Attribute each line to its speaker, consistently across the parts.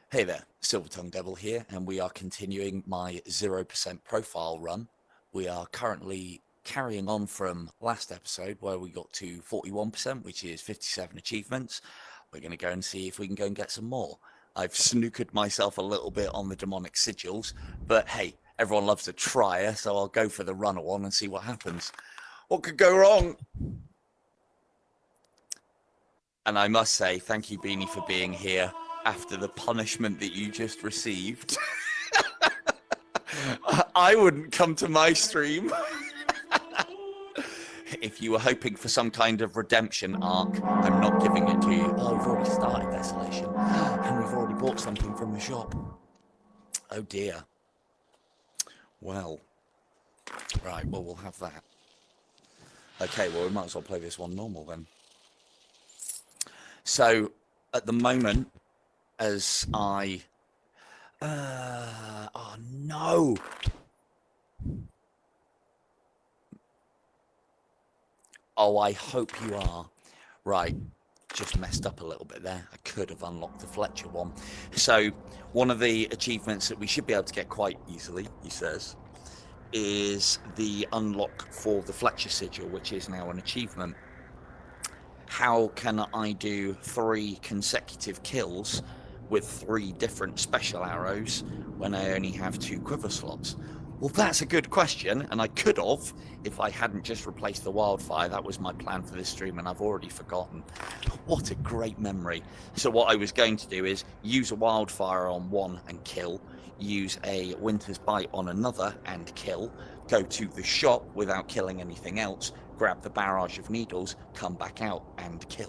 Speaker 1: Hey there, Silver Tongue Devil here, and we are continuing my 0% profile run. We are currently carrying on from last episode where we got to 41%, which is 57 achievements. We're going to go and see if we can go and get some more. I've snookered myself a little bit on the demonic sigils, but hey, everyone loves a trier, so I'll go for the runner one and see what happens. What could go wrong? And I must say, thank you, Beanie, for being here after the punishment that you just received. I wouldn't come to my stream. If you were hoping for some kind of redemption arc, I'm not giving it to you. Oh, we've already started Desolation. And we've already bought something from the shop. Oh dear. Well. Right, well, we'll have that. Okay, well, we might as well play this one normal then. So, at the moment, as I... oh, no! Oh, I hope you are. Right, just messed up a little bit there. I could have unlocked the Fletcher one. So, one of the achievements that we should be able to get quite easily, he says, is the unlock for the Fletcher sigil, which is now an achievement. How can I do 3 consecutive kills with 3 different special arrows when I only have 2 quiver slots? Well, that's a good question, and I could have if I hadn't just replaced the wildfire. That was my plan for this stream, and I've already forgotten. What a great memory. So what I was going to do is use a wildfire on one and kill, use a winter's bite on another and kill, go to the shop without killing anything else, grab the barrage of needles, come back out and kill.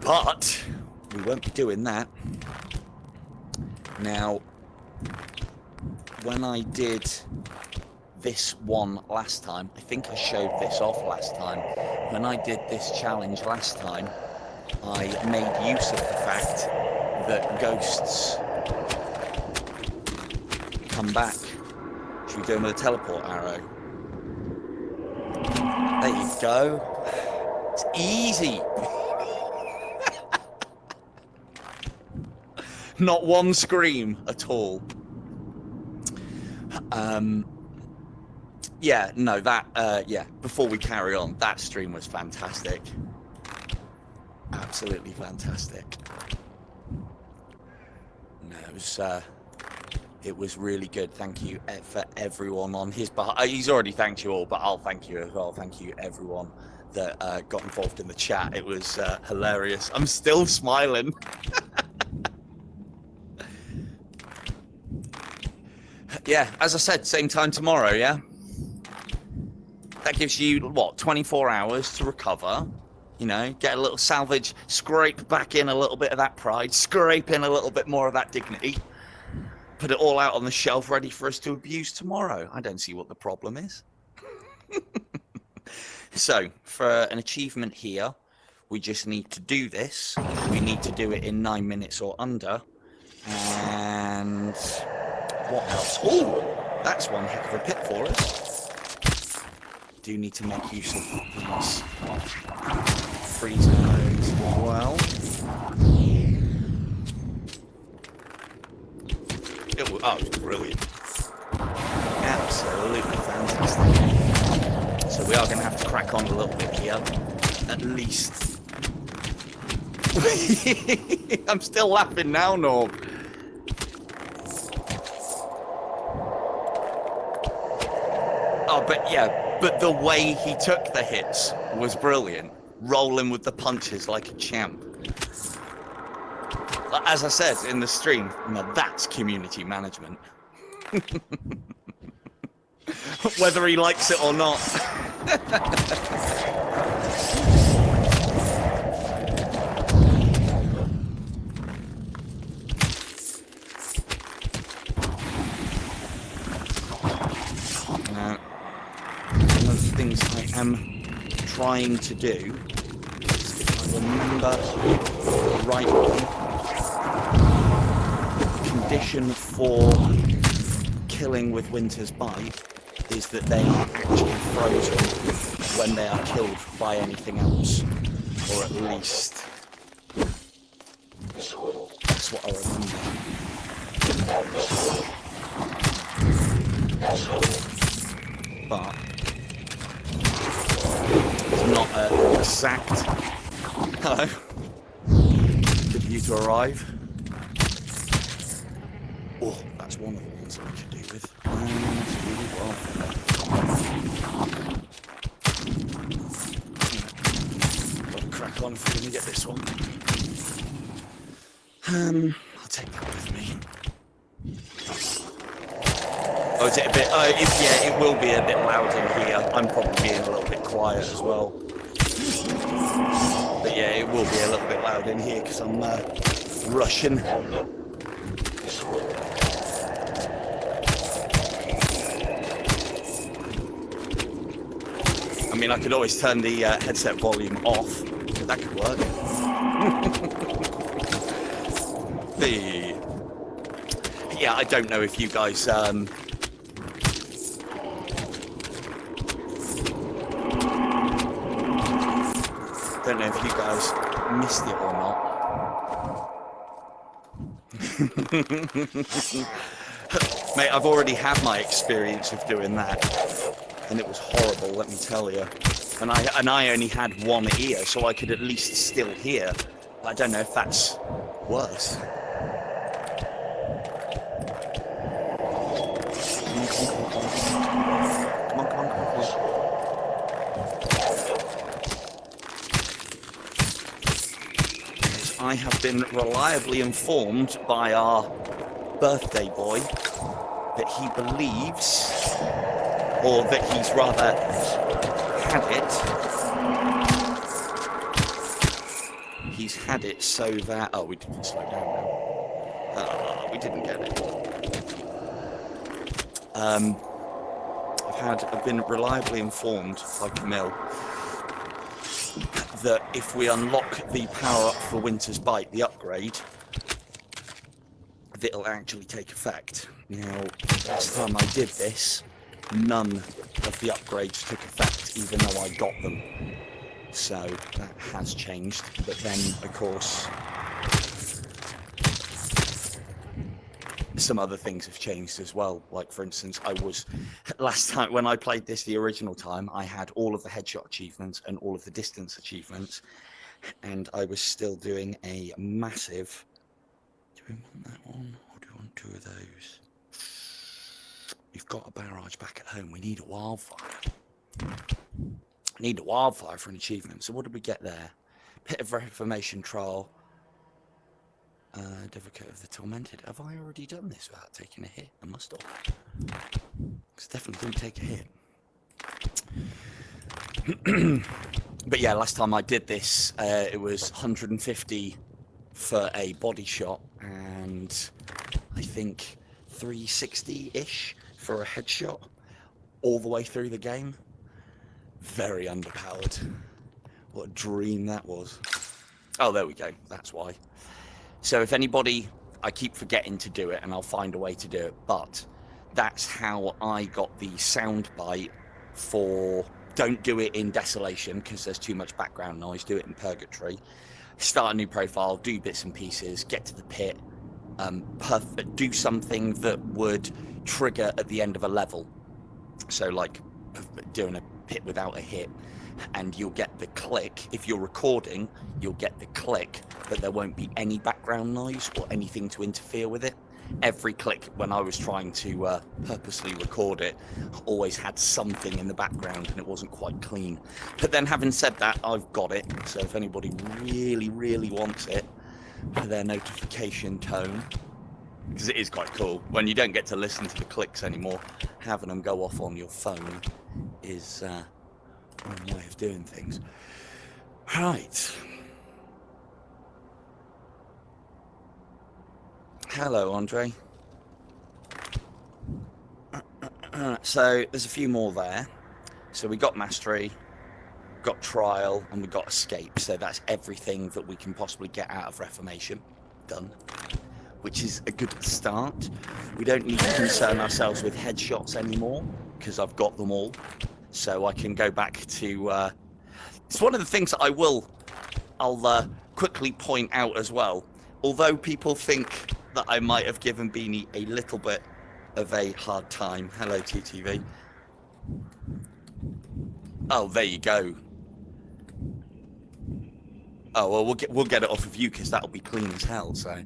Speaker 1: But we won't be doing that. Now, when I did this one last time, I think I showed this off last time. When I did this challenge last time, I made use of the fact that ghosts come back. Should we do them with a teleport arrow? There you go. It's easy. Not one scream at all. Yeah, no, that, yeah, before we carry on, that stream was fantastic. Absolutely fantastic. No, it was really good. Thank you for everyone on his behalf. He's already thanked you all, but I'll thank you as well. Thank you, everyone that got involved in the chat. It was hilarious. I'm still smiling. Yeah, as I said, same time tomorrow, yeah? That gives you, what, 24 hours to recover, you know, get a little salvage, scrape back in a little bit of that pride, scrape in a little bit more of that dignity, put it all out on the shelf ready for us to abuse tomorrow. I don't see what the problem is. So, for an achievement here, we just need to do this. We need to do it in 9 minutes or under. And what else? Oh, that's one heck of a pit for us. Do need to make use of these freeze arrows as well. Oh, it's brilliant. Absolutely fantastic. So we are going to have to crack on a little bit here. At least. I'm still laughing now, Norb. Oh, but yeah, but the way he took the hits was brilliant. Rolling with the punches like a champ. As I said in the stream, now that's community management. Whether he likes it or not. One of the things I am trying to do is, if I remember the right one, condition for killing with Winter's Bite is that they are actually frozen when they are killed by anything else, or at least that's what I remember. But it's not an exact. Hello. Good of you to arrive. Oh, that's one of the ones that we could do with. That's really well. Gotta crack on if we're gonna get this one. I'll take that with me. Oh, is it a bit? Yeah, it will be a bit loud in here. I'm probably being a little bit quiet as well. But yeah, it will be a little bit loud in here because I'm rushing. I mean, I could always turn the headset volume off. That could work. Yeah, I don't know if you guys don't know if you guys missed it or not. Mate, I've already had my experience of doing that, and it was horrible, let me tell you. And I only had one ear, so I could at least still hear. But I don't know if that's worse. Come on. I have been reliably informed by our birthday boy that he believes, or that he's rather had it. He's had it so that... Oh, we didn't slow down now. We didn't get it. I've been reliably informed by Camille that if we unlock the power up for Winter's Bite, the upgrade, that it'll actually take effect. Now, last time I did this, none of the upgrades took effect, even though I got them. So that has changed. But then, of course, some other things have changed as well. Like, for instance, last time when I played this the original time, I had all of the headshot achievements and all of the distance achievements, and I was still doing a massive... Do we want that one, or do we want two of those? We've got a barrage back at home. We need a wildfire. Need a wildfire for an achievement. So what did we get there? Pit of Reformation Trial. Advocate of the Tormented. Have I already done this without taking a hit? I must have. Because definitely didn't take a hit. But yeah, last time I did this, it was 150 for a body shot, and I think 360-ish for a headshot, all the way through the game. Very underpowered. What a dream that was. Oh, there we go. That's why. So if anybody, I keep forgetting to do it, and I'll find a way to do it, but that's how I got the soundbite for don't do it in Desolation because there's too much background noise. Do it in Purgatory. Start a new profile, do bits and pieces, get to the pit, do something that would trigger at the end of a level. So like doing a pit without a hit, and you'll get the click. If you're recording, you'll get the click, but there won't be any background noise or anything to interfere with it. Every click, when I was trying to purposely record it, always had something in the background, and it wasn't quite clean. But then, having said that, I've got it. So if anybody really, really wants it for their notification tone, because it is quite cool when you don't get to listen to the clicks anymore, having them go off on your phone is one way of doing things. Right. Hello, Andre. So there's a few more there. So we got Mastery, got Trial, and we got Escape. So that's everything that we can possibly get out of Reformation. Done. Which is a good start. We don't need to concern ourselves with headshots anymore, because I've got them all. So I can go back to... it's one of the things that I'll quickly point out as well. although people think that I might have given Beanie a little bit of a hard time. Hello, TTV. Oh, there you go. Oh, well, we'll get it off of you because that'll be clean as hell, so.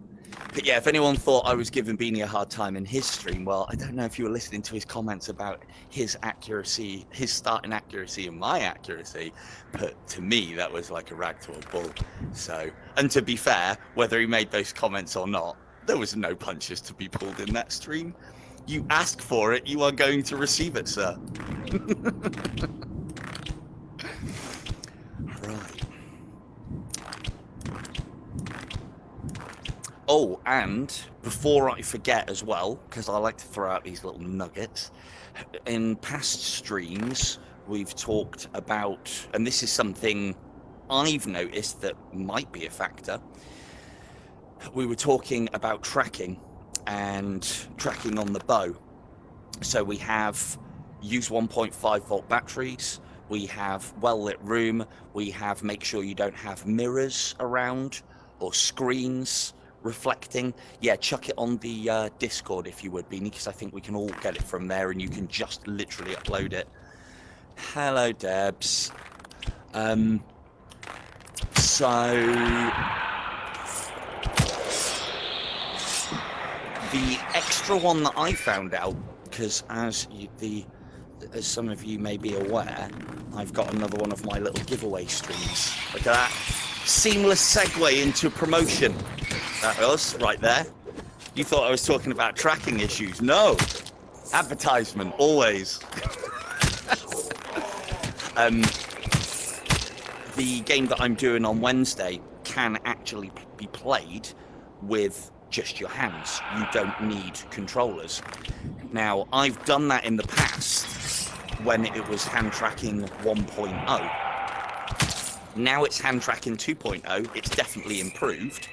Speaker 1: But yeah, if anyone thought I was giving Beanie a hard time in his stream, well, I don't know if you were listening to his comments about his accuracy, his starting accuracy and my accuracy, but to me, that was like a rag to a bull. So, and to be fair, whether he made those comments or not, there was no punches to be pulled in that stream. You ask for it, you are going to receive it, sir. Right. Oh, and before I forget as well, because I like to throw out these little nuggets, in past streams, we've talked about, and this is something I've noticed that might be a factor, we were talking about tracking and tracking on the bow. So we have use 1.5 volt batteries, we have well-lit room, we have make sure you don't have mirrors around or screens reflecting. Yeah, chuck it on the Discord if you would, Beanie, because I think we can all get it from there and you can just literally upload it. Hello, Debs. So the extra one that I found out, because as some of you may be aware, I've got another one of my little giveaway streams. Look at that. Seamless segue into promotion. That was right there. You thought I was talking about tracking issues. No. Advertisement, always. The game that I'm doing on Wednesday can actually be played with just your hands. You don't need controllers. Now, I've done that in the past when it was hand tracking 1.0. Now it's hand tracking 2.0. It's definitely improved.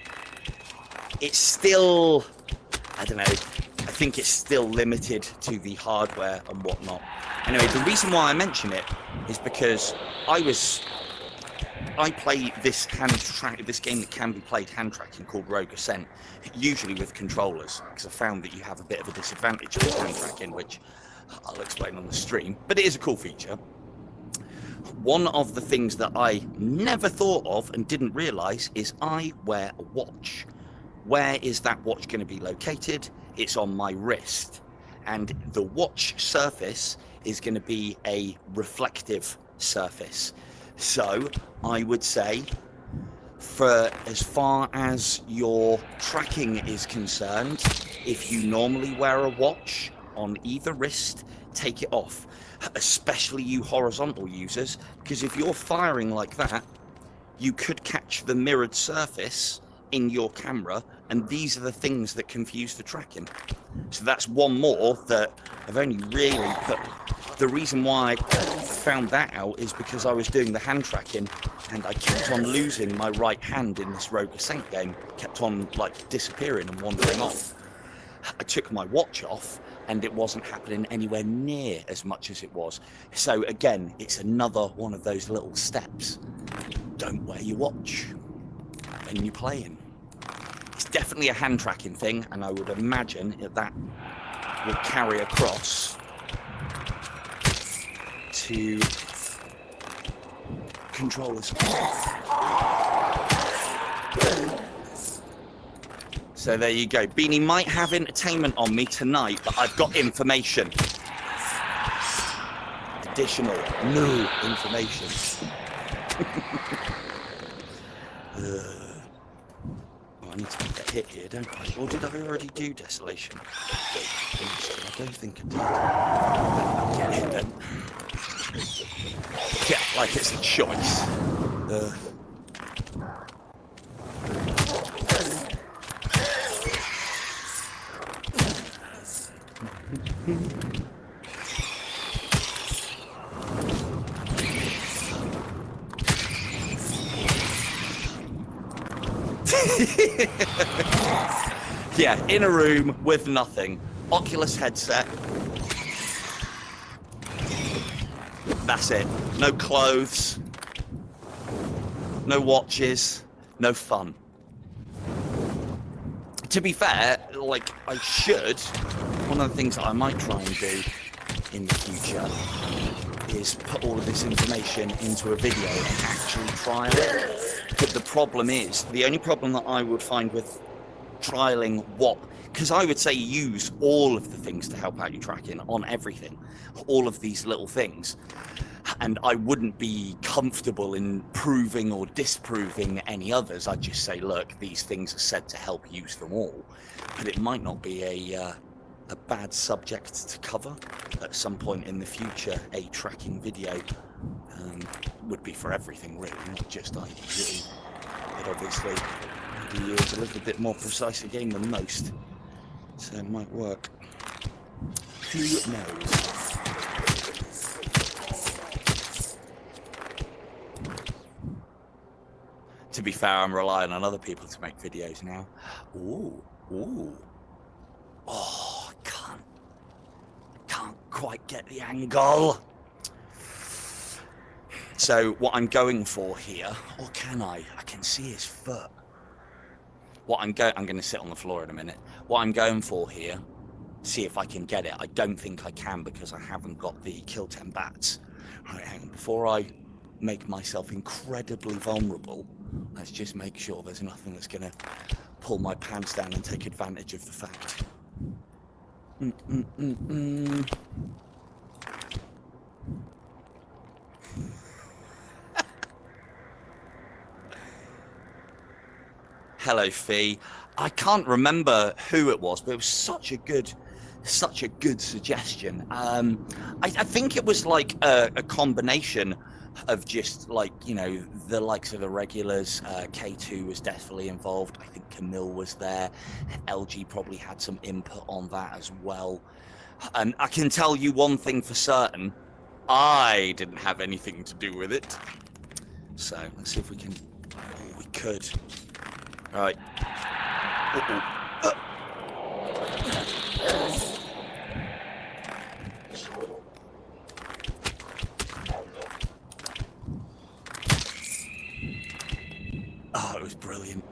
Speaker 1: It's still, I don't know, I think it's still limited to the hardware and whatnot. Anyway, the reason why I mention it is because I play this this game that can be played hand tracking called Rogue Ascent, usually with controllers, because I found that you have a bit of a disadvantage with hand tracking, which I'll explain on the stream, but it is a cool feature. One of the things that I never thought of and didn't realize is I wear a watch. Where is that watch going to be located? It's on my wrist, and the watch surface is going to be a reflective surface. So I would say, for as far as your tracking is concerned, if you normally wear a watch on either wrist, take it off, especially you horizontal users, because if you're firing like that, you could catch the mirrored surface in your camera, and these are the things that confuse the tracking. So that's one more that I've only really put. The reason why I found that out is because I was doing the hand tracking and I kept on losing my right hand in this Rogue Ascent game, kept on like disappearing and wandering off. I took my watch off and it wasn't happening anywhere near as much as it was. So again, it's another one of those little steps. Don't wear your watch when you're playing. It's definitely a hand tracking thing, and I would imagine that will carry across to controllers. So there you go. Beanie might have entertainment on me tonight, but I've got information. Additional new information. I need to make that hit here, don't I? Or did I already do Desolation? I don't think I did. I'll get it then. Yeah, like it's a choice. Yeah, in a room with nothing. Oculus headset. That's it. No clothes. No watches. No fun. To be fair, like, I should, one of the things that I might try and do in the future is put all of this information into a video and actually trial it. But the problem is, the only problem that I would find with trialing because I would say use all of the things to help out your tracking on everything, all of these little things. And I wouldn't be comfortable in proving or disproving any others. I'd just say, look, these things are said to help, use them all. But it might not be a bad subject to cover at some point in the future. A tracking video would be for everything, really, not just IDU. But obviously, IDU is a little bit more precise a game than most, so it might work. Who knows? To be fair, I'm relying on other people to make videos now. Ooh. Oh, I can't quite get the angle. So what I'm going for here, or can I? I can see his foot. I'm going to sit on the floor in a minute. What I'm going for here, see if I can get it. I don't think I can because I haven't got the kill 10 bats. Right, hang on. Before I make myself incredibly vulnerable, let's just make sure there's nothing that's going to pull my pants down and take advantage of the fact. Hello, Fee. I can't remember who it was, but it was such a good suggestion. I think it was like a combination of just, like, you know, the likes of the regulars. K2 was definitely involved. I think Camille was there. LG probably had some input on that as well. And I can tell you one thing for certain. I didn't have anything to do with it. So let's see if we can. Oh, we could. All right. Oh, it was brilliant.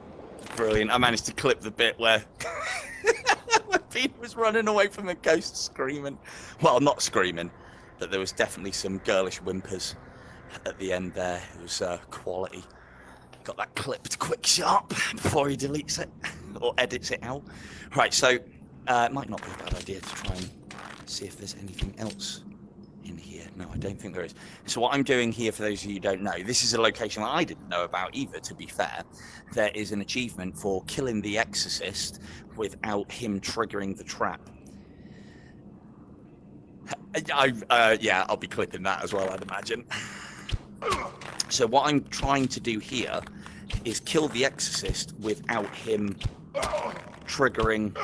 Speaker 1: Brilliant. I managed to clip the bit where Pete was running away from the ghost screaming. Well, not screaming, but there was definitely some girlish whimpers at the end there. It was quality. Got that clipped quick sharp before he deletes it or edits it out. Right, so it might not be a bad idea to try and see if there's anything else in here. No, I don't think there is. So what I'm doing here, for those of you who don't know, this is a location that I didn't know about either, to be fair. There is an achievement for killing the exorcist without him triggering the trap. Yeah, I'll be clipping that as well, I'd imagine. So what I'm trying to do here is kill the exorcist without him triggering.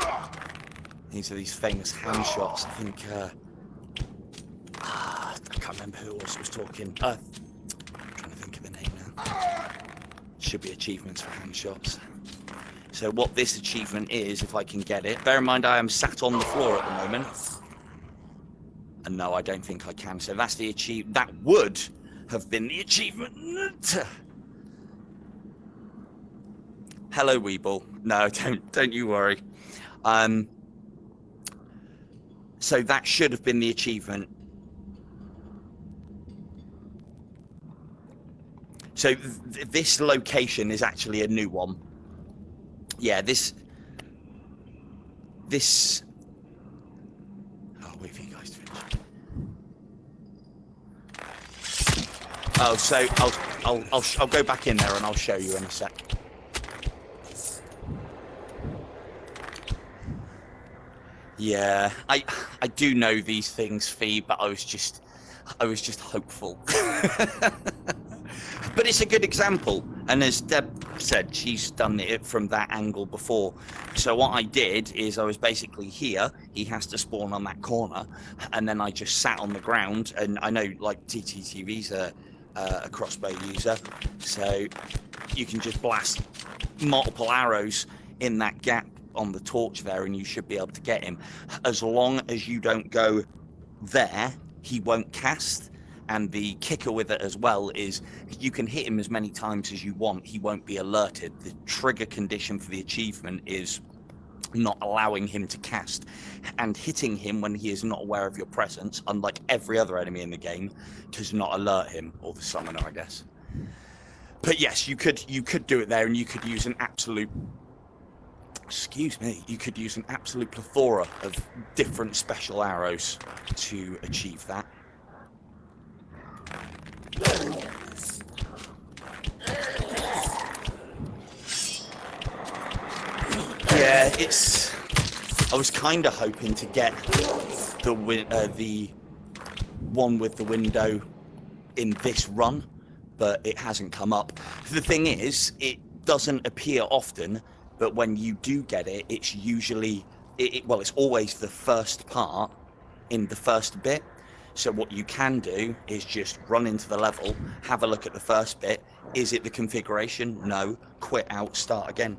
Speaker 1: These are these famous hand shots. I think I can't remember who else was talking. I'm trying to think of the name now. Should be achievements for hand shots. So what this achievement is, if I can get it, bear in mind I am sat on the floor at the moment, and no, I don't think I can. So that's the achievement. That would have been the achievement. Hello, Weeble. No, don't you worry. So that should have been the achievement. So this location is actually a new one. Yeah, this. I'll wait for you guys to finish. Oh, so I'll go back in there and I'll show you in a sec. Yeah, I do know these things, Fee, but I was just hopeful. But it's a good example, and as Deb said, she's done it from that angle before. So what I did is I was basically here. He has to spawn on that corner, and then I just sat on the ground. And I know, like, TTTV's a crossbow user, so you can just blast multiple arrows in that gap on the torch there, and you should be able to get him. As long as you don't go there, he won't cast. And the kicker with it as well is you can hit him as many times as you want. He won't be alerted. The trigger condition for the achievement is not allowing him to cast and hitting him when he is not aware of your presence, unlike every other enemy in the game, does not alert him, or the summoner, I guess. But yes, you could do it there, and you could use an absolute, you could use an absolute plethora of different special arrows to achieve that. Yeah, I was kind of hoping to get the one with the window in this run, but it hasn't come up. The thing is, it doesn't appear often, but when you do get it, it's usually, it's always the first part in the first bit. So what you can do is just run into the level, have a look at the first bit. Is it the configuration? No. Quit out, start again.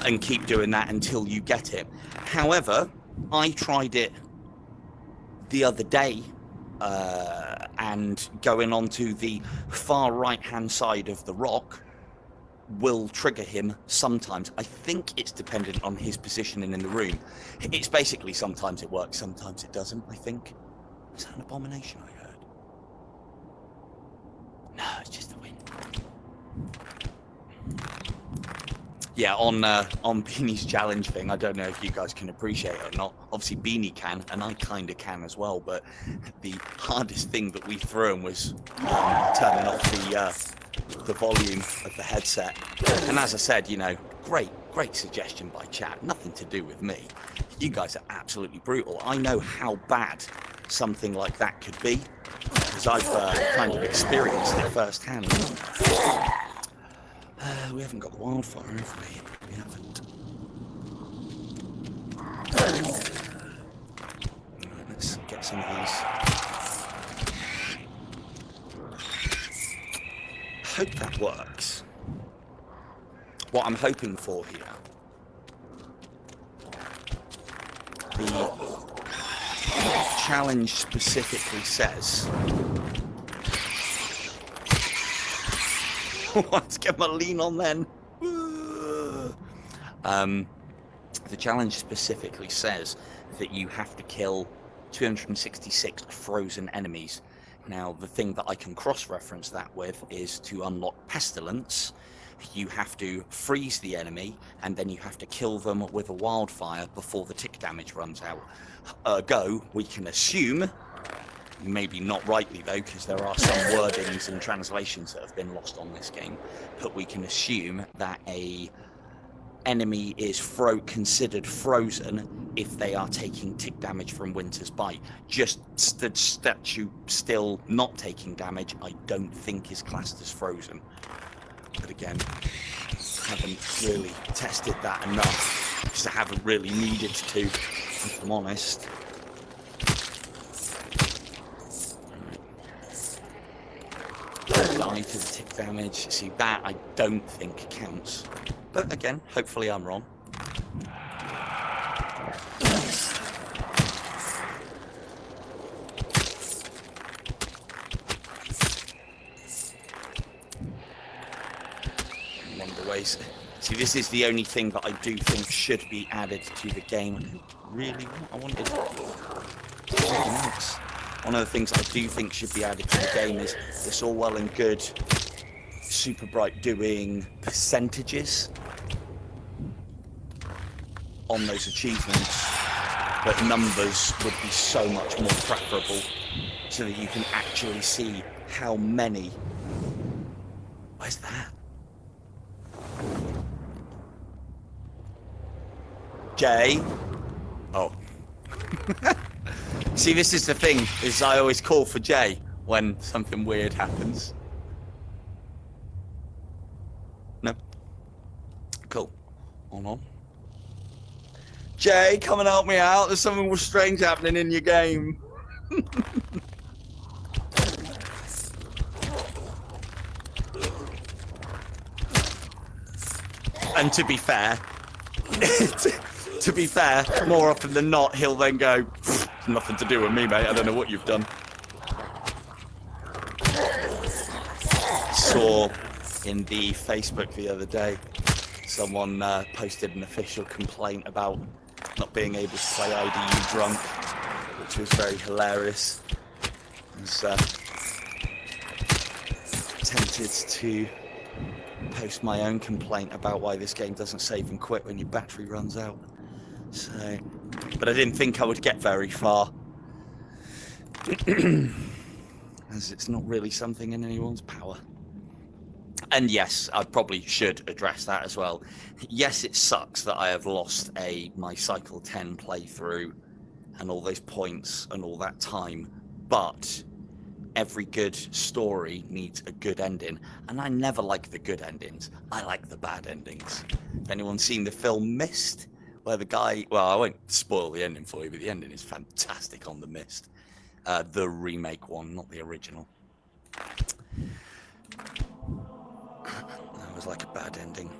Speaker 1: And keep doing that until you get it. However, I tried it the other day, and going onto the far right-hand side of the rock will trigger him sometimes. I think it's dependent on his positioning in the room. It's basically sometimes it works, sometimes it doesn't, I think. Is that an abomination I heard? No, it's just the wind. Yeah, on Beanie's challenge thing, I don't know if you guys can appreciate it or not. Obviously, Beanie can, and I kind of can as well, but the hardest thing that we threw him was turning off the volume of the headset. And as I said, you know, great suggestion by chat. Nothing to do with me. You guys are absolutely brutal. I know how bad something like that could be, because I've kind of experienced it firsthand. We haven't got the wildfire, have we? We haven't. Right, let's get some of these. I hope that works. What I'm hoping for here, the challenge specifically says, let's get my lean on then. The challenge specifically says that you have to kill 266 frozen enemies. Now, the thing that I can cross-reference that with is to unlock Pestilence. You have to freeze the enemy, and then you have to kill them with a wildfire before the tick damage runs out. Ergo, we can assume, maybe not rightly though, because there are some wordings and translations that have been lost on this game, but we can assume that a enemy is considered frozen if they are taking tick damage from Winter's Bite. Just the statue still not taking damage, I don't think is classed as frozen. But again, haven't really tested that enough, because I haven't really needed to, if I'm honest. Die to the tick damage. See, that I don't think counts. But again, hopefully I'm wrong. One of the ways. See, this is the only thing that I do think should be added to the game. I didn't really want. I wanted something else. One of the things I do think should be added to the game is it's all well and good Super Bright doing percentages on those achievements, but numbers would be so much more preferable, so that you can actually see how many. Where's that? Jay? Oh. See, this is the thing, is I always call for Jay when something weird happens. No. Cool. Hold on. Jay, come and help me out. There's something strange happening in your game. And to be fair, more often than not, he'll then go, nothing to do with me, mate. I don't know what you've done. Saw in the Facebook the other day Someone posted an official complaint about not being able to play IDU drunk, which was very hilarious. I was tempted to post my own complaint about why this game doesn't save and quit when your battery runs out. So, but I didn't think I would get very far, as it's not really something in anyone's power. And yes, I probably should address that as well. Yes, it sucks that I have lost my Cycle 10 playthrough and all those points and all that time, but every good story needs a good ending, and I never like the good endings. I like the bad endings. If anyone's seen the film Mist, where the guy... Well, I won't spoil the ending for you, but the ending is fantastic on The Mist. The remake one, not the original. That was like a bad ending.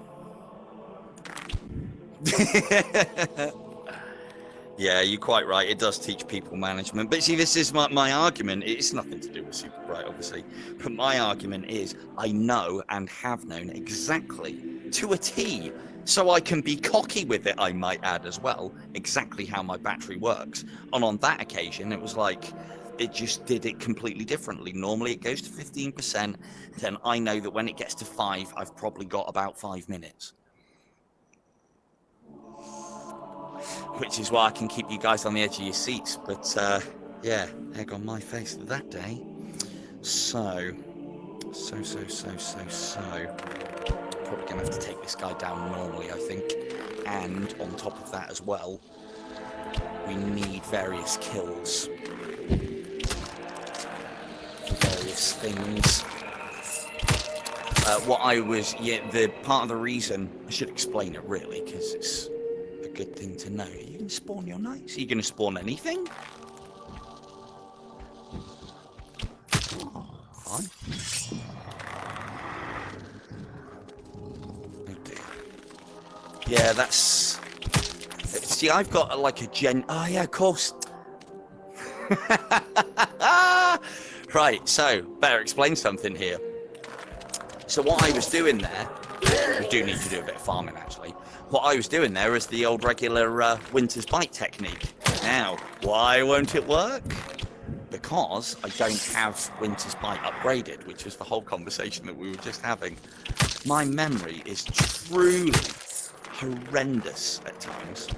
Speaker 1: Yeah, you're quite right. It does teach people management. But see, this is my argument. It's nothing to do with Super Bright, obviously. But my argument is I know and have known exactly to a T, so I can be cocky with it, I might add as well, exactly how my battery works. And on that occasion, it was like... It just did it completely differently. Normally it goes to 15%. Then I know that when it gets to 5, I've probably got about 5 minutes. Which is why I can keep you guys on the edge of your seats. But yeah, egg on my face that day. So. Probably gonna have to take this guy down normally, I think. And on top of that as well, we need various kills. Various things. The part of the reason, I should explain it really, because it's a good thing to know. Are you going to spawn your knights? Are you going to spawn anything? Fine. Oh dear. Yeah, that's... See, I've got like a Oh yeah, of course. Right, so, better explain something here. So what I was doing there, we do need to do a bit of farming actually. What I was doing there is the old regular Winter's Bite technique. Now, why won't it work? Because I don't have Winter's Bite upgraded, which was the whole conversation that we were just having. My memory is truly horrendous at times.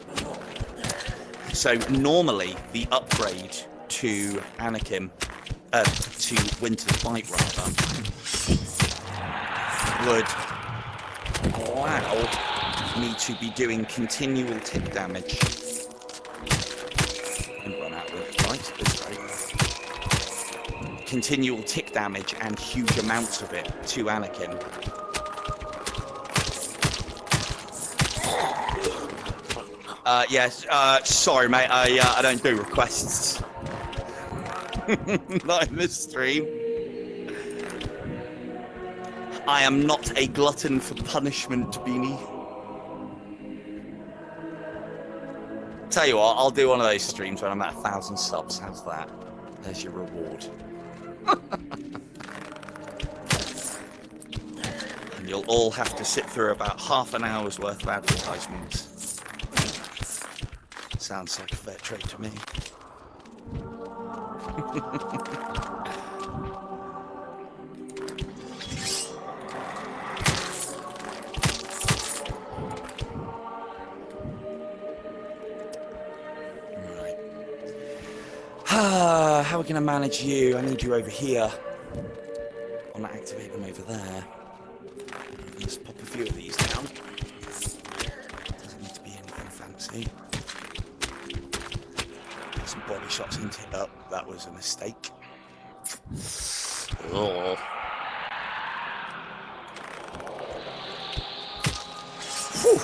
Speaker 1: So normally the upgrade to Anakin, to Winter's Bite rather, would allow me to be doing continual tick damage. And run out of Winter's Bite this way. Continual tick damage and huge amounts of it to Anakin. Yes, sorry mate, I don't do requests. Not in this stream. I am not a glutton for punishment, Beanie. Tell you what, I'll do one of those streams when I'm at 1,000 subs. How's that? There's your reward. And you'll all have to sit through about half an hour's worth of advertisements. Sounds like a fair trade to me. Right. How are we going to manage you? I need you over here. I want to activate them over there. Let's pop a few of these down. Doesn't need to be anything fancy. Some body shots into it. Oh, that was a mistake. Oh. Whew.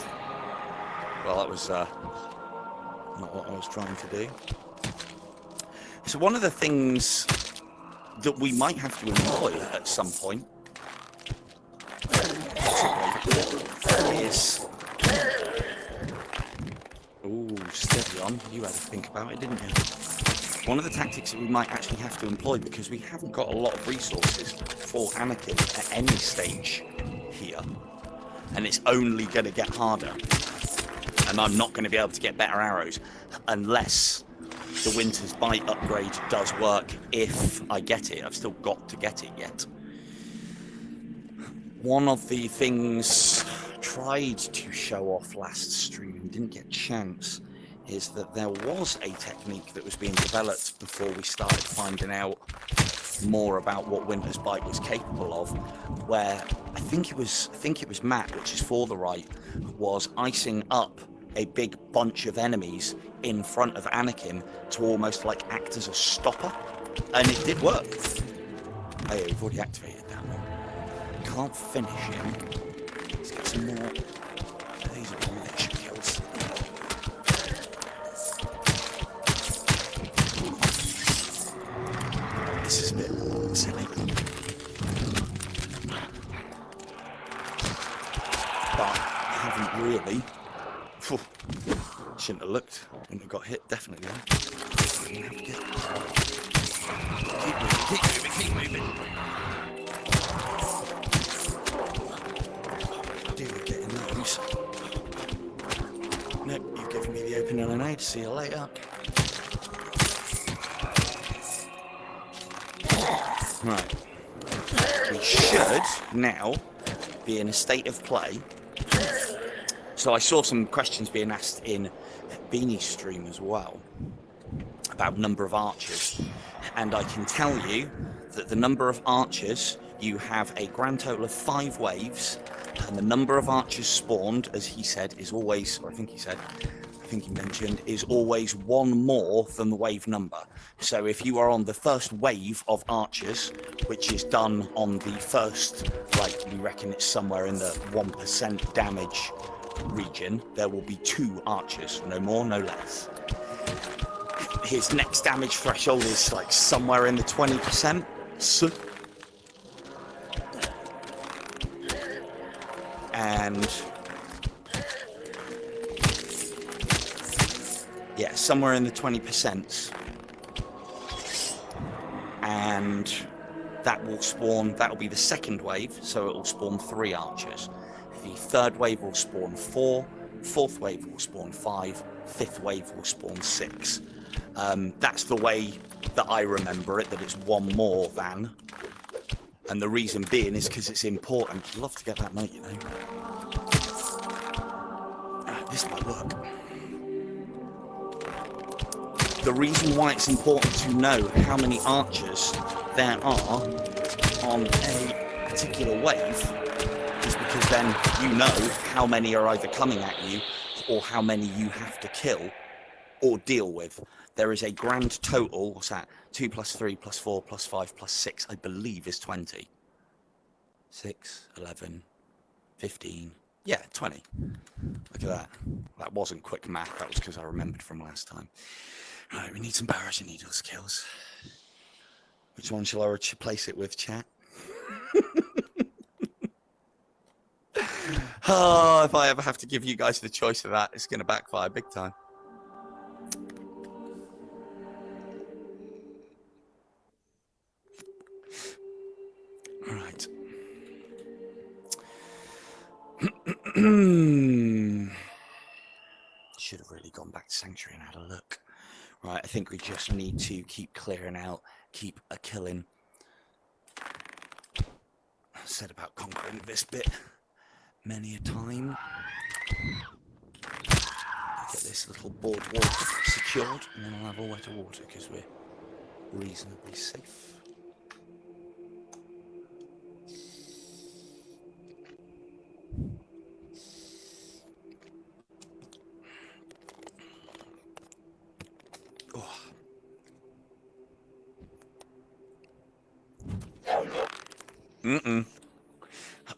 Speaker 1: Well, that was not what I was trying to do. So one of the things that we might have to employ at some point is... Ooh, steady on. You had to think about it, didn't you? One of the tactics that we might actually have to employ, because we haven't got a lot of resources for Anakin at any stage here, and it's only going to get harder. And I'm not going to be able to get better arrows unless the Winter's Bite upgrade does work if I get it. I've still got to get it yet. One of the things I tried to show off last stream and didn't get a chance is that there was a technique that was being developed before we started finding out more about what Winter's Bite was capable of, where I think it was Matt, which is for the right, was icing up a big bunch of enemies in front of Anakin to almost like act as a stopper, and it did work. Oh yeah, we've already activated that one. Can't finish him. Let's get some more. These are militia kills. This is a bit silly. But I haven't really. Phew. Shouldn't have looked. Wouldn't have got hit, definitely. Keep moving. Do we get in those? Nope, you've given me the open LNA. See you later. Right. We should now be in a state of play. So I saw some questions being asked in Beanie's stream as well about number of archers, and I can tell you that the number of archers, you have a grand total of 5 waves, and the number of archers spawned, as he said, is always, or I think he mentioned, is always 1 more than the wave number. So if you are on the first wave of archers, which is done on the first, like, we reckon it's somewhere in the 1% damage region, there will be 2 archers, no more, no less. His next damage threshold is like somewhere in the 20%. And yeah, somewhere in the 20%. And that will spawn, that will be the second wave, so it will spawn 3 archers. The third wave will spawn 4, 4th wave will spawn 5, 5th wave will spawn 6. That's the way that I remember it, that it's 1 more than. And the reason being is because it's important. I'd love to get that note, you know. This might work. The reason why it's important to know how many archers there are on a particular wave is because then you know how many are either coming at you or how many you have to kill or deal with. There is a grand total, what's that? 2 plus 3 plus 4 plus 5 plus 6, I believe, is 20. 6, 11, 15, yeah, 20. Look at that. That wasn't quick math, that was because I remembered from last time. Right, we need some barrage and needles kills. Which one shall I replace it with, chat? Oh, if I ever have to give you guys the choice of that, it's going to backfire big time. Right. Should have really gone back to Sanctuary and had a look. Right, I think we just need to keep clearing out, keep a killing. I said about conquering this bit many a time. Get this little boardwalk secured, and then I'll have all wet water because we're reasonably safe. Oh.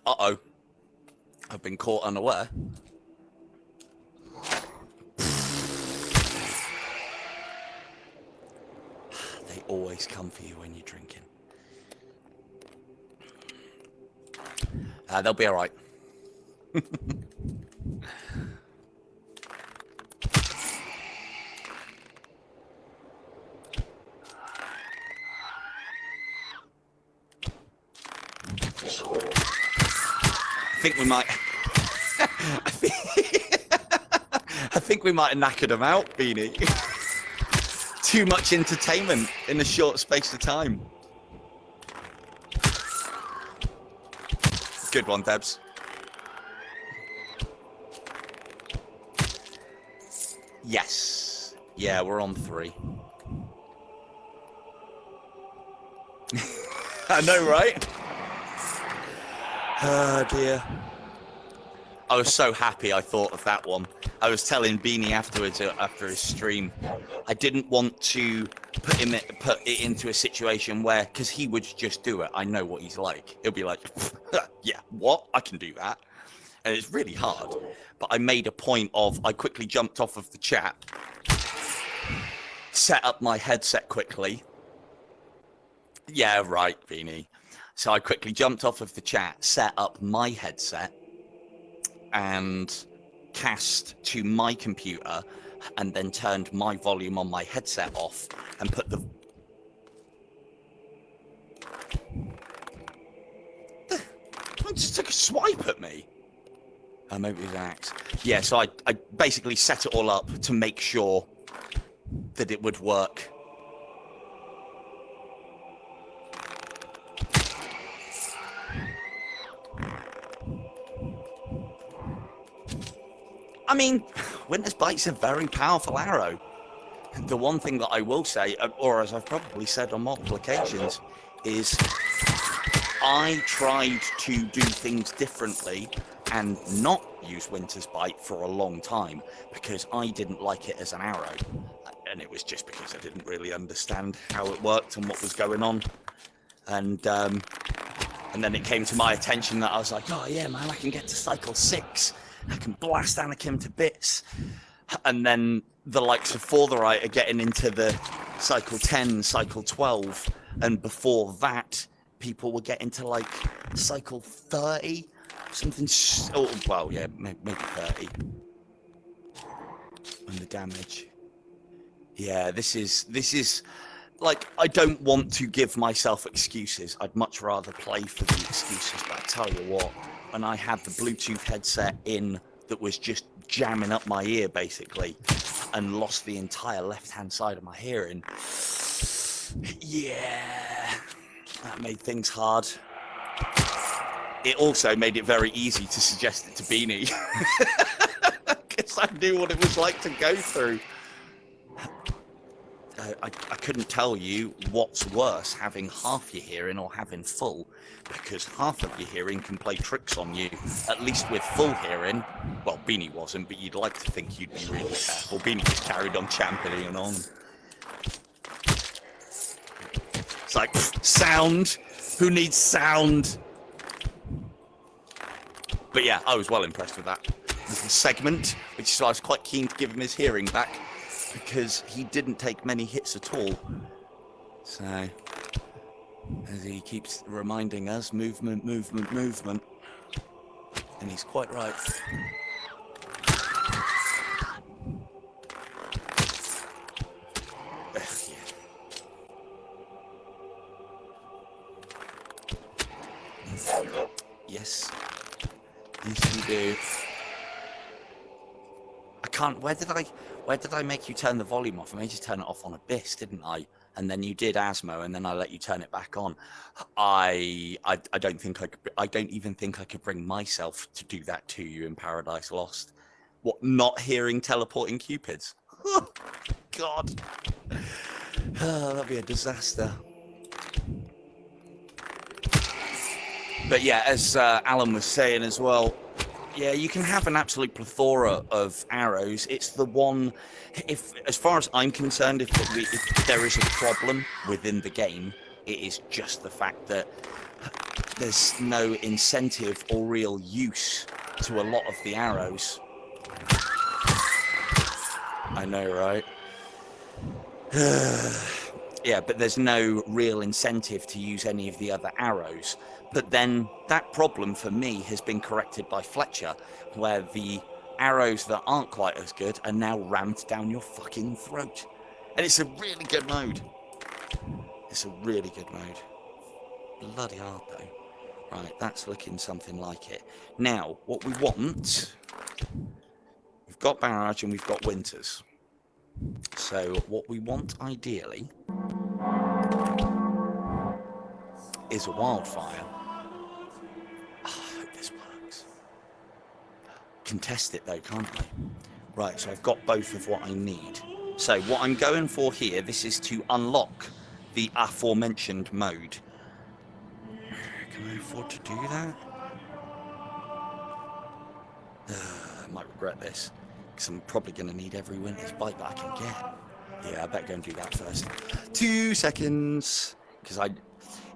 Speaker 1: Uh-oh. I've been caught unaware. They always come for you when you're drinking. They'll be all right. I think we might think we might have knackered him out, Beanie. Too much entertainment in a short space of time. Good one, Debs. Yes. Yeah, we're on 3. I know, right? Oh, dear. I was so happy I thought of that one. I was telling Beanie afterwards, after his stream, I didn't want to put it into a situation where, because he would just do it. I know what he's like. He'll be like, yeah, what? I can do that. And it's really hard. But I made a point of, I quickly jumped off of the chat, set up my headset quickly. Yeah, right, Beanie. So I quickly jumped off of the chat, set up my headset, and cast to my computer, and then turned my volume on my headset off and put the... I just took a swipe at me. Oh, maybe it was an axe. Yeah, so I basically set it all up to make sure that it would work. I mean, Winter's Bite's a very powerful arrow. The one thing that I will say, or as I've probably said on multiple occasions, is I tried to do things differently and not use Winter's Bite for a long time because I didn't like it as an arrow. And it was just because I didn't really understand how it worked and what was going on. And then it came to my attention that I was like, oh yeah, man, I can get to cycle 6. I can blast Anakim to bits. And then the likes of Fortherite are getting into the cycle 10, cycle 12. And before that, people were getting to like cycle 30. Something, oh, well, yeah, maybe 30. And the damage. Yeah, this is like, I don't want to give myself excuses. I'd much rather play for the excuses, but I tell you what, when I had the Bluetooth headset in that was just jamming up my ear, basically, and lost the entire left-hand side of my hearing, yeah, that made things hard. It also made it very easy to suggest it to Beanie, because I knew what it was like to go through. I couldn't tell you what's worse, having half your hearing or having full, because half of your hearing can play tricks on you. At least with full hearing, well, Beanie wasn't, but you'd like to think you'd be really careful. Beanie just carried on championing on. It's like, sound? Who needs sound? But yeah, I was well impressed with that little segment, which is why I was quite keen to give him his hearing back, because he didn't take many hits at all. So, as he keeps reminding us, movement, movement, movement. And he's quite right. Yes. Yes, you do. I can't. Where did I make you turn the volume off? I made you turn it off on Abyss, didn't I? And then you did Asmo, and then I let you turn it back on. I don't think I could. I don't even think I could bring myself to do that to you in Paradise Lost. What? Not hearing teleporting cupids? God. Oh, that'd be a disaster. But yeah, as Alan was saying as well, yeah, you can have an absolute plethora of arrows. It's the one, if as far as I'm concerned, if there is a problem within the game, it is just the fact that there's no incentive or real use to a lot of the arrows. I know, right? Yeah, but there's no real incentive to use any of the other arrows. But then that problem for me has been corrected by Fletcher, where the arrows that aren't quite as good are now rammed down your fucking throat. And it's a really good mode. It's a really good mode. Bloody hard though. Right, that's looking something like it. Now, what we want... We've we've got barrage and we've got winters. So what we want ideally is a wildfire. Oh, I hope this works. Contest it though, can't I? Right, so I've got both of what I need. So what I'm going for here, this is to unlock the aforementioned mode. Can I afford to do that? I might regret this, because I'm probably going to need every winter's bike that I can get. Yeah, I better go and do that first. 2 seconds. Because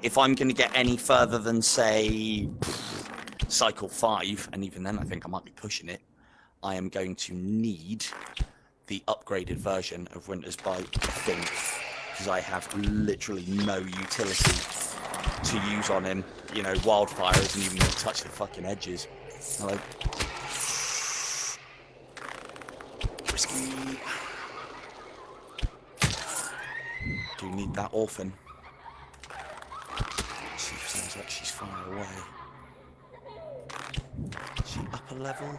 Speaker 1: if I'm going to get any further than, say, cycle 5, and even then I think I might be pushing it, I am going to need the upgraded version of Winter's Bite, I think, because I have literally no utility to use on him. You know, wildfire isn't even going to touch the fucking edges. Hello. Risky. Do need that orphan. She sounds like she's far away. Is she upper level?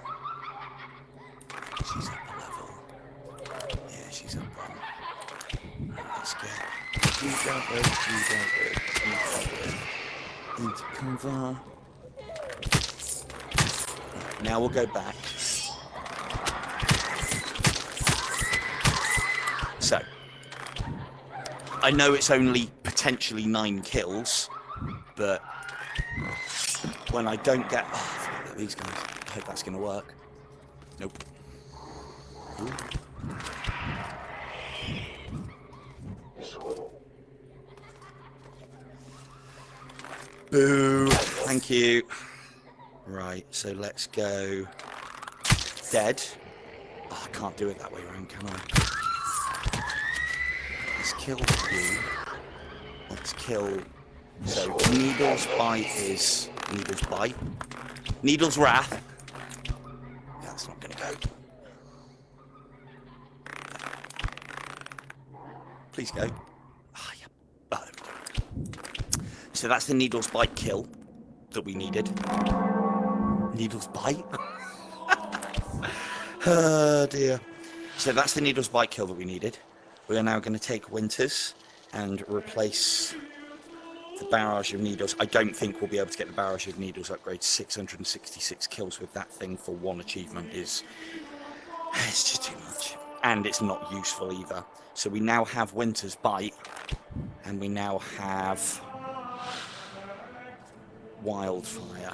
Speaker 1: She's upper level. Yeah, she's up one. Let's get. You don't work, you don't work, you don't work. Into cover. Now we'll go back. So, I know it's only potentially 9 kills, but when I don't get... Oh, look at these guys. I hope that's going to work. Nope. Ooh. Boo. Thank you. Right, so let's go dead. Oh, I can't do it that way around, can I? Let's kill you. Let's kill... So, Needle's Bite is... Needle's Bite. Needle's Wrath. That's not going to go. Please go. Oh, yeah. Oh, there we go. So that's the Needle's Bite kill that we needed. Needle's Bite? Oh dear. So that's the Needle's Bite kill that we needed. We are now going to take Winters and replace the Barrage of Needles. I don't think we'll be able to get the Barrage of Needles upgrade. 666 kills with that thing for one achievement is... It's just too much. And it's not useful either. So we now have Winter's Bite, and we now have Wildfire.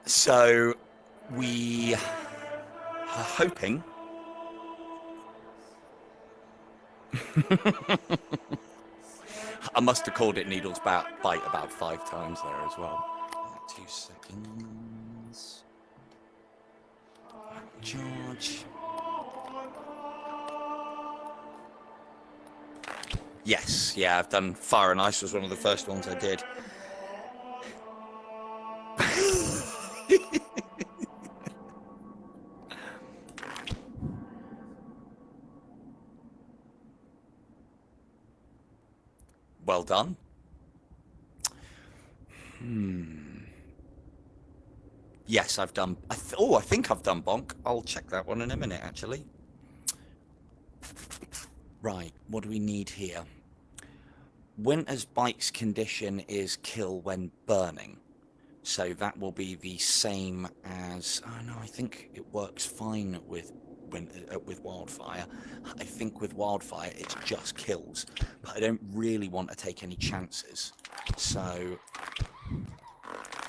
Speaker 1: So we are hoping I must have called it Needle's Bite about 5 times there as well. 2 seconds. Charge. Yes, yeah, I've done Fire and Ice was one of the first ones I did. Well done. Yes, I've done... I think I've done Bonk. I'll check that one in a minute, actually. Right, what do we need here? Winter's Bite's condition is kill when burning. So that will be the same as... Oh, no, I think it works fine with Wildfire. I think with Wildfire, it's just kills. But I don't really want to take any chances. So...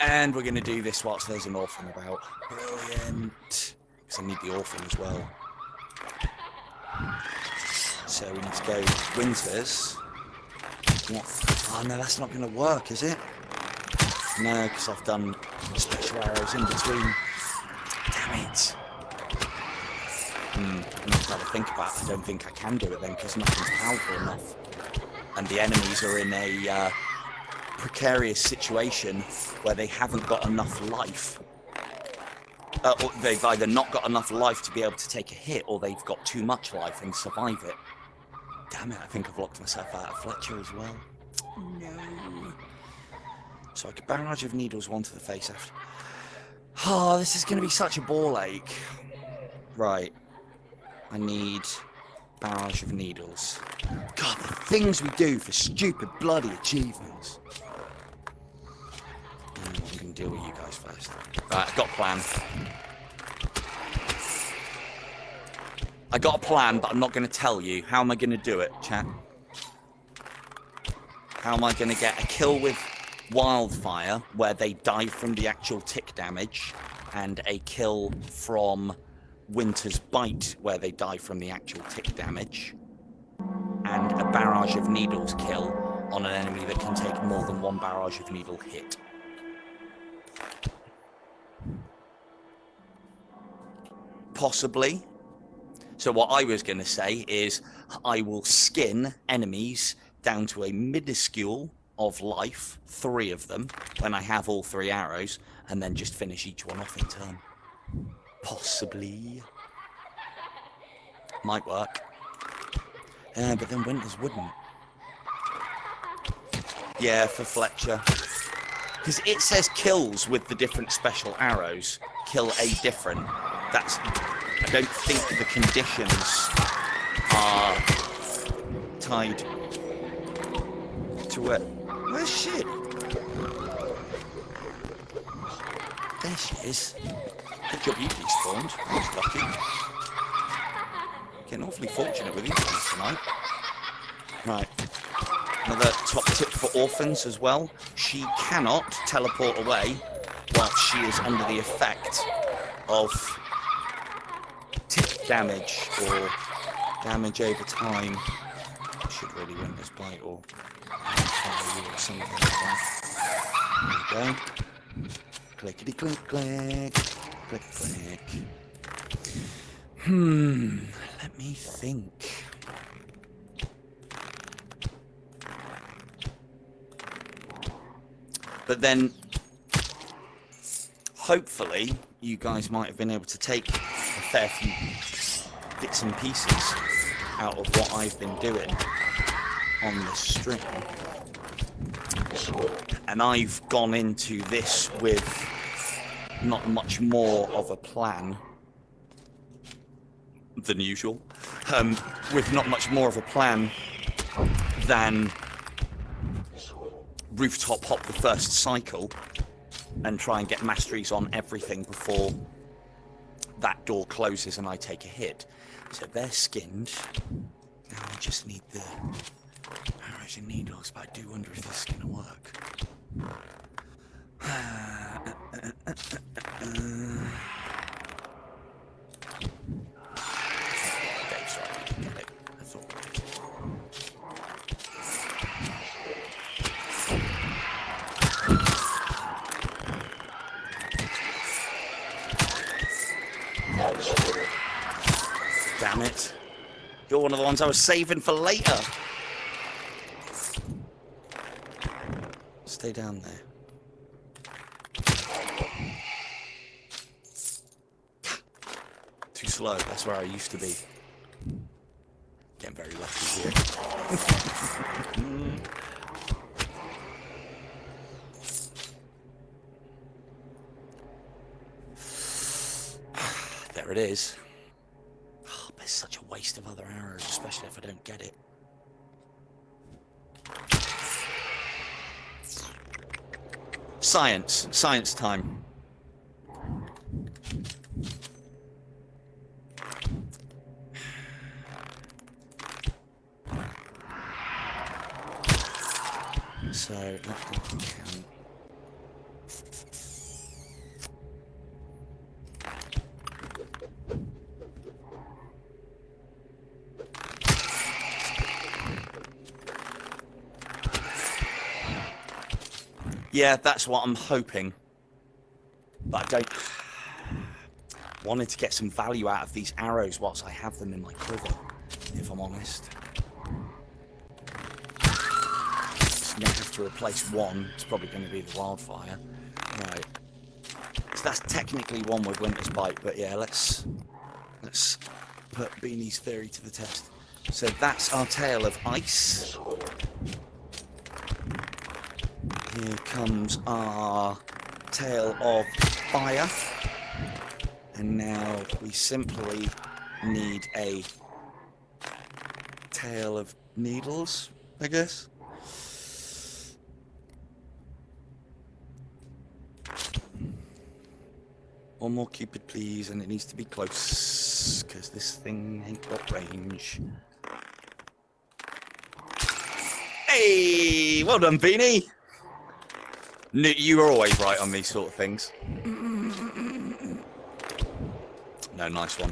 Speaker 1: And we're going to do this whilst there's an orphan about. Brilliant. Because I need the orphan as well. So we need to go Winters. What? Oh no, that's not going to work, is it? No, because I've done special arrows in between. Damn it. I'm going to have to think about it. I don't think I can do it then, because nothing's powerful enough. And the enemies are in a precarious situation where they haven't got enough life. Or they've either not got enough life to be able to take a hit, or they've got too much life and survive it. Damn it, I think I've locked myself out of Fletcher as well. No. So I could Barrage of Needles one to the face after. Oh, this is going to be such a ball ache. Right. I need barrage of needles. God, the things we do for stupid bloody achievements. I'm going to deal with you guys first. Right, I've got a plan. I got a plan, but I'm not going to tell you. How am I going to do it, chat? How am I going to get a kill with Wildfire, where they die from the actual tick damage, and a kill from Winter's Bite, where they die from the actual tick damage, and a barrage of needles kill on an enemy that can take more than one barrage of needle hit? Possibly. So what I was going to say is I will skin enemies down to a minuscule of life, 3 of them, when I have all 3 arrows, and then just finish each one off in turn. Possibly. Might work. But then Winters wouldn't. Yeah, for Fletcher. Because it says kills with the different special arrows. Kill a different. That's... I don't think the conditions are tied to it. Where's she? There she is. Good job you despawned. I was lucky. Getting awfully fortunate with you tonight. Right. Another top tip for orphans as well. She cannot teleport away whilst she is under the effect of tick damage or damage over time. I should really win this bite or something like that. There we go. Clickety click click. Click click. Let me think. But then, hopefully, you guys might have been able to take a fair few bits and pieces out of what I've been doing on the stream. And I've gone into this with not much more of a plan than usual. With not much more of a plan than rooftop hop the first cycle and try and get masteries on everything before that door closes and I take a hit. So they're skinned. Now I just need the arrows and needles, but I do wonder if this is going to work. Damn it. You're one of the ones I was saving for later. Stay down there. Too slow. That's where I used to be. Getting very lucky here. There it is. Oh, but it's such a waste of other arrows, especially if I don't get it. Science. Science time. So, that can... Yeah, that's what I'm hoping. But I don't... wanted to get some value out of these arrows whilst I have them in my quiver, if I'm honest. So I'm going to have to replace one. It's probably going to be the Wildfire. Right. So that's technically one with Winter's Bite, but yeah, let's put Beanie's theory to the test. So that's our Tale of Ice. Here comes our Tale of fire. And now we simply need a tail of needles, I guess. One more Cupid, please, and it needs to be close, because this thing ain't got range. Hey! Well done, Beanie! You were always right on these sort of things. No, nice one.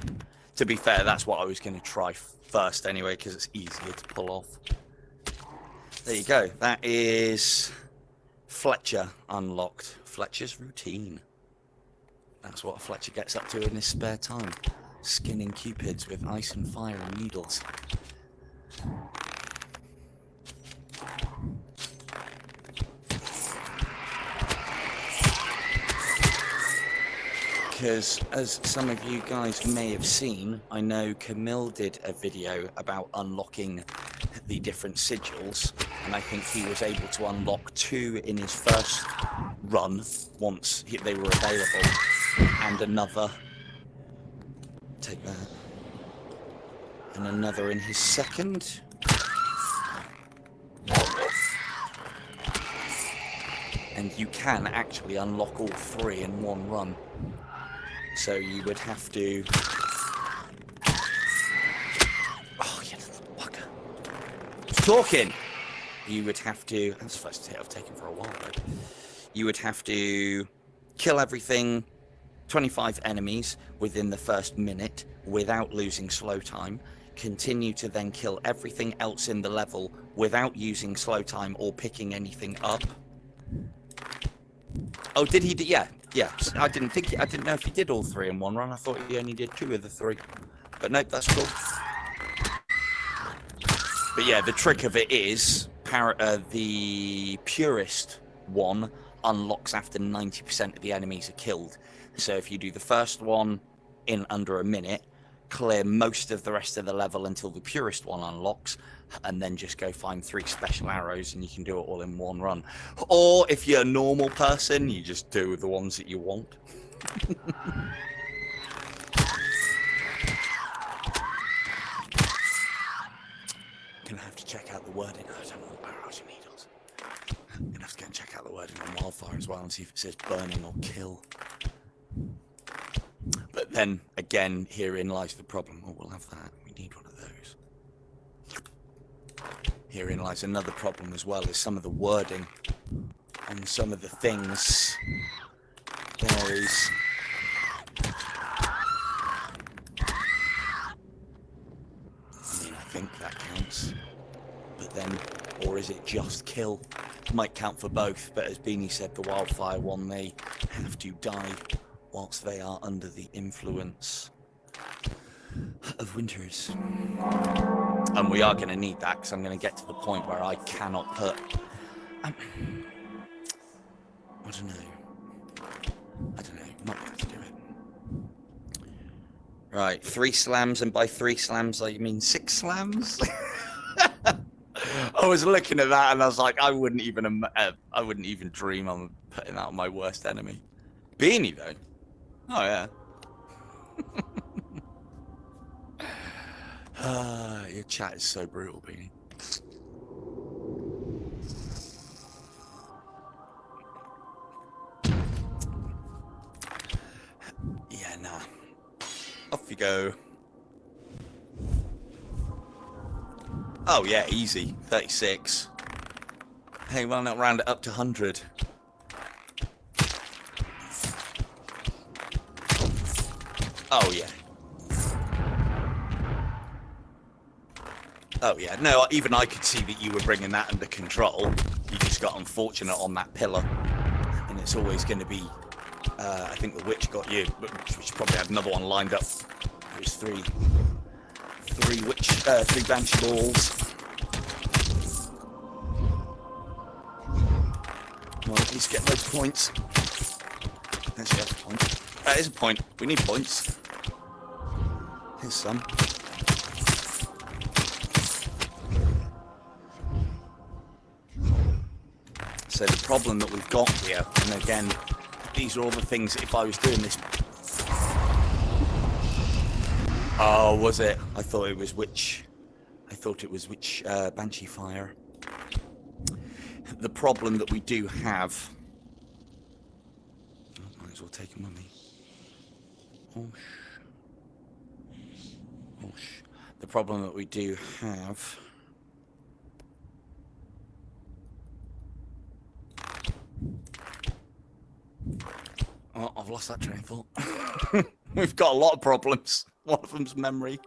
Speaker 1: To be fair, that's what I was going to try first anyway, because it's easier to pull off. There you go. That is Fletcher unlocked. Fletcher's routine. That's what Fletcher gets up to in his spare time. Skinning cupids with ice and fire and needles. Because, as some of you guys may have seen, I know Camille did a video about unlocking the different sigils, and I think he was able to unlock 2 in his first run once they were available, and another, take that, and another in his second. And you can actually unlock all 3 in one run. So you would have to... Oh, you little bugger. Talking! You would have to... That's the first hit I've taken for a while, though. You would have to kill everything, 25 enemies within the first minute without losing slow time. Continue to then kill everything else in the level without using slow time or picking anything up. Oh, did he? Yeah. I didn't know if he did all 3 in one run. I thought he only did 2 of the 3. But no, that's cool. But yeah, the trick of it is the purest one unlocks after 90% of the enemies are killed. So if you do the first one in under a minute, clear most of the rest of the level until the purest one unlocks, and then just go find 3 special arrows and you can do it all in one run. Or if you're a normal person, you just do the ones that you want. Gonna have to check out the wording. I don't want arrows and needles. I'm gonna have to go and check out the wording on wildfire as well and see if it says burning or kill. But then again, herein lies the problem. Oh, we'll have that. We need one of those. Herein lies another problem as well, is some of the wording on some of the things. There is... I mean, I think that counts. But then, or is it just kill? Might count for both, but as Beanie said, the wildfire one, they have to die whilst they are under the influence of winters. And we are going to need that, because I'm going to get to the point where I cannot put... I don't know. I'm not going to do it. Right, 3 slams, and by 3 slams I mean 6 slams? I was looking at that and I was like, I wouldn't even dream of putting that on my worst enemy. Beanie, though. Oh, yeah. Your chat is so brutal, Beanie. Yeah, nah. Off you go. Oh, yeah, easy. 36. Hey, why not round it up to 100? Oh, yeah. Oh, yeah. No, even I could see that you were bringing that under control. You just got unfortunate on that pillar. And it's always going to be... I think the witch got you. Which probably had another one lined up. There's 3 banshee balls. Well, at least get those points. Actually, that's a point. That is a point. We need points. Here's some. So the problem that we've got here, and again, These are all the things, if I was doing this... Oh, was it? I thought it was witch... Banshee Fire. The problem that we do have... I might as well take him with me. The problem that we do have... Oh, I've lost that train of thought. We've got a lot of problems. One of them's memory.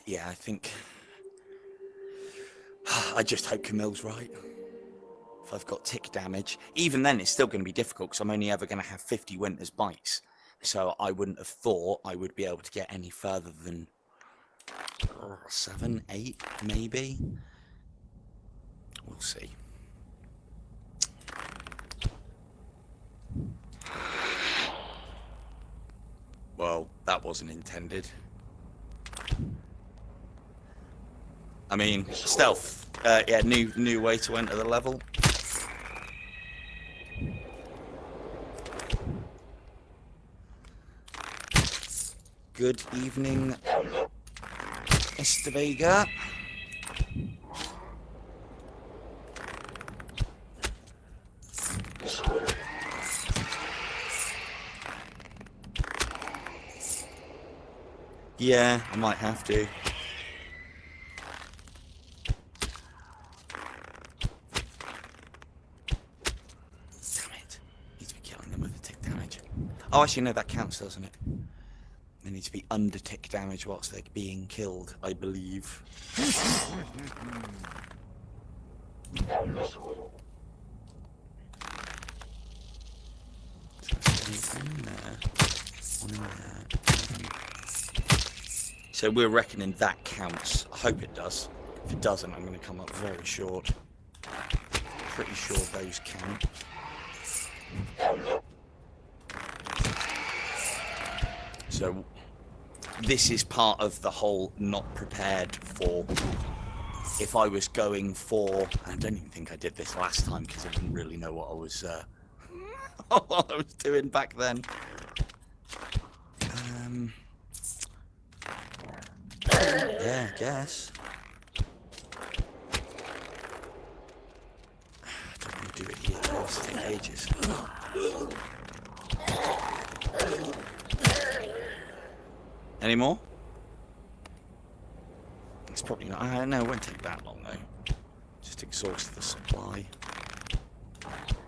Speaker 1: Yeah, I think... I just hope Camille's right. If I've got tick damage. Even then, it's still going to be difficult because I'm only ever going to have 50 Winter's Bites. So I wouldn't have thought I would be able to get any further than 7, 8, maybe. We'll see. Well, that wasn't intended. I mean, stealth. Yeah, new way to enter the level. Good evening, Mr. Vega. Yeah, I might have to. Damn it. Need to be killing them with the tick damage. Oh, actually, no, that counts, doesn't it? They need to be under tick damage whilst they're being killed, I believe. So we're reckoning that counts. I hope it does. If it doesn't, I'm going to come up very short. Pretty sure those count. So this is part of the whole not prepared for. If I was going for, I don't even think I did this last time because I didn't really know what I was what I was doing back then. Yeah, I guess. I don't want to do it here, it's going to take ages. Any more? It's probably not. I know it won't take that long though. Just exhaust the supply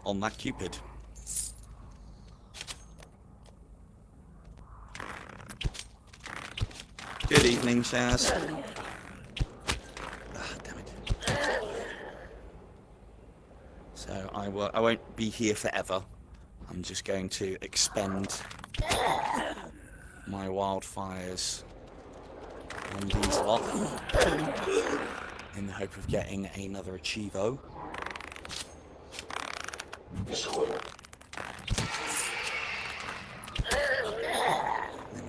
Speaker 1: on that Cupid. Good evening, Shaz. Ah, damn it. So I won't be here forever. I'm just going to expend my wildfires on these lot in the hope of getting another Achievo.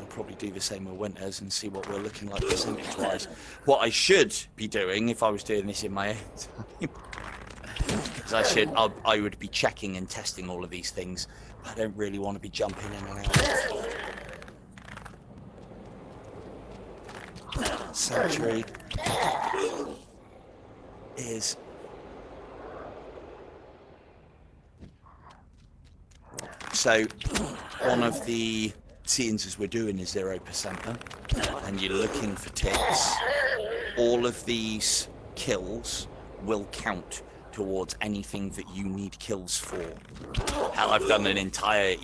Speaker 1: Probably do the same with Winters and see what we're looking like percentage wise. What I should be doing if I was doing this in my own time is I would be checking and testing all of these things. I don't really want to be jumping in and out. Sanctuary is so one of the scenes as we're doing is 0%, and you're looking for ticks. All of these kills will count towards anything that you need kills for. Hell, I've done an entire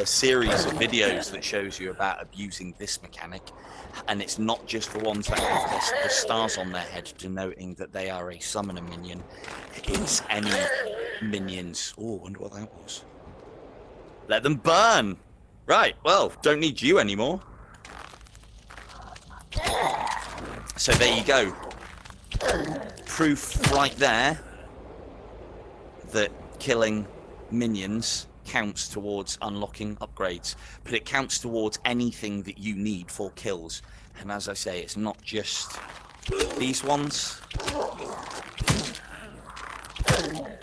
Speaker 1: series of videos that shows you about abusing this mechanic, and it's not just the ones that have the stars on their head denoting that they are a summoner minion. It's any minions. Oh, I wonder what that was. Let them burn! Right, well, don't need you anymore. So there you go. Proof right there that killing minions counts towards unlocking upgrades. But it counts towards anything that you need for kills. And as I say, it's not just these ones.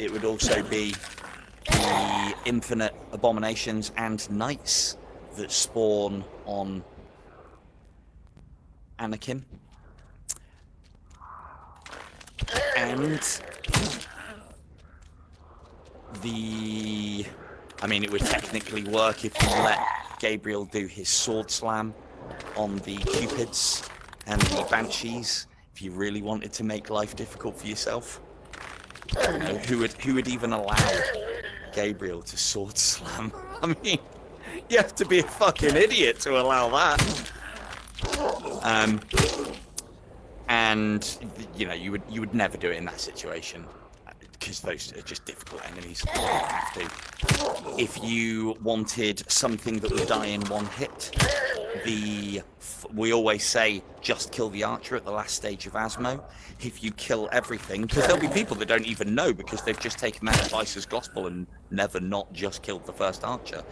Speaker 1: it would also be the infinite abominations and knights that spawn on Anakin. And I mean, it would technically work if you let Gabriel do his sword slam on the Cupids and the Banshees, if you really wanted to make life difficult for yourself. You know, who would even allow Gabriel to sword slam? I mean, you have to be a fucking idiot to allow that. And you know, you would never do it in that situation, because those are just difficult enemies. You have to. If you wanted something that would die in one hit, we always say just kill the archer at the last stage of Asmo. If you kill everything, because there'll be people that don't even know because they've just taken that advice as gospel and never not just killed the first archer.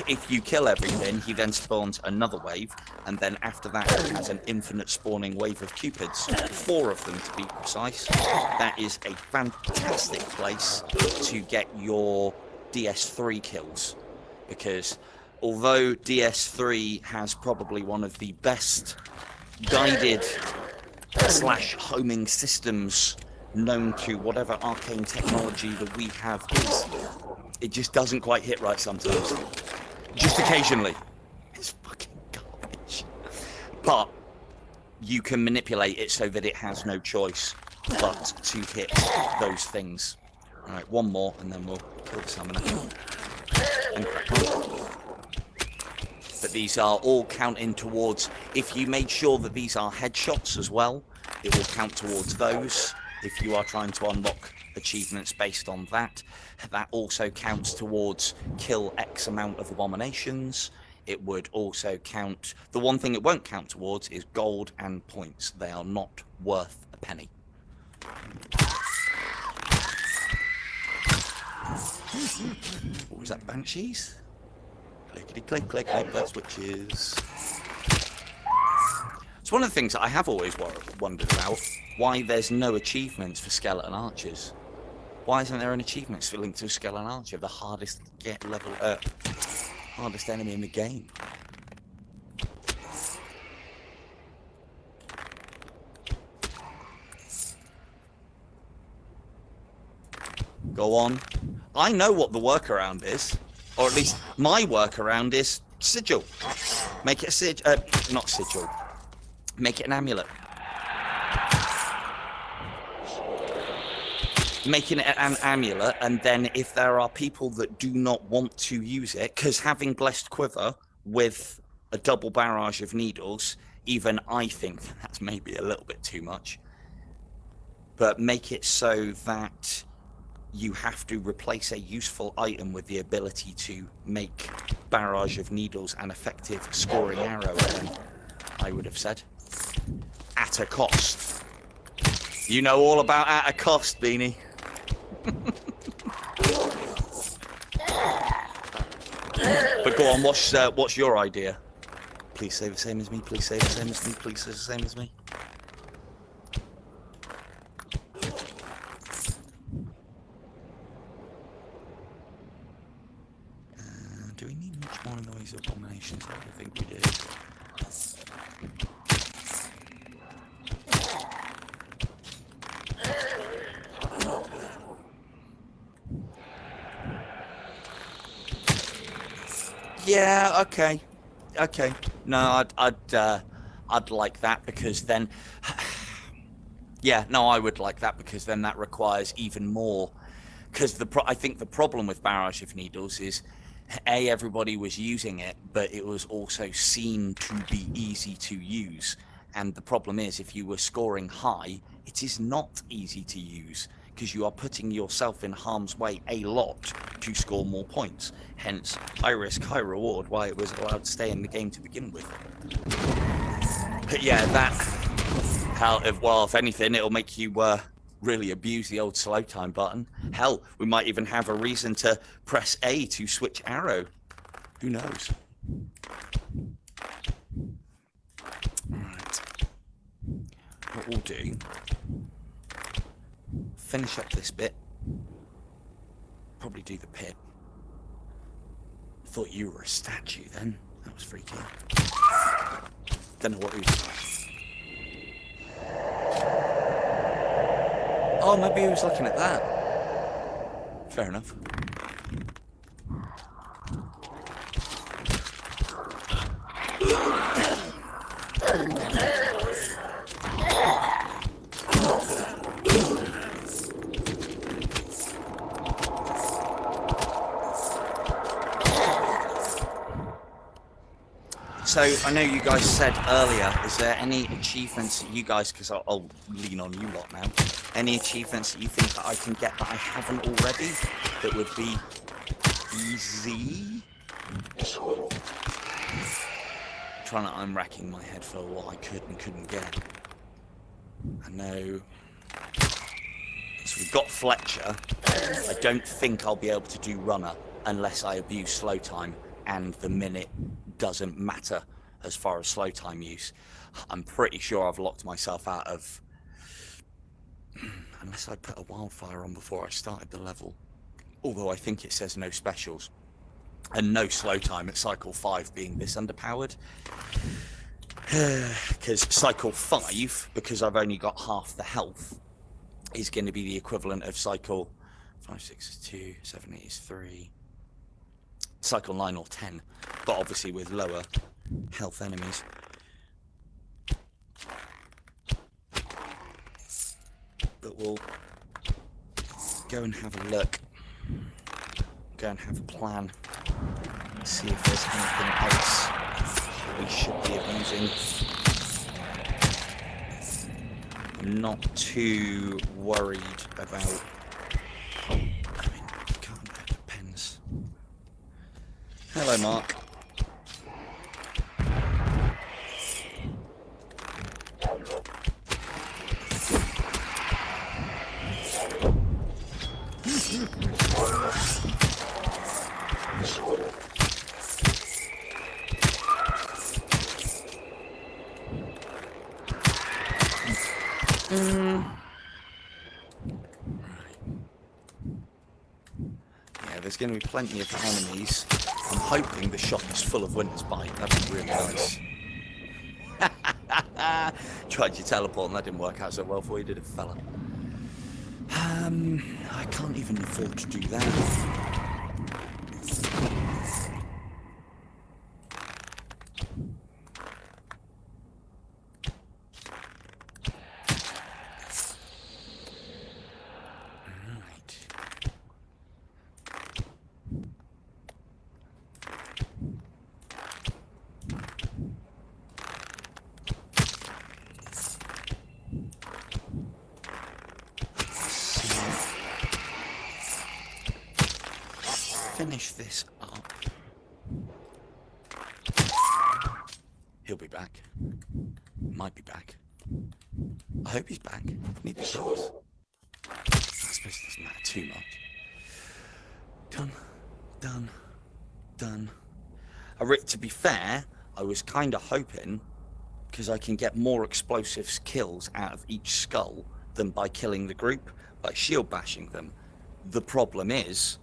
Speaker 1: If you kill everything, he then spawns another wave, and then after that he has an infinite spawning wave of Cupids, 4 of them to be precise. That is a fantastic place to get your DS3 kills, because although DS3 has probably one of the best guided / homing systems known to whatever arcane technology that we have is, it just doesn't quite hit right sometimes. Just occasionally. It's fucking garbage. But you can manipulate it so that it has no choice but to hit those things. Alright, one more and then we'll kill the summoner. And crack on. But these are all counting towards, if you made sure that these are headshots as well, it will count towards those. If you are trying to unlock achievements based on that, that also counts towards kill X amount of abominations. It would also count, the one thing it won't count towards is gold and points. They are not worth a penny. What was that, Banshees? Clickety click click click, that's witches. It's one of the things that I have always wondered about, why there's no achievements for skeleton archers. Why isn't there an achievement linked to skeleton archer, the hardest hardest enemy in the game? Go on. I know what the workaround is, or at least my workaround is sigil. Make it a sigil, not sigil. Make it an amulet. Making it an amulet, and then if there are people that do not want to use it, because having Blessed Quiver with a double barrage of needles, even I think that's maybe a little bit too much. But make it so that you have to replace a useful item with the ability to make barrage of needles an effective scoring arrow, I would have said. At a cost. You know all about at a cost, Beanie. But go on, what's your idea? Please say the same as me, please say the same as me, please say the same as me. Do we need much more noise abominations? I don't think we do. Yeah, okay. No, I'd like that, because then, yeah, no, I would like that, because then that requires even more. Because I think the problem with Barrage of Needles is, A, everybody was using it, but it was also seen to be easy to use. And the problem is, if you were scoring high, it is not easy to use, because you are putting yourself in harm's way a lot to score more points. Hence, high risk, high reward, why it was allowed to stay in the game to begin with. But yeah, well, if anything, it'll make you really abuse the old slow time button. Hell, we might even have a reason to press A to switch arrow. Who knows? Alright. What we'll do, finish up this bit, probably do the pit. Thought you were a statue then. That was freaky. Don't know what he was. Oh, maybe he was looking at that. Fair enough. So I know you guys said earlier, is there any achievements that you guys, because I'll lean on you lot now, any achievements that you think that I can get that I haven't already that would be easy? I'm racking my head for what I could and couldn't get. I know. So we've got Fletcher. I don't think I'll be able to do runner unless I abuse slow time, and the minute doesn't matter as far as slow time use. I'm pretty sure I've locked myself out of, unless I put a wildfire on before I started the level. Although I think it says no specials and no slow time at cycle 5 being this underpowered. Because cycle 5, because I've only got half the health, is going to be the equivalent of cycle 5, 6 is 2, 7, 8 is 3, cycle 9 or 10, but obviously with lower health enemies. But we'll go and have a look, go and have a plan, see if there's anything else we should be abusing. I'm not too worried about, I mean, can't, it depends. Hello, Mark. Yeah, there's going to be plenty of enemies. I'm hoping the shop is full of Winter's Bite. That'd be really nice. Tried your teleport and that didn't work out so well for you, did it, fella? I can't even afford to do that. Finish this up. He'll be back. Might be back. I hope he's back. Need the shots. I suppose it doesn't matter too much. Done. To be fair, I was kind of hoping, because I can get more explosives kills out of each skull than by killing the group, by shield bashing them. The problem is,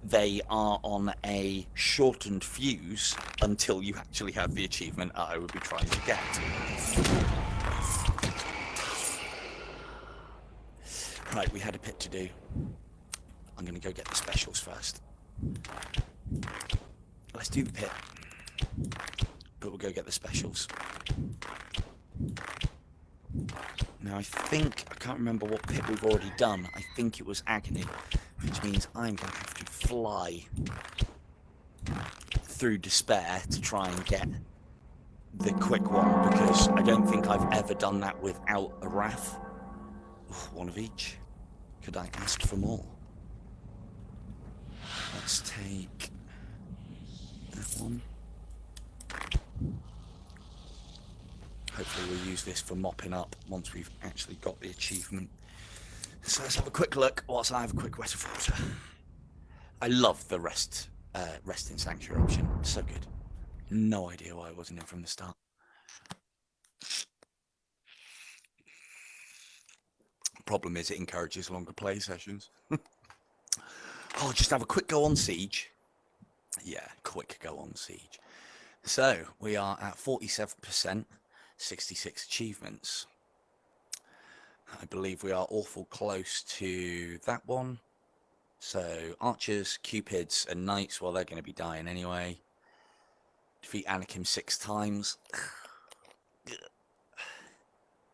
Speaker 1: they are on a shortened fuse until you actually have the achievement I would be trying to get. Right, we had a pit to do. I'm going to go get the specials first. Let's do the pit. But we'll go get the specials. Now I can't remember what pit we've already done. I think it was Agony, which means I'm going to have to fly through despair to try and get the quick one, because I don't think I've ever done that without a Wrath. One of each. Could I ask for more? Let's take that one. Hopefully we'll use this for mopping up once we've actually got the achievement. So let's have a quick look whilst I have a quick wet of water. I love the rest in Sanctuary option. So good. No idea why I wasn't in from the start. Problem is it encourages longer play sessions. Oh, just have a quick go on siege. Yeah, quick go on siege. So we are at 47%, 66 achievements. I believe we are awful close to that one. So archers, cupids, and knights, well, they're going to be dying anyway. Defeat Anakim 6 times.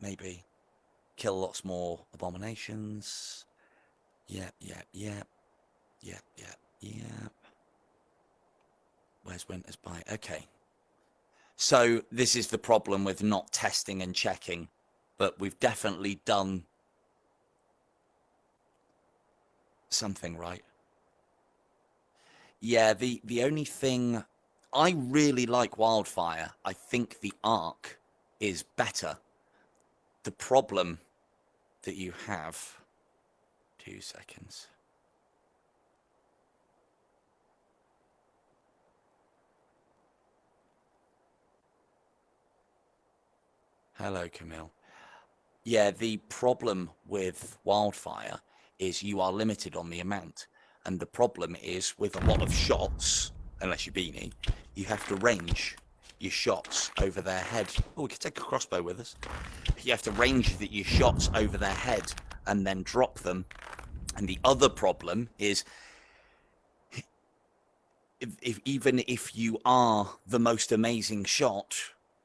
Speaker 1: Maybe. Kill lots more abominations. Yep. Where's Winter's Bite? Okay. So this is the problem with not testing and checking. But we've definitely done something right. Yeah, the only thing... I really like Wildfire. I think the arc is better. The problem that you have... 2 seconds. Hello, Camille. Yeah, the problem with Wildfire is you are limited on the amount. And the problem is with a lot of shots, unless you're Beanie, you have to range your shots over their head. Oh, we could take a crossbow with us. You have to range your shots over their head and then drop them. And the other problem is, even if you are the most amazing shot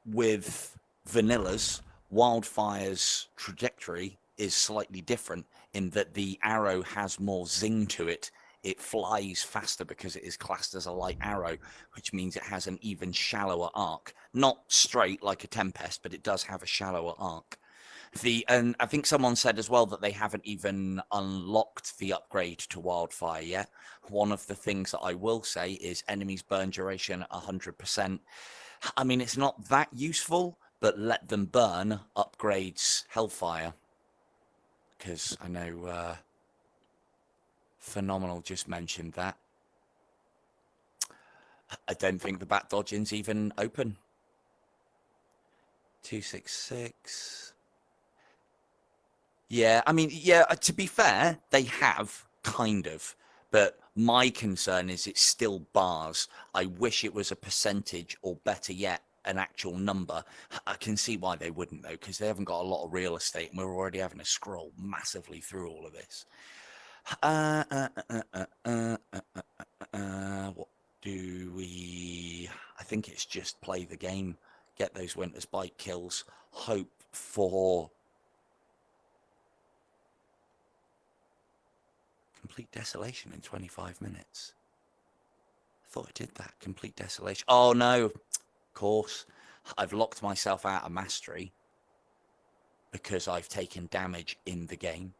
Speaker 1: with vanillas, Wildfire's trajectory is slightly different in that the arrow has more zing to it. It flies faster because it is classed as a light arrow, which means it has an even shallower arc. Not straight like a Tempest, but it does have a shallower arc. And I think someone said as well that they haven't even unlocked the upgrade to Wildfire yet. One of the things that I will say is enemies burn duration 100%. I mean, it's not that useful, but let them burn upgrades Hellfire. Because I know Phenomenal just mentioned that. I don't think the bat dodging's even open. 266. Yeah, I mean, yeah, to be fair, they have, kind of. But my concern is it's still bars. I wish it was a percentage, or better yet, an actual number. I can see why they wouldn't, though, because they haven't got a lot of real estate, and we're already having to scroll massively through all of this. What do we... I think it's just play the game, get those Winter's Bite kills, hope for... Complete Desolation in 25 minutes. I thought I did that. Complete Desolation. Oh, no. Of course. I've locked myself out of Mastery because I've taken damage in the game.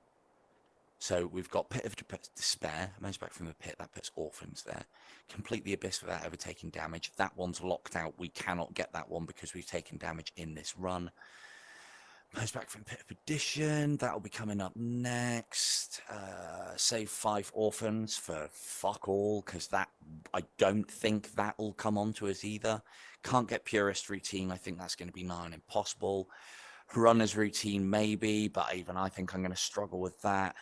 Speaker 1: So we've got Pit of Despair. Emerge back from the pit. That puts Orphans there. Complete the Abyss without ever taking damage. That one's locked out. We cannot get that one because we've taken damage in this run. Emerge back from Pit of Perdition. That'll be coming up next. Save 5 Orphans for fuck all, because that, I don't think that will come onto us either. Can't get Purist Routine. I think that's going to be nigh on impossible. Runner's Routine maybe, but even I think I'm going to struggle with that.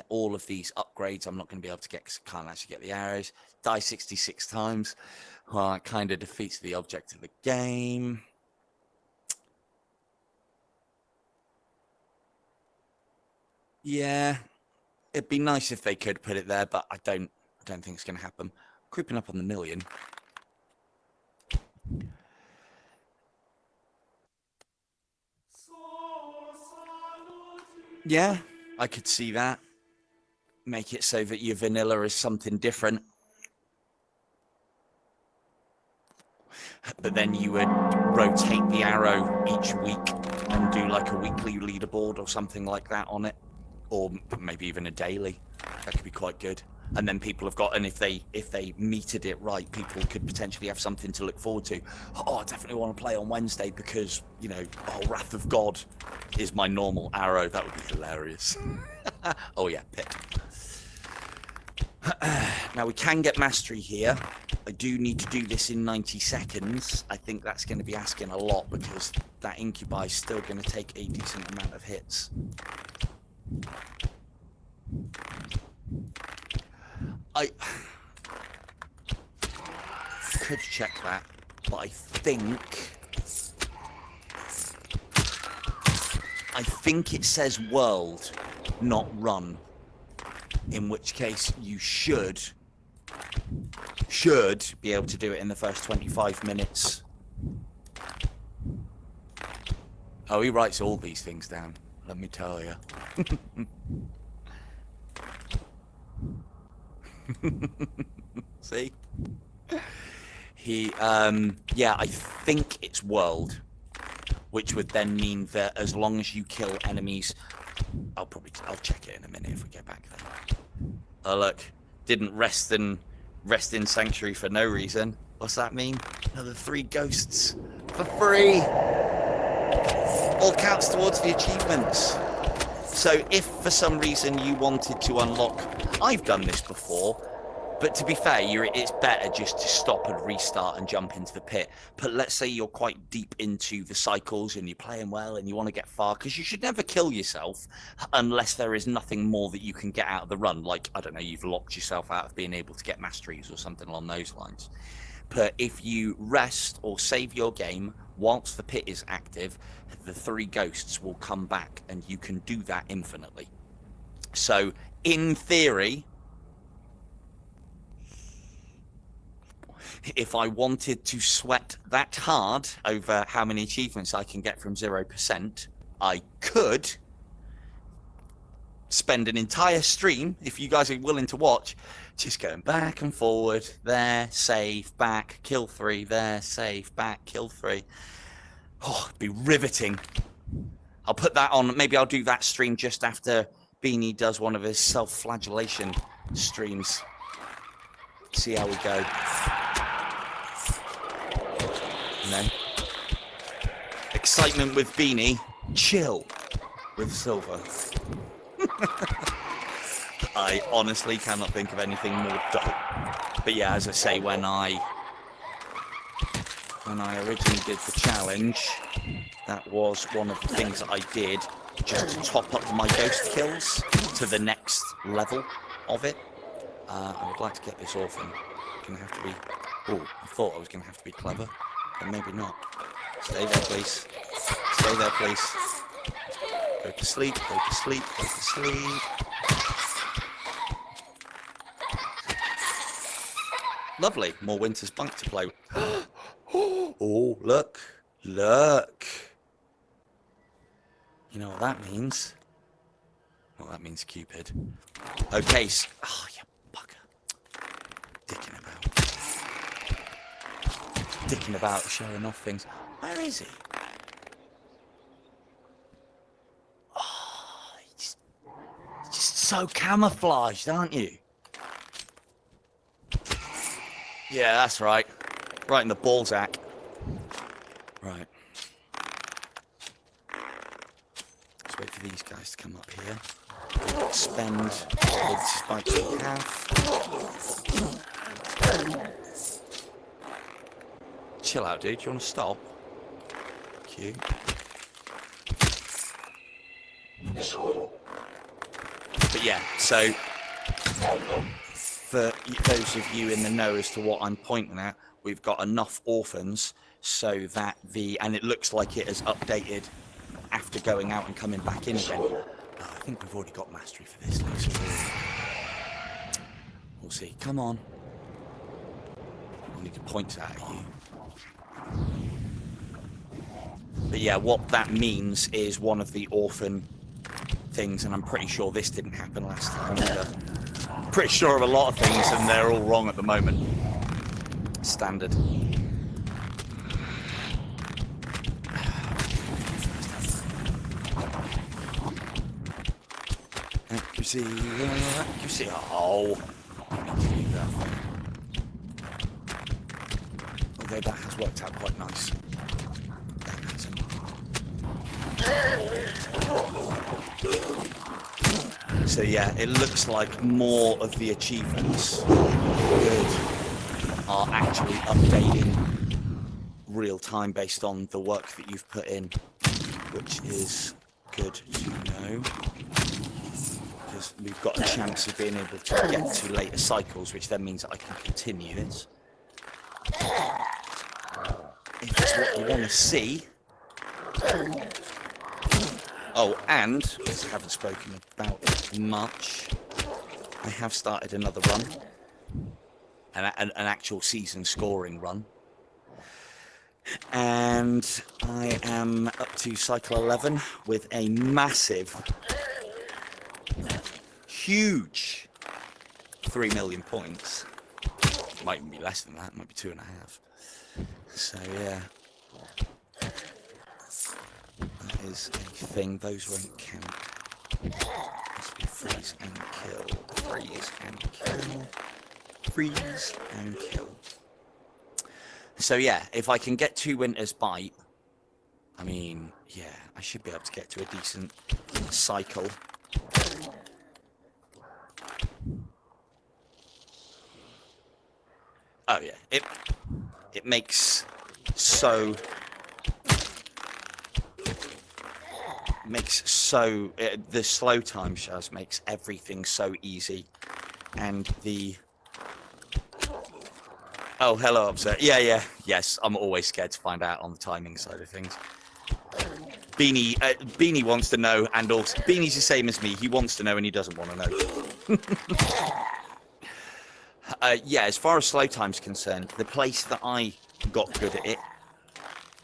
Speaker 1: All of these upgrades I'm not going to be able to get because I can't actually get the arrows. Die 66 times. Well, it kind of defeats the object of the game. Yeah, it'd be nice if they could put it there, but I don't think it's going to happen. Creeping up on the million. Yeah, I could see that. Make it so that your vanilla is something different. But then you would rotate the arrow each week and do like a weekly leaderboard or something like that on it. Or maybe even a daily. That could be quite good. And then people have got, and if they meted it right, people could potentially have something to look forward to. Oh, I definitely want to play on Wednesday because, you know, oh, Wrath of God is my normal arrow. That would be hilarious. Oh yeah, pit. Now we can get mastery here. I do need to do this in 90 seconds. I think that's going to be asking a lot because that incubi is still going to take a decent amount of hits. I could check that, but I think it says world, not run. In which case you should be able to do it in the first 25 minutes. Oh, he writes all these things down, let me tell you. See? Yeah, I think it's world, which would then mean that as long as you kill enemies, I'll check it in a minute if we get back there. Oh look, didn't rest in sanctuary for no reason. What's that mean? Another 3 ghosts for free. All counts towards the achievements. So if for some reason you wanted to unlock, I've done this before, but to be fair, it's better just to stop and restart and jump into the pit. But let's say you're quite deep into the cycles and you're playing well and you want to get far, because you should never kill yourself unless there is nothing more that you can get out of the run. Like, I don't know, you've locked yourself out of being able to get masteries or something along those lines. But if you rest or save your game whilst the pit is active, the 3 ghosts will come back and you can do that infinitely. So in theory, if I wanted to sweat that hard over how many achievements I can get from 0%, I could spend an entire stream, if you guys are willing to watch, just going back and forward, there, save, back, kill 3, there, save, back, kill 3. Oh, it'd be riveting. I'll put that on, maybe I'll do that stream just after Beanie does one of his self-flagellation streams. See how we go. No. Excitement with Beanie, chill with Silver. I honestly cannot think of anything more dull. But yeah, as I say, when I originally did the challenge, that was one of the things that I did just to top up my ghost kills to the next level of it. I would like to get this orphan. Gonna have to be. Oh, I thought I was gonna have to be clever, but maybe not. Stay there, please. Stay there, please. Go to sleep. Go to sleep. Go to sleep. Lovely. More Winter's Bunk to play with. Oh, look. Look. You know what that means? Well, that means Cupid. Okay. Oh, you bugger. Dicking about, showing off things. Where is he? Oh, he's just so camouflaged, aren't you? Yeah, that's right. Right in the Balzac. Right. Let's wait for these guys to come up here. Spend the spikes we have. Chill out, dude. Do you want to stop? Cute. But yeah, so for those of you in the know as to what I'm pointing at, we've got enough orphans so that and it looks like it has updated after going out and coming back in again. I think we've already got mastery for this. We'll see. Come on. I need to point that at you. But yeah, what that means is one of the orphan things, and I'm pretty sure this didn't happen last time either. I'm pretty sure of a lot of things, and they're all wrong at the moment. Standard. Accuracy, accuracy. Oh, although that has worked out quite nice. So yeah, it looks like more of the achievements are actually updating real time based on the work that you've put in, which is good to know. because we've got a chance of being able to get to later cycles, which then means that I can continue this. If it's what you want to see. Oh, and, because I haven't spoken about it much, I have started another run. An actual season scoring run. And I am up to cycle 11 with a massive, huge 3 million points. It might even be less than that, it might be 2.5. So yeah, that is a thing. Those won't count. Must be freeze and kill, freeze and kill, freeze and kill. So yeah, if I can get 2 Winter's Bite, I mean, yeah, I should be able to get to a decent cycle. Oh yeah, it makes so the slow time shows makes everything so easy, and the oh, hello, upset. Yeah, yes, I'm always scared to find out on the timing side of things. Beanie wants to know, and also Beanie's the same as me. He wants to know and he doesn't want to know. Yeah, as far as slow time's concerned, the place that I got good at it,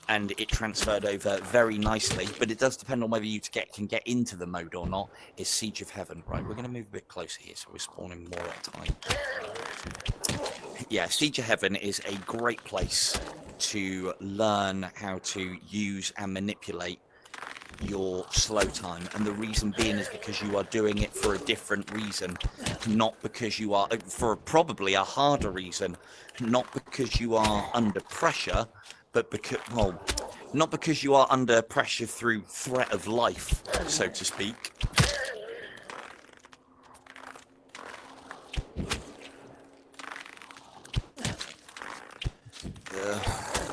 Speaker 1: and it transferred over very nicely, but it does depend on whether you can get into the mode or not, is Siege of Heaven. Right, we're going to move a bit closer here, so we're spawning more at a time. Yeah, Siege of Heaven is a great place to learn how to use and manipulate your slow time, and the reason being is because you are doing it for a different reason, not because you are for probably a harder reason, not because you are under pressure, but because, well, not because you are under pressure through threat of life, so to speak.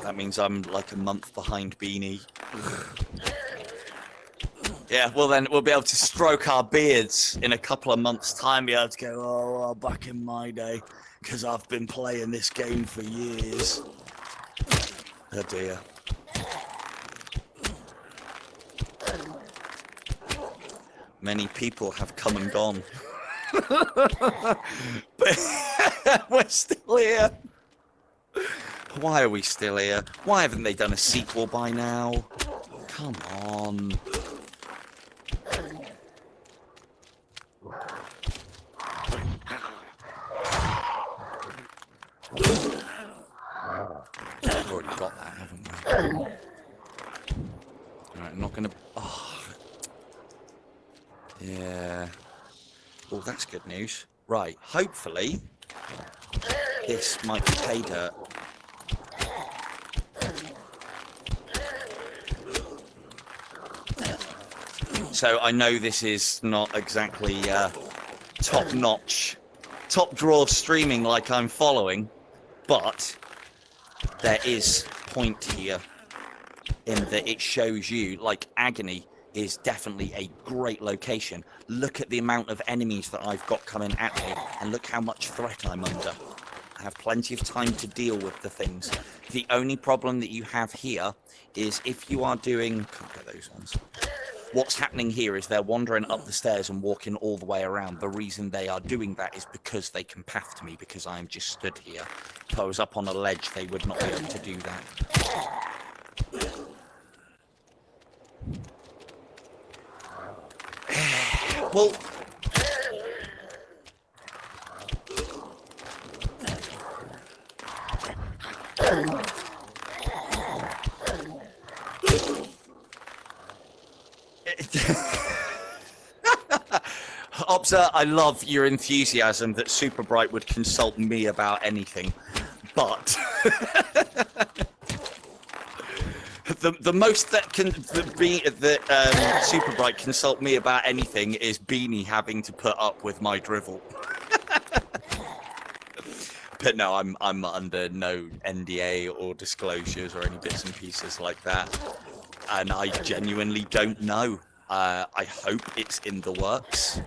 Speaker 1: That means I'm like a month behind Beanie. Yeah, well then we'll be able to stroke our beards in a couple of months' time, be able to go, oh, well, back in my day, because I've been playing this game for years. Oh dear. Many people have come and gone. But we're still here. Why are we still here? Why haven't they done a sequel by now? Come on. We've already got that, haven't we? Alright, I'm not gonna... Oh. Yeah. Oh, that's good news. Right, hopefully this might be pay dirt. So I know this is not exactly top-notch, top-draw streaming like I'm following, but there is point here in that it shows you, like, Agony is definitely a great location. Look at the amount of enemies that I've got coming at me, and look how much threat I'm under. I have plenty of time to deal with the things. The only problem that you have here is if you are doing... Can't get those ones. What's happening here is they're wandering up the stairs and walking all the way around. The reason they are doing that is because they can path to me, because I am just stood here. If I was up on a ledge, they would not be able to do that. Well... Obza, I love your enthusiasm that Super Bright would consult me about anything, but the most that can be that Super Bright consult me about anything is Beanie having to put up with my drivel. But no, I'm under no NDA or disclosures or any bits and pieces like that, and I genuinely don't know. I hope it's in the works.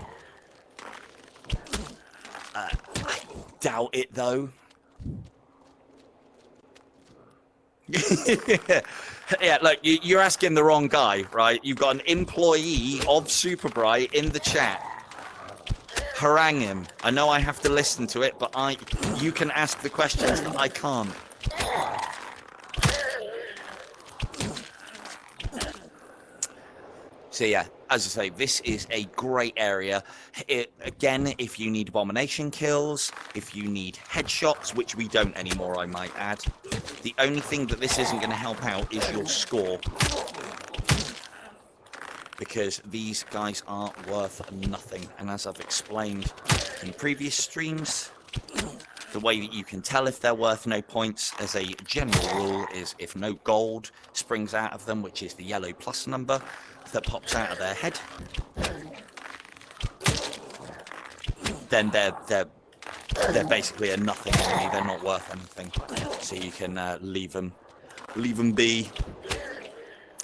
Speaker 1: I doubt it, though. Yeah, look, you're asking the wrong guy, right? You've got an employee of Superbright in the chat. Harangue him. I know I have to listen to it, but you can ask the questions that I can't. So yeah, as I say, this is a great area. Again, if you need abomination kills, if you need headshots, which we don't anymore, I might add, the only thing that this isn't going to help out is your score. Because these guys are worth nothing. And as I've explained in previous streams, the way that you can tell if they're worth no points, as a general rule, is if no gold springs out of them, which is the yellow plus number that pops out of their head, then they're basically a nothing enemy. They're not worth anything. So you can leave them be.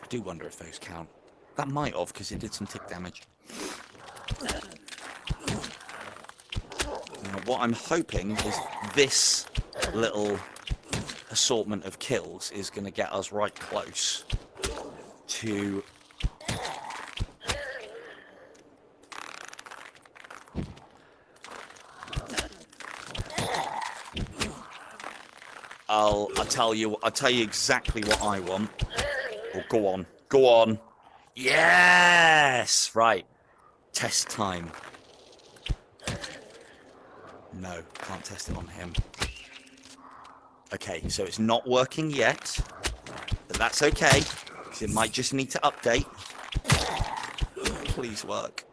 Speaker 1: I do wonder if those count. That might have, because it did some tick damage. Now, what I'm hoping is this little assortment of kills is going to get us right close to I'll tell you exactly what I want. Oh, go on. Yes! Right. Test time. No, can't test it on him. Okay, so it's not working yet, but that's okay, because it might just need to update. Please work.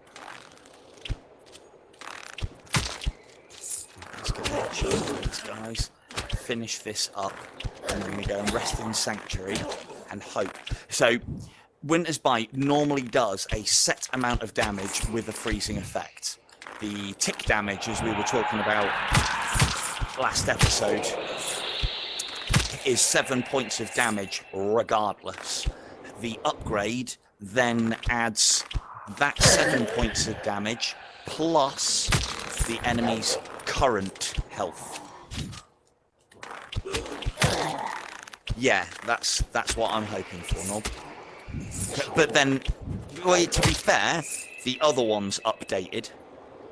Speaker 1: Let's get the headshots on these guys. Finish this up, and then we go and rest in Sanctuary and hope. So, Winter's Bite normally does a set amount of damage with a freezing effect. The tick damage, as we were talking about last episode, is 7 points of damage regardless. The upgrade then adds that 7 points of damage plus the enemy's current health. Yeah, that's what I'm hoping for, Nob. But then, well, to be fair, the other one's updated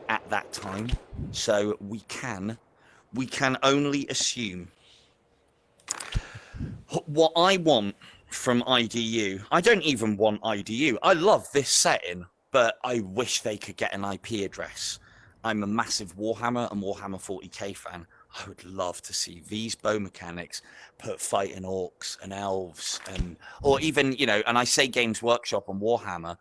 Speaker 1: at that time, so we can only assume. What I want from IDU, I don't even want IDU. I love this setting, but I wish they could get an IP address. I'm a massive Warhammer and Warhammer 40k fan. I would love to see these bow mechanics put fighting orcs and elves, or even, and I say Games Workshop and Warhammer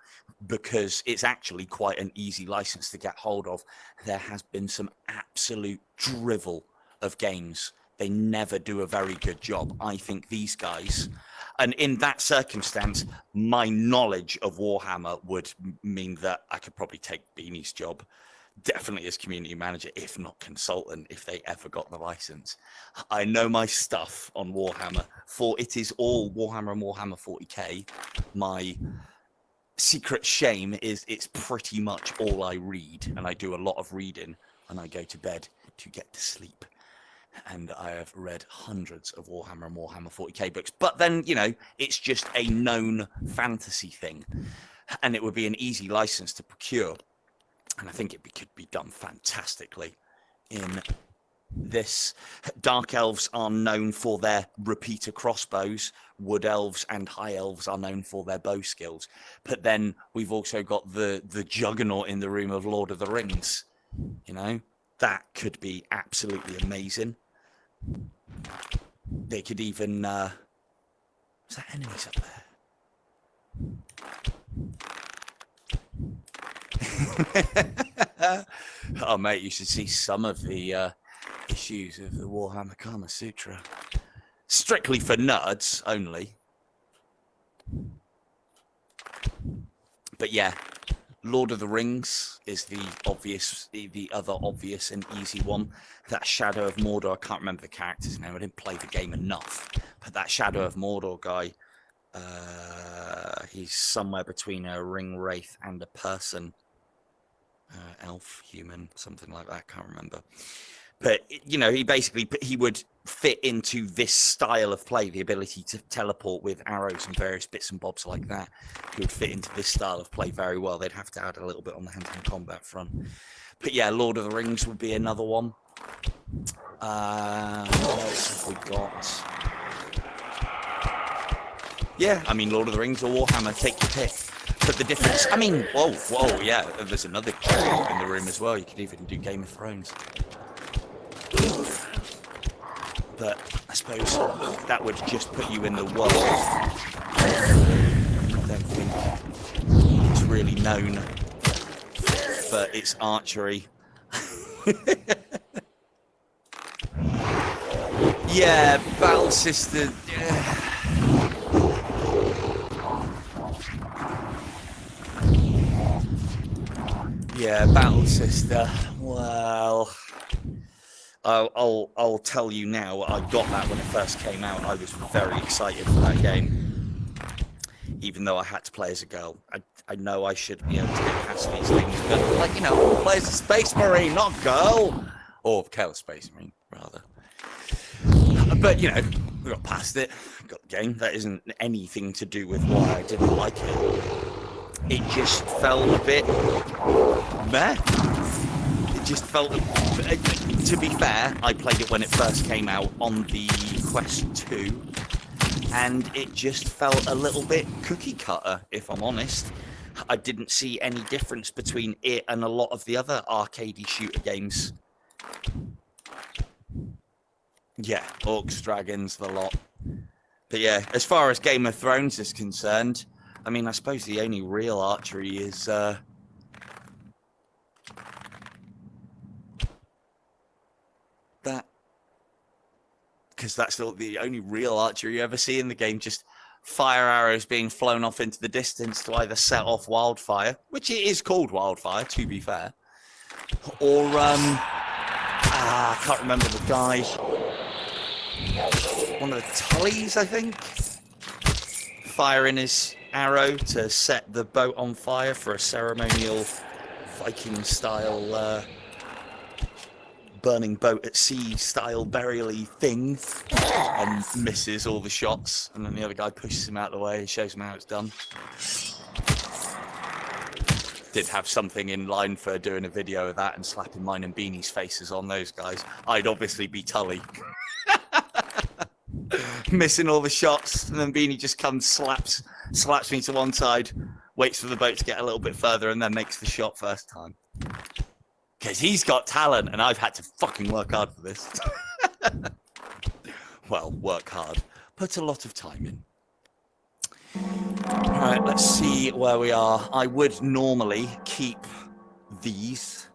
Speaker 1: because it's actually quite an easy license to get hold of. There has been some absolute drivel of games. They never do a very good job. I think these guys, and in that circumstance, my knowledge of Warhammer would mean that I could probably take Beanie's job. Definitely as community manager, if not consultant, if they ever got the license. I know my stuff on Warhammer, for it is all Warhammer and Warhammer 40k. My secret shame is it's pretty much all I read, and I do a lot of reading, and I go to bed to get to sleep. And I have read hundreds of Warhammer and Warhammer 40k books, but then, it's just a known fantasy thing, and it would be an easy license to procure. And I think it could be done fantastically in this. Dark elves are known for their repeater crossbows. Wood elves and high elves are known for their bow skills. But then we've also got the juggernaut in the room of Lord of the Rings. That could be absolutely amazing. They could even... is that enemies up there? Oh, mate, you should see some of the issues of the Warhammer Kama Sutra. Strictly for nerds only. But yeah, Lord of the Rings is the other obvious and easy one. That Shadow of Mordor, I can't remember the character's name. I didn't play the game enough. But that Shadow of Mordor guy, he's somewhere between a ring wraith and a person. elf, human, something like that. Can't remember. But you know, he would fit into this style of play, the ability to teleport with arrows and various bits and bobs like that. He would fit into this style of play very well. They'd have to add a little bit on the hand-to-hand combat front. But yeah, Lord of the Rings would be another one. What else have we got? Yeah, I mean, Lord of the Rings or Warhammer, take your pick. But the difference, I mean, whoa, yeah, there's another cherry in the room as well. You could even do Game of Thrones. But I suppose that would just put you in the world. I don't think it's really known for its archery. Yeah, Battle Sister. Yeah, Battle Sister. Well, I'll tell you now. I got that when it first came out. I was very excited for that game, even though I had to play as a girl. I know I should be able to get past these things, but like, you know, play as a Space Marine, not girl, or Chaos Space Marine rather. But you know, we got past it. Got the game. That isn't anything to do with why I didn't like it. It just felt a bit meh. It just felt, to be fair, I played it when it first came out on the Quest 2, and it just felt a little bit cookie cutter, if I'm honest. I didn't see any difference between it and a lot of the other arcadey shooter games. Yeah, orcs, dragons, the lot. But yeah, as far as Game of Thrones is concerned, I mean, I suppose the only real archery is that, because that's the only real archery you ever see in the game. Just fire arrows being flown off into the distance to either set off wildfire, which it is called wildfire, to be fair, or I can't remember the guy. One of the Tullys, I think, firing his arrow to set the boat on fire for a ceremonial Viking-style burning boat at sea style burial-y thing, and misses all the shots, and then the other guy pushes him out of the way and shows him how it's done. Did have something in line for doing a video of that and slapping mine and Beanie's faces on those guys. I'd obviously be Tully. Missing all the shots, and then Beanie just comes, slaps me to one side, waits for the boat to get a little bit further, and then makes the shot first time. Because he's got talent, and I've had to fucking work hard for this. Well, work hard. Put a lot of time in. Alright, let's see where we are. I would normally keep these,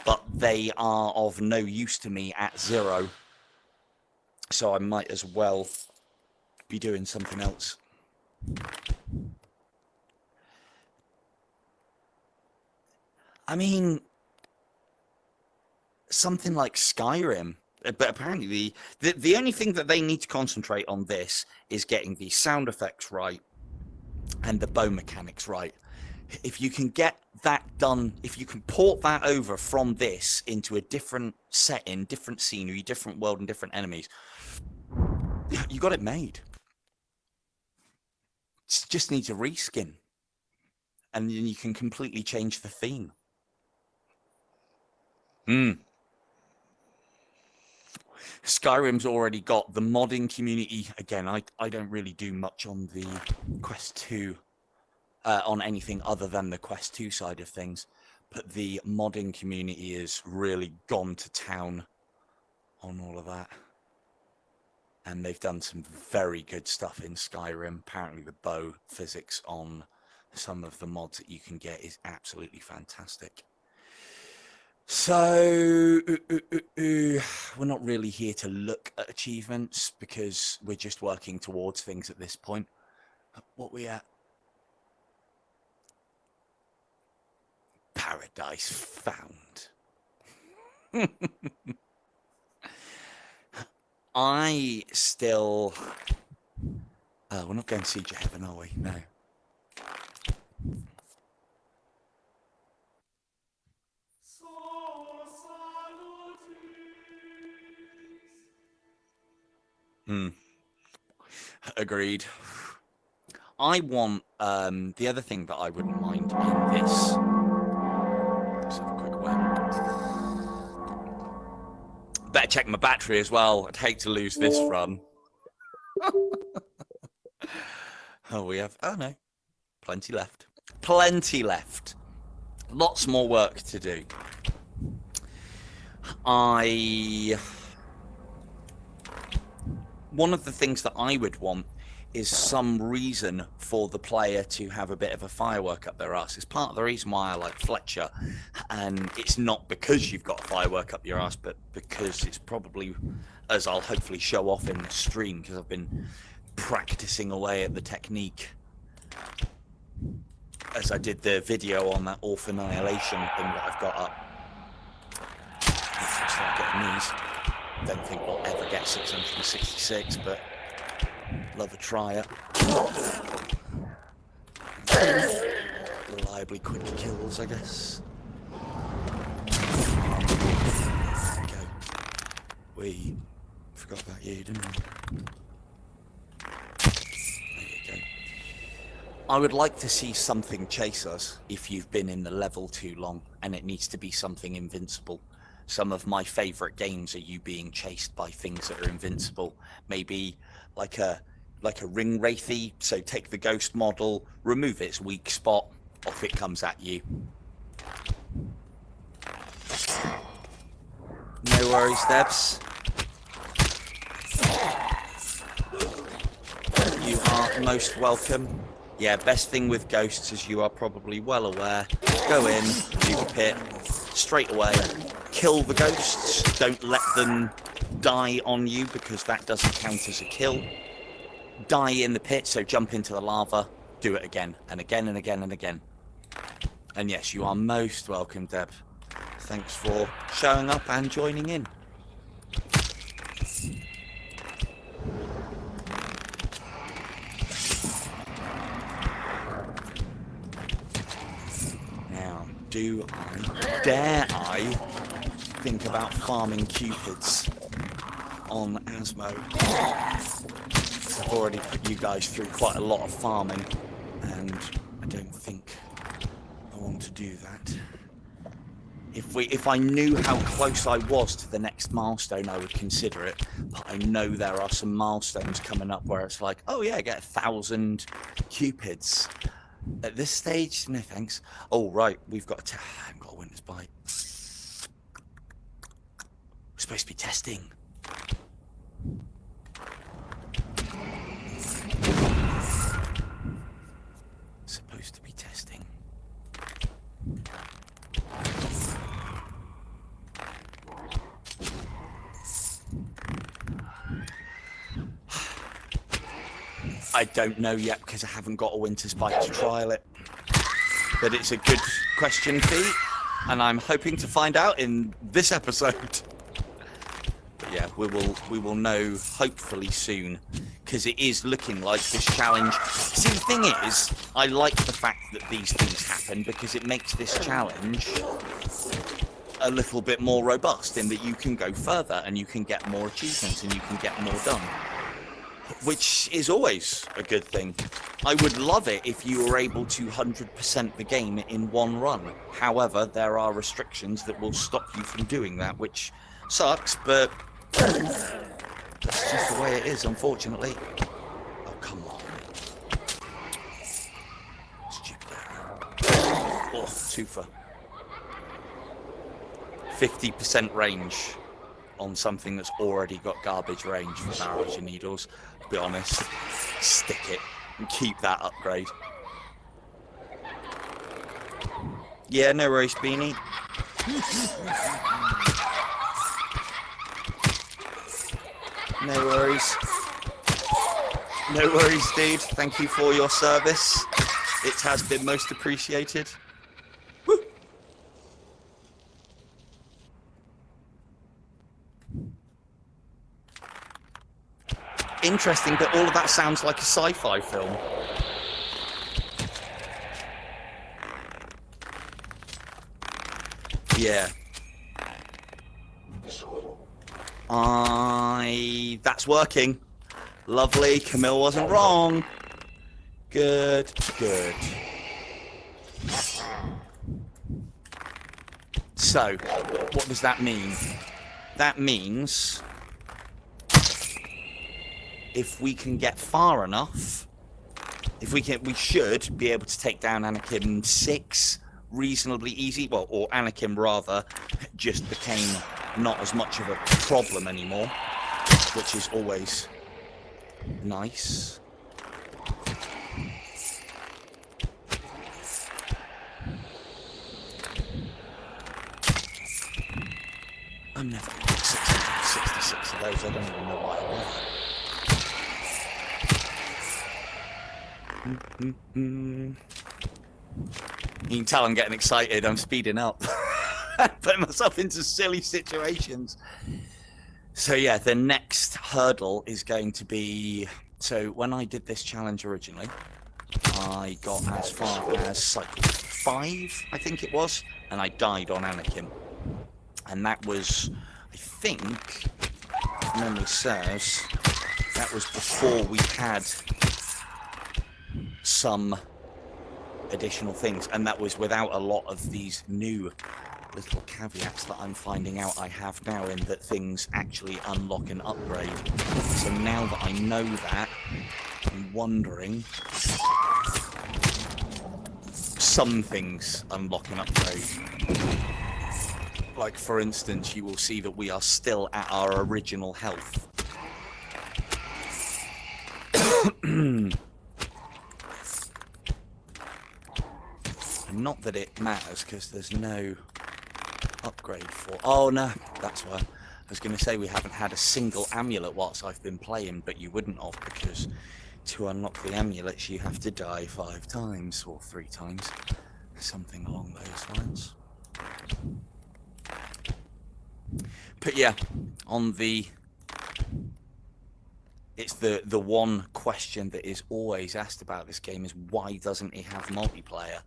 Speaker 1: but they are of no use to me at 0. So I might as well be doing something else. I mean, something like Skyrim. But apparently the only thing that they need to concentrate on this is getting the sound effects right and the bow mechanics right. If you can get that done, if you can port that over from this into a different setting, different scenery, different world, and different enemies, you got it made. It just needs a reskin, and then you can completely change the theme. Skyrim's already got the modding community. Again, I don't really do much on the Quest 2, on anything other than the Quest 2 side of things, but the modding community has really gone to town on all of that. And they've done some very good stuff in Skyrim. Apparently the bow physics on some of the mods that you can get is absolutely fantastic. So, we're not really here to look at achievements because we're just working towards things at this point. What we at? Paradise found. I still... we're not going to Siege of Heaven, are we? No. Agreed. I want the other thing that I wouldn't mind in this. Let's have a quick word. Better check my battery as well. I'd hate to lose this run. Oh, we have. Oh no, plenty left. Plenty left. Lots more work to do. One of the things that I would want is some reason for the player to have a bit of a firework up their ass. It's part of the reason why I like Fletcher, and it's not because you've got a firework up your ass, but because it's probably, as I'll hopefully show off in the stream, because I've been practicing away at the technique as I did the video on that Orph Annihilation thing that I've got up. Let's not get these. Don't think we'll ever get 666, but love a try it. Reliably quick kills, I guess. Okay. We forgot about you, didn't we? There you go. I would like to see something chase us if you've been in the level too long, and it needs to be something invincible. Some of my favourite games are you being chased by things that are invincible. Maybe like a ring wraithy, so take the ghost model, remove its weak spot, off it comes at you. No worries, Debs. You are most welcome. Yeah, best thing with ghosts, as you are probably well aware, go in, do the pit, straight away, kill the ghosts, don't let them die on you because that doesn't count as a kill. Die in the pit, so jump into the lava, do it again, and again, and again, and again. And yes, you are most welcome, Deb. Thanks for showing up and joining in. Now, dare I think about farming cupids on Asmo? I've already put you guys through quite a lot of farming, and I don't think I want to do that. If I knew how close I was to the next milestone, I would consider it. But I know there are some milestones coming up where it's like, oh yeah, get 1,000 cupids. At this stage, no thanks. Oh right, we've got I haven't got a winner's bite. We're supposed to be testing. Supposed to be testing. I don't know yet because I haven't got a winter spike to trial it. But it's a good question, Fee, and I'm hoping to find out in this episode. But yeah, we will know hopefully soon, because it is looking like this challenge. See, the thing is, I like the fact that these things happen because it makes this challenge a little bit more robust in that you can go further and you can get more achievements and you can get more done, which is always a good thing. I would love it if you were able to 100% the game in one run. However, there are restrictions that will stop you from doing that, which sucks, but that's just the way it is, unfortunately. Oh, come on. Stupid arrow. Oh, twofer. 50% range on something that's already got garbage range for arrows and needles. To be honest, stick it and keep that upgrade. Yeah, no worries, Beanie. No worries. No worries, dude. Thank you for your service. It has been most appreciated. Woo. Interesting that all of that sounds like a sci-fi film. Yeah. That's working. Lovely. Camille wasn't wrong. Good. So, what does that mean? That means if we can get far enough, we should be able to take down Anakin 6 reasonably easy. Well, or Anakin rather, just became not as much of a problem anymore, which is always nice. I'm never going to get 666 of those. I don't even know why I want. You can tell I'm getting excited. I'm speeding up. Putting myself into silly situations. So yeah, the next hurdle is going to be... So when I did this challenge originally, I got as far as cycle 5, I think it was, and I died on Anakin. And that was, I think, if memory serves, that was before we had some additional things. And that was without a lot of these new little caveats that I'm finding out I have now, in that things actually unlock and upgrade. So now that I know that, I'm wondering... Some things unlock and upgrade. Like, for instance, you will see that we are still at our original health. Not that it matters, because there's no upgrade for... Oh, no, that's why. I was going to say we haven't had a single amulet whilst I've been playing, but you wouldn't have, because to unlock the amulets, you have to die 5 times, or 3 times. Something along those lines. But yeah, on the... It's the one question that is always asked about this game is, why doesn't it have multiplayer?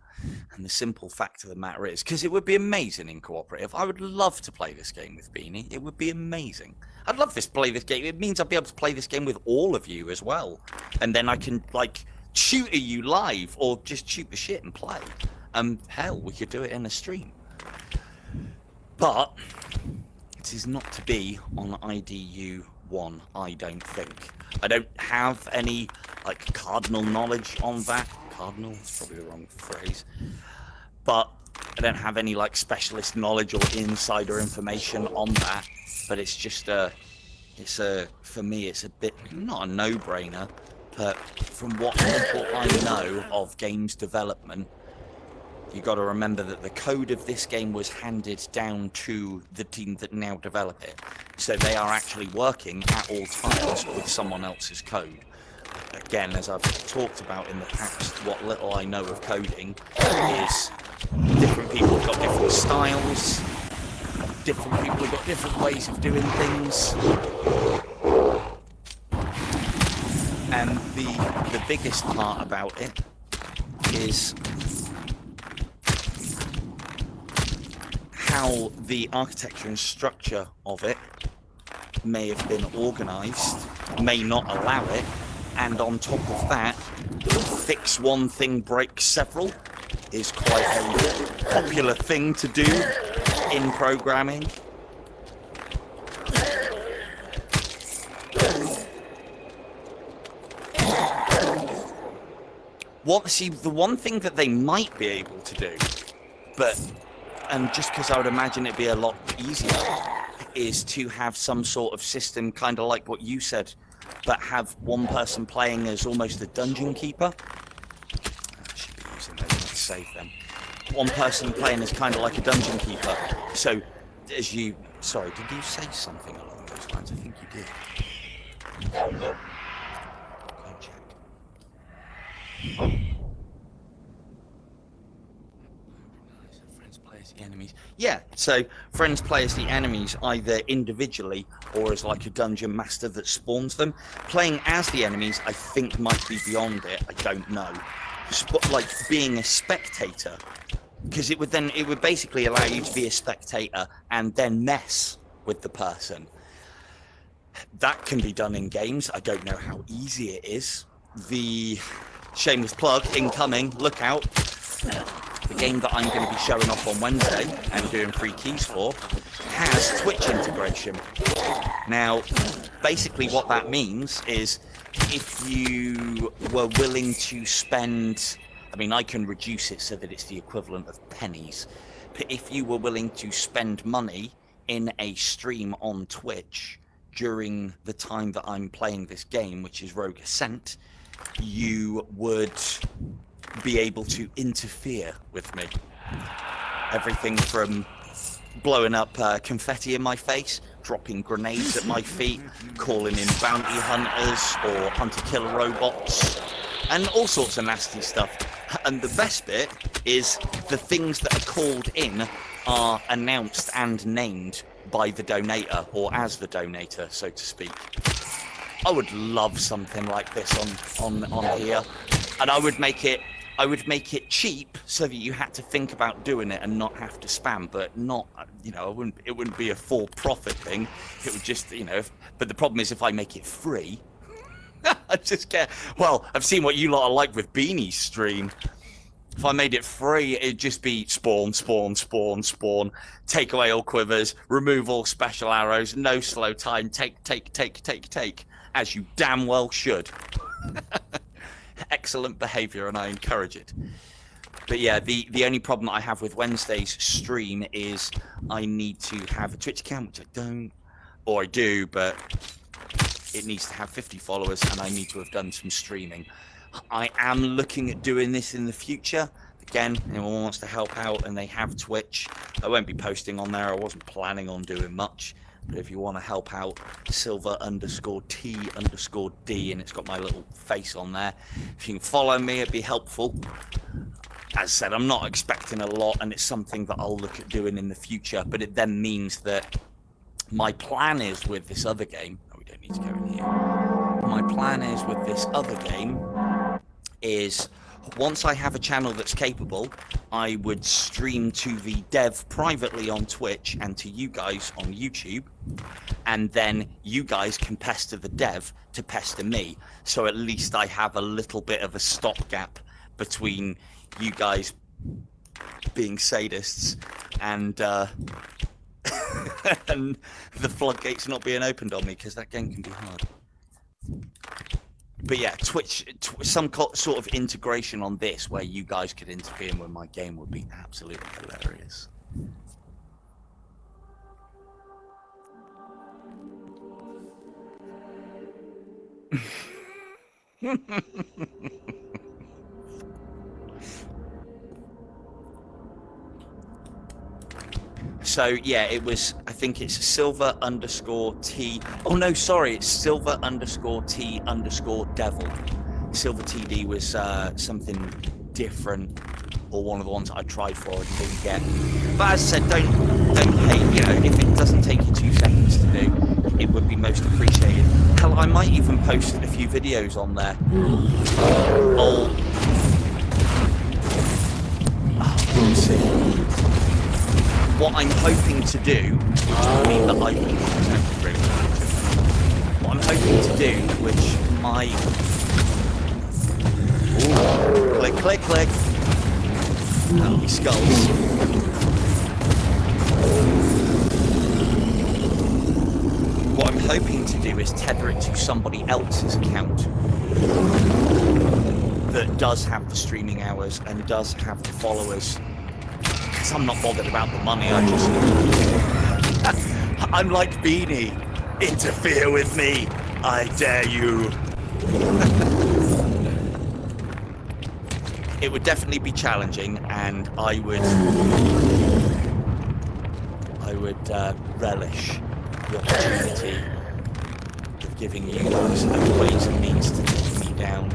Speaker 1: And the simple fact of the matter is, because it would be amazing in cooperative. I would love to play this game with Beanie. It would be amazing. I'd love to play this game. It means I'd be able to play this game with all of you as well. And then I can, like, shoot at you live, or just shoot the shit and play. Hell, we could do it in a stream. But it is not to be on IDU 1, I don't think. I don't have any, like, cardinal knowledge on that. Cardinal? That's probably the wrong phrase. But I don't have any, like, specialist knowledge or insider information on that. But it's just for me, it's a bit, not a no-brainer, but from what little I know of games development, you got to remember that the code of this game was handed down to the team that now develop it. So they are actually working at all times with someone else's code. Again, as I've talked about in the past, what little I know of coding is different people have got different styles, different people have got different ways of doing things. And the biggest part about it is how the architecture and structure of it may have been organised, may not allow it, and on top of that, fix one thing, break several is quite a popular thing to do in programming. The one thing that they might be able to do, and just because I would imagine it'd be a lot easier, is to have some sort of system, kind of like what you said, but have one person playing as almost a dungeon keeper. I should be using those to save them. One person playing as kind of like a dungeon keeper. So, as you... Sorry, did you say something along those lines? I think you did. Go check. Friends play as the enemies. Yeah, so friends play as the enemies either individually or as like a dungeon master that spawns them. Playing as the enemies, I think, might be beyond it. I don't know. Like being a spectator, because it would basically allow you to be a spectator and then mess with the person. That can be done in games. I don't know how easy it is. The shameless plug incoming, look out. The game that I'm going to be showing off on Wednesday and doing free keys for has Twitch integration. Now, basically what that means is if you were willing to spend, I mean, I can reduce it so that it's the equivalent of pennies, but if you were willing to spend money in a stream on Twitch during the time that I'm playing this game, which is Rogue Ascent, you would be able to interfere with me. Everything from blowing up confetti in my face, dropping grenades at my feet, calling in bounty hunters or hunter-killer robots, and all sorts of nasty stuff. And the best bit is the things that are called in are announced and named by the donator, or as the donator, so to speak. I would love something like this on here, and I would make it cheap so that you had to think about doing it and not have to spam, but not, you know, it wouldn't be a for-profit thing. It would just, you know, but the problem is if I make it free, I just get, well, I've seen what you lot are like with Beanie's stream. If I made it free, it'd just be spawn, spawn, spawn, spawn, take away all quivers, remove all special arrows, no slow time, take, as you damn well should. Excellent behavior, and I encourage it. But yeah, the only problem that I have with Wednesday's stream is I need to have a Twitch account, which I don't, or I do, but it needs to have 50 followers, and I need to have done some streaming. I am looking at doing this in the future. Again, anyone wants to help out and they have Twitch, I won't be posting on there. I wasn't planning on doing much. But if you want to help out, silver_T_D, and it's got my little face on there. If you can follow me, it'd be helpful. As I said, I'm not expecting a lot, and it's something that I'll look at doing in the future. But it then means that my plan is with this other game. Oh, we don't need to go in here. My plan is with this other game is once I have a channel that's capable, I would stream to the dev privately on Twitch and to you guys on YouTube, and then you guys can pester the dev to pester me, so at least I have a little bit of a stopgap between you guys being sadists and and the floodgates not being opened on me, because that game can be hard. But yeah, Twitch, some sort of integration on this where you guys could interfere with my game would be absolutely hilarious. So yeah, it was, I think it's silver_T. Oh no, sorry, it's silver_T_devil. Silver TD was something different, or one of the ones I tried for and didn't get. But as I said, don't hate, you know, if it doesn't take you 2 seconds to do, it would be most appreciated. Hell, I might even post a few videos on there. Let's see. What I'm hoping to do, which will mean that I can really what I'm hoping to do, which my click, click, click. That'll be skulls. What I'm hoping to do is tether it to somebody else's account that does have the streaming hours and does have the followers. Because I'm not bothered about the money, I just... I'm like Beanie. Interfere with me, I dare you. It would definitely be challenging, and I would relish the opportunity of giving you guys ways and means to take me down.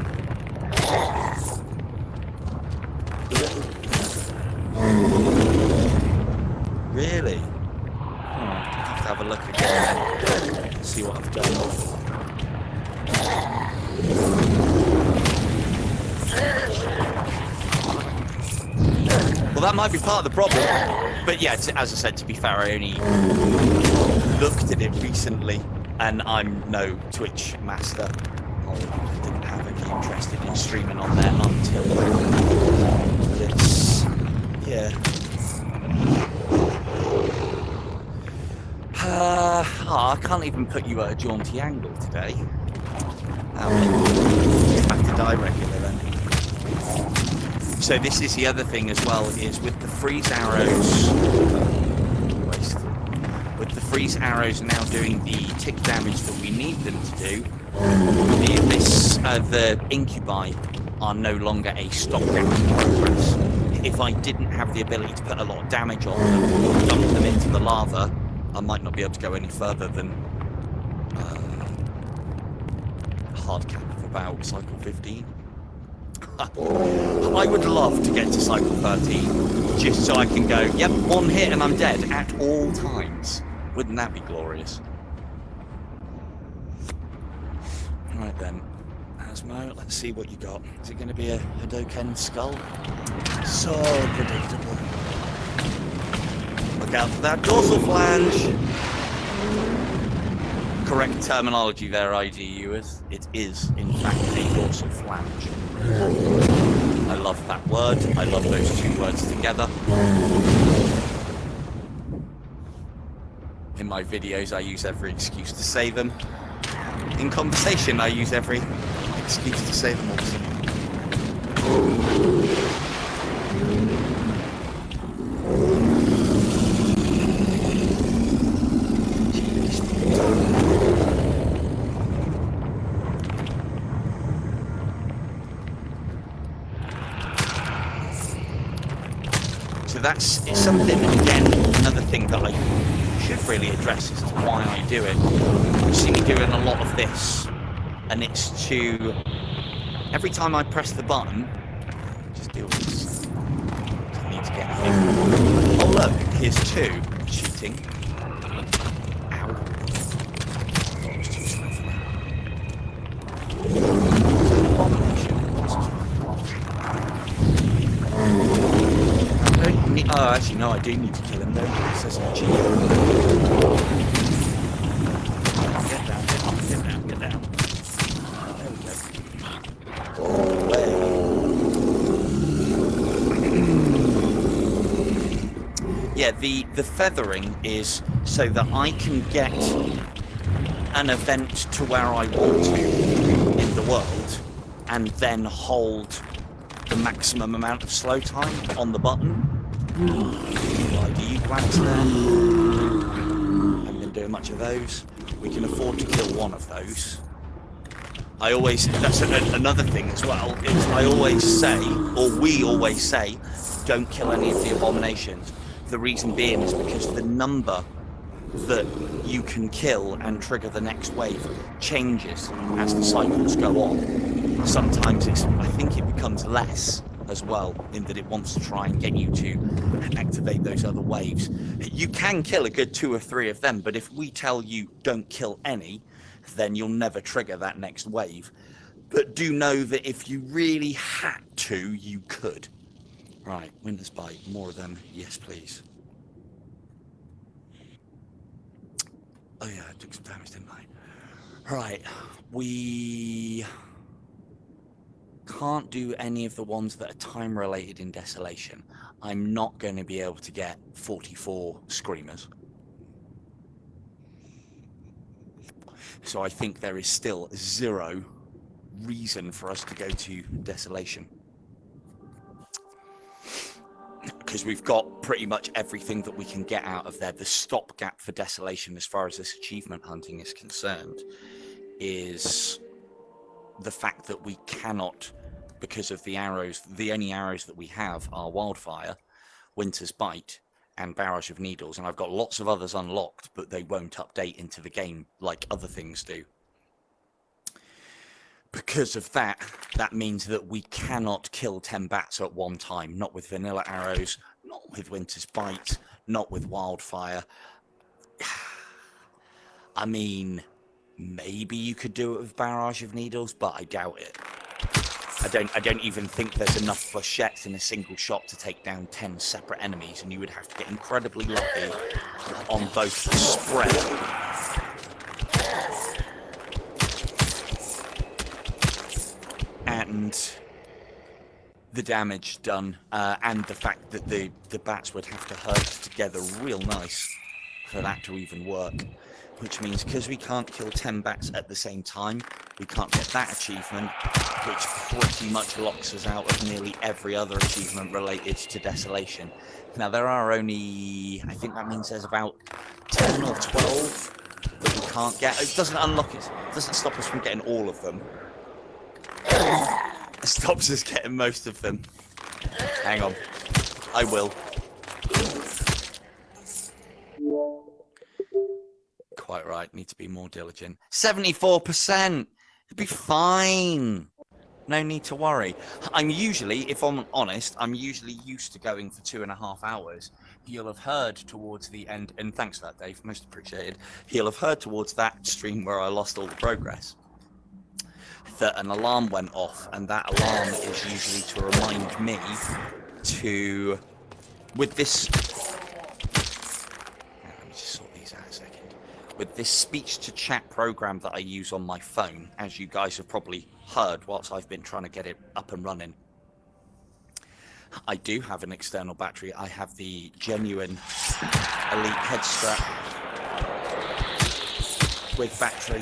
Speaker 1: Really? I'll have to have a look again, see what I've done. Well, that might be part of the problem. But yeah, as I said, to be fair, I only looked at it recently. And I'm no Twitch master. I didn't have any interest in streaming on there until it's, yeah. I can't even put you at a jaunty angle today. Back to die regular then. So this is the other thing as well, is with the freeze arrows. With the freeze arrows now doing the tick damage that we need them to do, the incubi are no longer a stopgap in progress. If I didn't have the ability to put a lot of damage on them, dump them into the lava, I might not be able to go any further than hard cap of about cycle 15. I would love to get to cycle 13 just so I can go, yep, one hit and I'm dead at all times. Wouldn't that be glorious? Right then, Asmo, let's see what you got. Is it going to be a Hadoken skull? So predictable. Look out for that dorsal flange. Correct terminology there, ID viewers. It is, in fact, a dorsal flange. I love that word. I love those two words together. In my videos, I use every excuse to say them. In conversation, I use every excuse to say them also. So it's something, again, another thing that I should really address as to why I do it. You see me doing a lot of this, and it's to, every time I press the button, just deal with this. I need to get him. Oh look, here's two shooting. Ow. Oh, it's too slow for that. Oh, actually, no, I do need to kill him, though. It says I'm cheating. Get down, get down. There we go. Yeah, the feathering is so that I can get an event to where I want to in the world, and then hold the maximum amount of slow time on the button. ID plants there. Haven't been doing much of those. We can afford to kill one of those. That's another thing as well, is I always say, or we always say, don't kill any of the abominations. The reason being is because the number that you can kill and trigger the next wave changes as the cycles go on. Sometimes I think it becomes less as well, in that it wants to try and get you to activate those other waves. You can kill a good 2 or 3 of them, but if we tell you don't kill any, then you'll never trigger that next wave. But do know that if you really had to, you could. Right, Winter's Bite, more of them, yes please. Oh yeah, I took some damage, didn't I? Right, we can't do any of the ones that are time related in Desolation. I'm not going to be able to get 44 Screamers. So I think there is still 0 reason for us to go to Desolation. Because we've got pretty much everything that we can get out of there. The stopgap for Desolation as far as this achievement hunting is concerned is the fact that we cannot, because of the arrows, the only arrows that we have are Wildfire, Winter's Bite, and Barrage of Needles. And I've got lots of others unlocked, but they won't update into the game like other things do. Because of that, that means that we cannot kill 10 bats at one time. Not with vanilla arrows, not with Winter's Bite, not with Wildfire. I mean, maybe you could do it with Barrage of Needles, but I doubt it. I don't even think there's enough flechettes in a single shot to take down 10 separate enemies, and you would have to get incredibly lucky on both the spread and the damage done, and the fact that the bats would have to herd together real nice for that to even work. Which means because we can't kill 10 bats at the same time, we can't get that achievement, which pretty much locks us out of nearly every other achievement related to Desolation. Now, there are only, I think that means there's about 10 or 12 that we can't get. It doesn't unlock it, doesn't stop us from getting all of them. It stops us getting most of them. Hang on. I will. Quite right. Need to be more diligent. 74%. It'd be fine. No need to worry. I'm usually, if I'm honest, I'm usually used to going for 2.5 hours. You'll have heard towards the end, and thanks for that, Dave, most appreciated. You'll have heard towards that stream where I lost all the progress that an alarm went off, and that alarm is usually to remind me to, with this, let me just sort these out a second. With this speech-to-chat program that I use on my phone, as you guys have probably heard whilst I've been trying to get it up and running, I do have an external battery. I have the genuine Elite head strap with battery.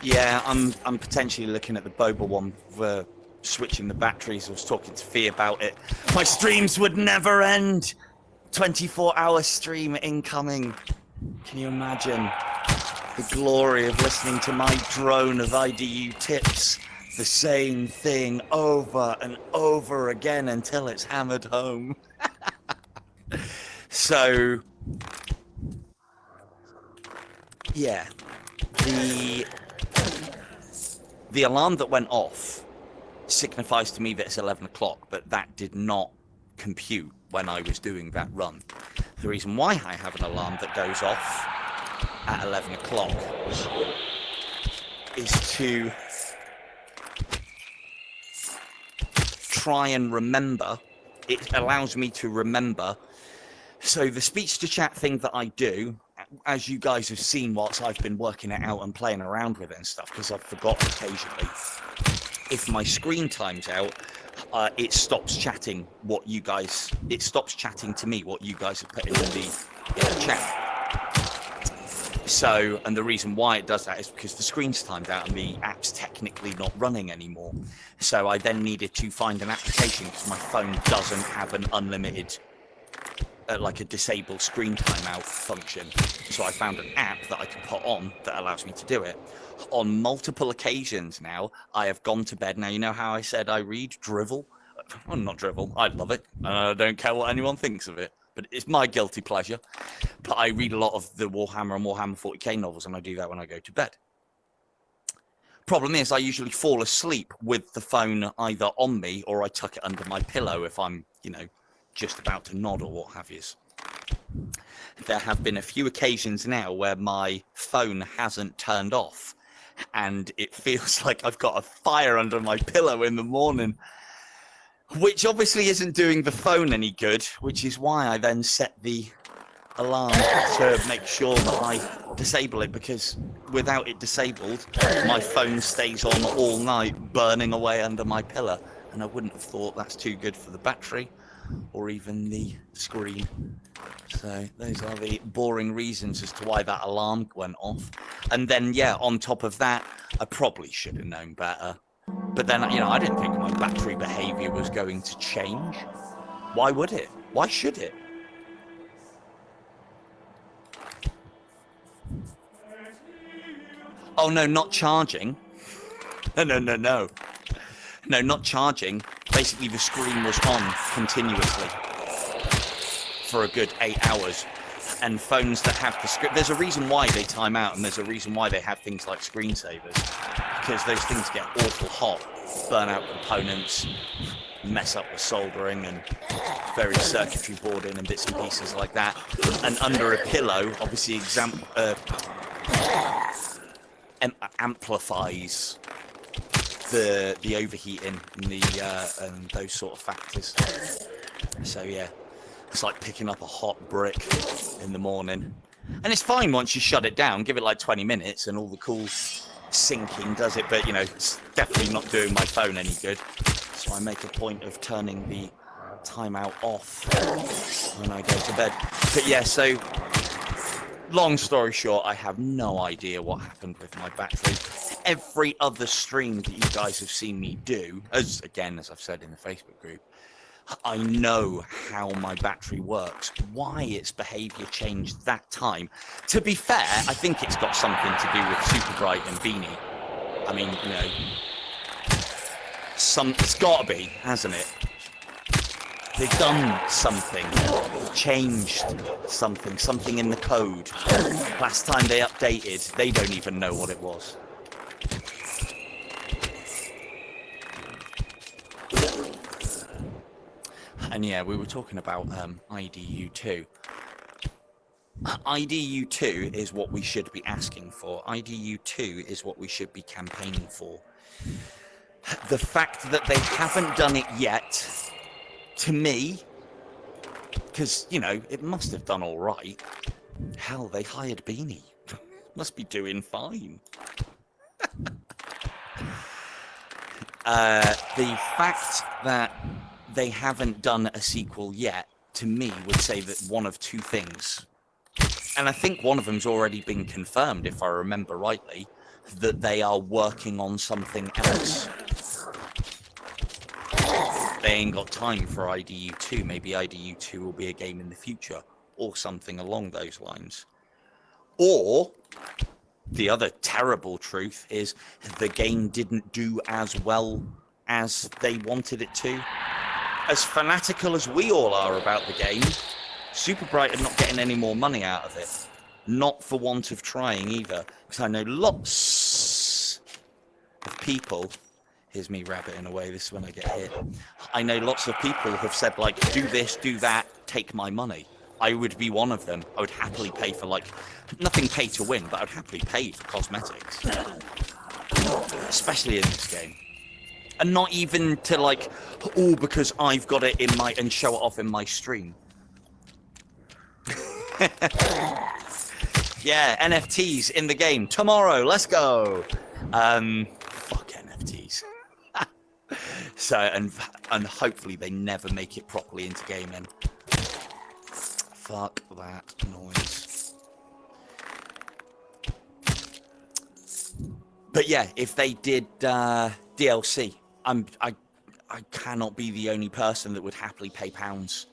Speaker 1: Yeah, I'm potentially looking at the Boba one for switching the batteries. I was talking to Fee about it. My streams would never end. 24-hour stream incoming. Can you imagine the glory of listening to my drone of IDU tips? The same thing over and over again until it's hammered home. So, yeah, the alarm that went off signifies to me that it's 11 o'clock, but that did not compute when I was doing that run. The reason why I have an alarm that goes off at 11 o'clock is to try and remember. It allows me to remember. So the speech-to-chat thing that I do, as you guys have seen whilst I've been working it out and playing around with it and stuff, because I've forgotten occasionally, if my screen time's out, it stops chatting what you guys, it stops chatting to me what you guys have put in the chat. So, and the reason why it does that is because the screen's timed out and the app's technically not running anymore. So I then needed to find an application because my phone doesn't have an unlimited, like a disabled screen timeout function. So I found an app that I can put on that allows me to do it. On multiple occasions now, I have gone to bed. Now, you know how I said I read drivel? Well, not drivel. I love it. I don't care what anyone thinks of it. But it's my guilty pleasure. But I read a lot of the Warhammer and Warhammer 40k novels, and I do that when I go to bed. Problem is, I usually fall asleep with the phone either on me or I tuck it under my pillow if I'm, you know, just about to nod or what have you. There have been a few occasions now where my phone hasn't turned off, and it feels like I've got a fire under my pillow in the morning, which obviously isn't doing the phone any good, which is why I then set the alarm to make sure that I disable it, because without it disabled, my phone stays on all night, burning away under my pillow, and I wouldn't have thought that's too good for the battery or even the screen. So those are the boring reasons as to why that alarm went off. And then, yeah, on top of that, I probably should have known better. But then, you know, I didn't think my battery behavior was going to change. Why would it? Why should it? Oh, no, not charging. No. No, not charging. Basically, the screen was on continuously for a good 8 hours. And phones that have the script, there's a reason why they time out, and there's a reason why they have things like screensavers, because those things get awful hot, burn out components, mess up the soldering and various circuitry boarding and bits and pieces like that. And under a pillow, obviously, amplifies the overheating and those sort of factors. So yeah. It's like picking up a hot brick in the morning. And it's fine once you shut it down. Give it like 20 minutes and all the cool syncing, does it? But, you know, it's definitely not doing my phone any good. So I make a point of turning the timeout off when I go to bed. But yeah, so long story short, I have no idea what happened with my battery. Every other stream that you guys have seen me do, as I've said in the Facebook group, I know how my battery works, why its behavior changed that time. To be fair, I think it's got something to do with Super Bright and Beanie. I mean, you know, it's got to be, hasn't it? They've done something, changed something in the code. Last time they updated, they don't even know what it was. And yeah, we were talking about IDU2. IDU2 is what we should be asking for. IDU2 is what we should be campaigning for. The fact that they haven't done it yet, to me, because, you know, it must have done all right. Hell, they hired Beanie. Must be doing fine. The fact that they haven't done a sequel yet, to me, would say that one of two things. And I think one of them's already been confirmed, if I remember rightly, that they are working on something else. They ain't got time for IDU2. Maybe IDU2 will be a game in the future, or something along those lines. Or the other terrible truth is the game didn't do as well as they wanted it to. As fanatical as we all are about the game, Super Bright are not getting any more money out of it. Not for want of trying either. Because I know lots of people... Here's me rabbiting away, this is when I get hit. I know lots of people have said, like, do this, do that, take my money. I would be one of them. I would happily pay for, like, nothing pay to win, but I'd happily pay for cosmetics. Especially in this game. And not even to, like, oh, because I've got it in my, and show it off in my stream. Yeah, NFTs in the game. Tomorrow, let's go. Fuck NFTs. So, and hopefully they never make it properly into gaming. Fuck that noise. But yeah, if they did DLC, I cannot be the only person that would happily pay pounds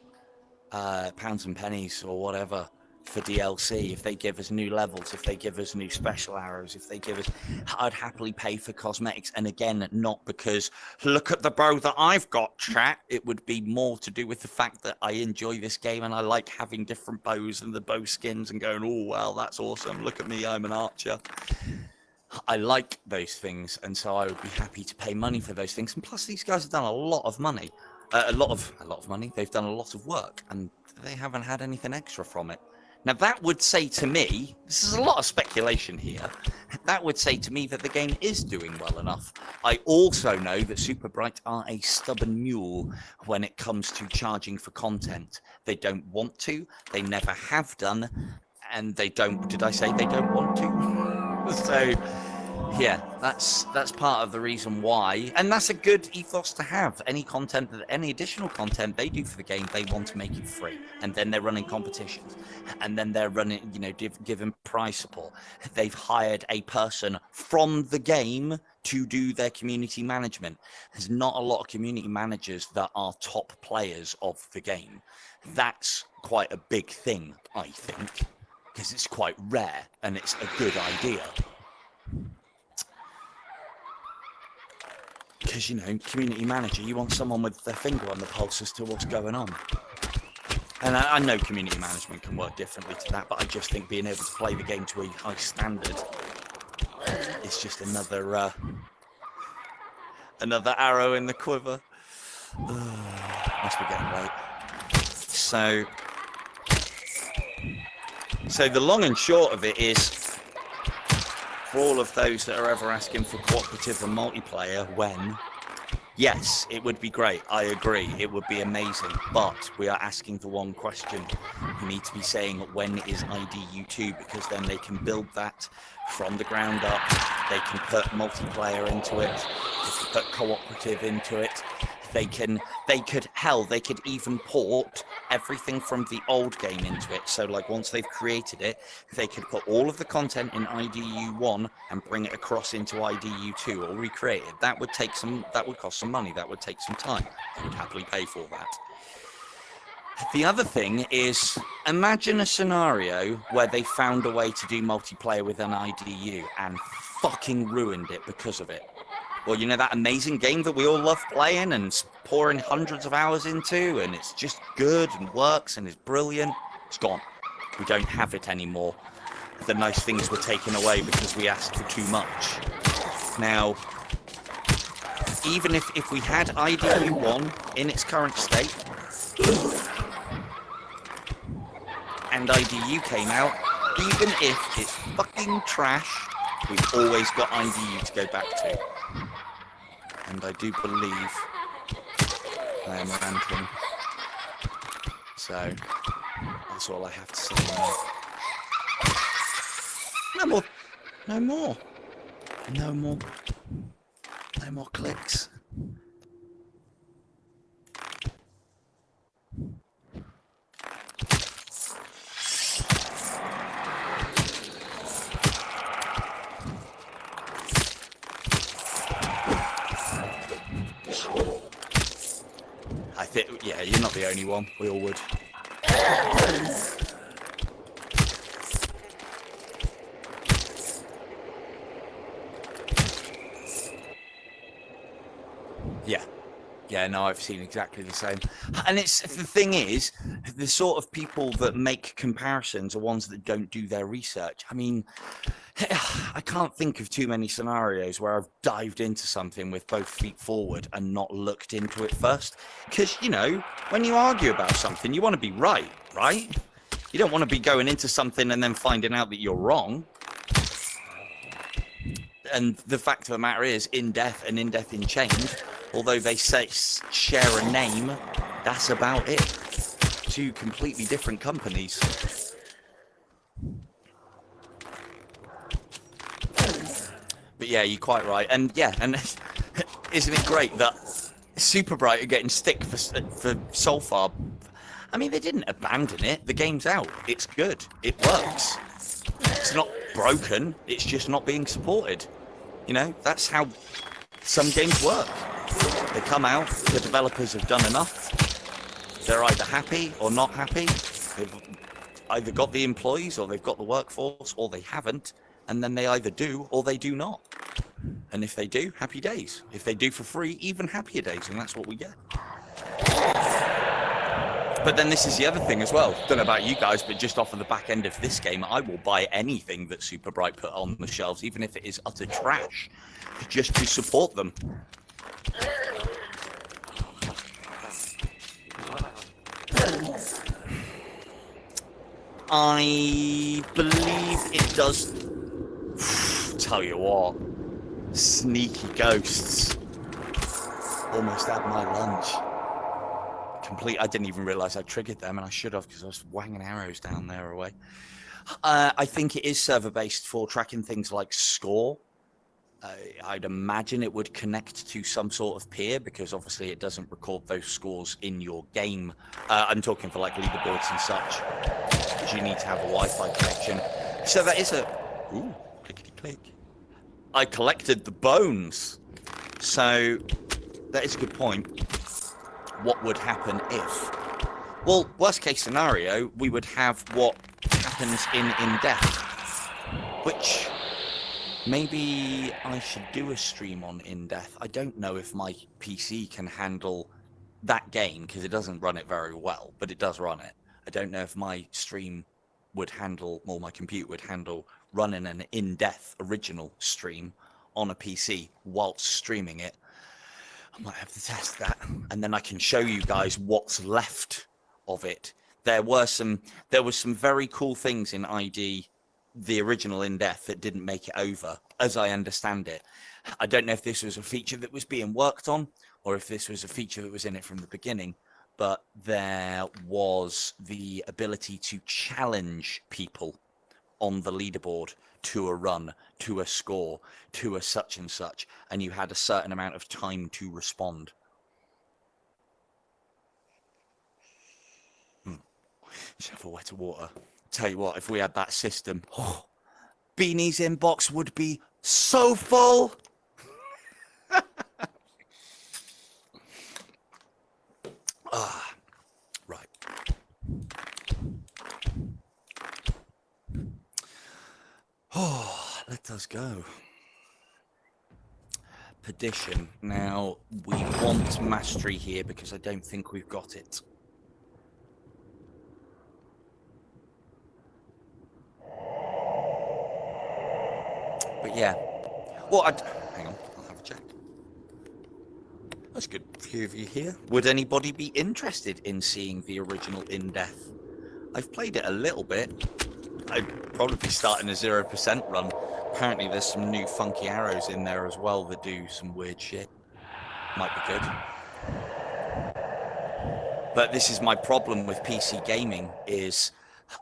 Speaker 1: and pennies or whatever for DLC. If they give us new levels, if they give us new special arrows, if they give us, I'd happily pay for cosmetics. And again, not because look at the bow that I've got, chat. It would be more to do with the fact that I enjoy this game and I like having different bows and the bow skins and going, oh wow, that's awesome, look at me, I'm an archer. I like those things, and so I would be happy to pay money for those things. And plus, these guys have done a lot of money, a lot of money. They've done a lot of work, and they haven't had anything extra from it. Now, that would say to me, this is a lot of speculation here, that would say to me that the game is doing well enough. I also know that Super Bright are a stubborn mule when it comes to charging for content. They don't want to, they never have done, and they don't, did I say they don't want to? So, yeah, that's part of the reason why, and that's a good ethos to have. Any content, any additional content they do for the game, they want to make it free, and then they're running competitions, and then they're running, you know, giving prize support. They've hired a person from the game to do their community management. There's not a lot of community managers that are top players of the game. That's quite a big thing, I think, because it's quite rare and it's a good idea. Because, you know, community manager, you want someone with their finger on the pulse as to what's going on. And I know community management can work differently to that, but I just think being able to play the game to a high standard is just another arrow in the quiver. Must be getting late. So the long and short of it is, for all of those that are ever asking for cooperative and multiplayer, when, yes, it would be great. I agree. It would be amazing. But we are asking the one question. We need to be saying, when is IDU2? Because then they can build that from the ground up They can put multiplayer into it. They can put cooperative into it. They could even port everything from the old game into it. So like once they've created it, they could put all of the content in IDU1 and bring it across into IDU2 or recreate it. That would cost some money. That would take some time. I would happily pay for that. The other thing is, imagine a scenario where they found a way to do multiplayer with an IDU and fucking ruined it because of it. Well, you know that amazing game that we all love playing and pouring hundreds of hours into, and it's just good and works and is brilliant? It's gone. We don't have it anymore. The nice things were taken away because we asked for too much. Now, even if we had IDU1 in its current state, and IDU came out, even if it's fucking trash, we've always got IDU to go back to. And I do believe I am ranting. So that's all I have to say now. No more. No more. No more. No more clicks. Yeah, you're not the only one. We all would. Yeah. Yeah, no, I've seen exactly the same. And it's the thing is, the sort of people that make comparisons are ones that don't do their research. I mean, I can't think of too many scenarios where I've dived into something with both feet forward and not looked into it first. Because, you know, when you argue about something, you want to be right? You don't want to be going into something and then finding out that you're wrong. And the fact of the matter is, In Death and In Death Unchained, although they say share a name, that's about it. Two completely different companies. But yeah, you're quite right. And yeah, and isn't it great that Superbright are getting stick for Soulfar? I mean, they didn't abandon it. The game's out. It's good. It works. It's not broken. It's just not being supported. You know, that's how some games work. They come out, the developers have done enough. They're either happy or not happy. They've either got the employees or they've got the workforce or they haven't. And then they either do or they do not. And if they do, happy days. If they do for free, even happier days. And that's what we get. But then this is the other thing as well. Don't know about you guys, but just off of the back end of this game, I will buy anything that Superbright put on the shelves, even if it is utter trash, just to support them. I believe it does. Tell you what, sneaky ghosts. Almost had my lunch. I didn't even realize I triggered them, and I should have because I was wanging arrows down there away. I think it is server based for tracking things like score. I'd imagine it would connect to some sort of peer because obviously it doesn't record those scores in your game. I'm talking for like leaderboards and such, because you need to have a Wi-Fi connection. So that is ooh, clickety click. I collected the bones. So that is a good point. What would happen if? Well, worst case scenario, we would have what happens in Death, which maybe I should do a stream on In Death. I don't know if my PC can handle that game because it doesn't run it very well, but it does run it. I don't know if my stream would handle, or my computer would handle running an In Death original stream on a PC whilst streaming it. I might have to test that, and then I can show you guys what's left of it. There was some very cool things in ID, the original In Death, that didn't make it over, as I understand it. I don't know if this was a feature that was being worked on, or if this was a feature that was in it from the beginning, but there was the ability to challenge people on the leaderboard to a run, to a score, to a such and such, and you had a certain amount of time to respond. Shovel wetter water. Tell you what, if we had that system, Beanie's inbox would be so full. Right. Oh, let us go. Perdition. Now, we want mastery here because I don't think we've got it. But yeah. Well, hang on, I'll have a check. That's a good few of you here. Would anybody be interested in seeing the original In Death? I've played it a little bit. I'd probably be starting a 0% run. Apparently there's some new funky arrows in there as well that do some weird shit. Might be good. But this is my problem with PC gaming, is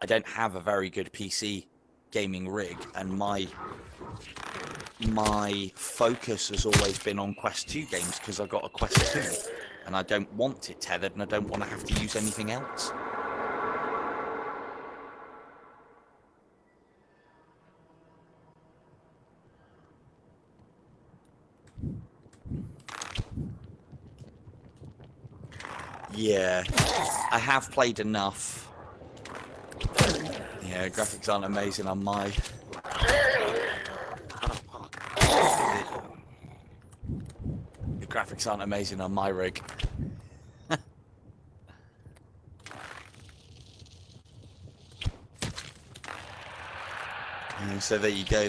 Speaker 1: I don't have a very good PC gaming rig, and my focus has always been on Quest 2 games because I've got a Quest 2 and I don't want it tethered and I don't want to have to use anything else. Yeah, I have played enough. Yeah, graphics aren't amazing on my... The graphics aren't amazing on my rig. So there you go.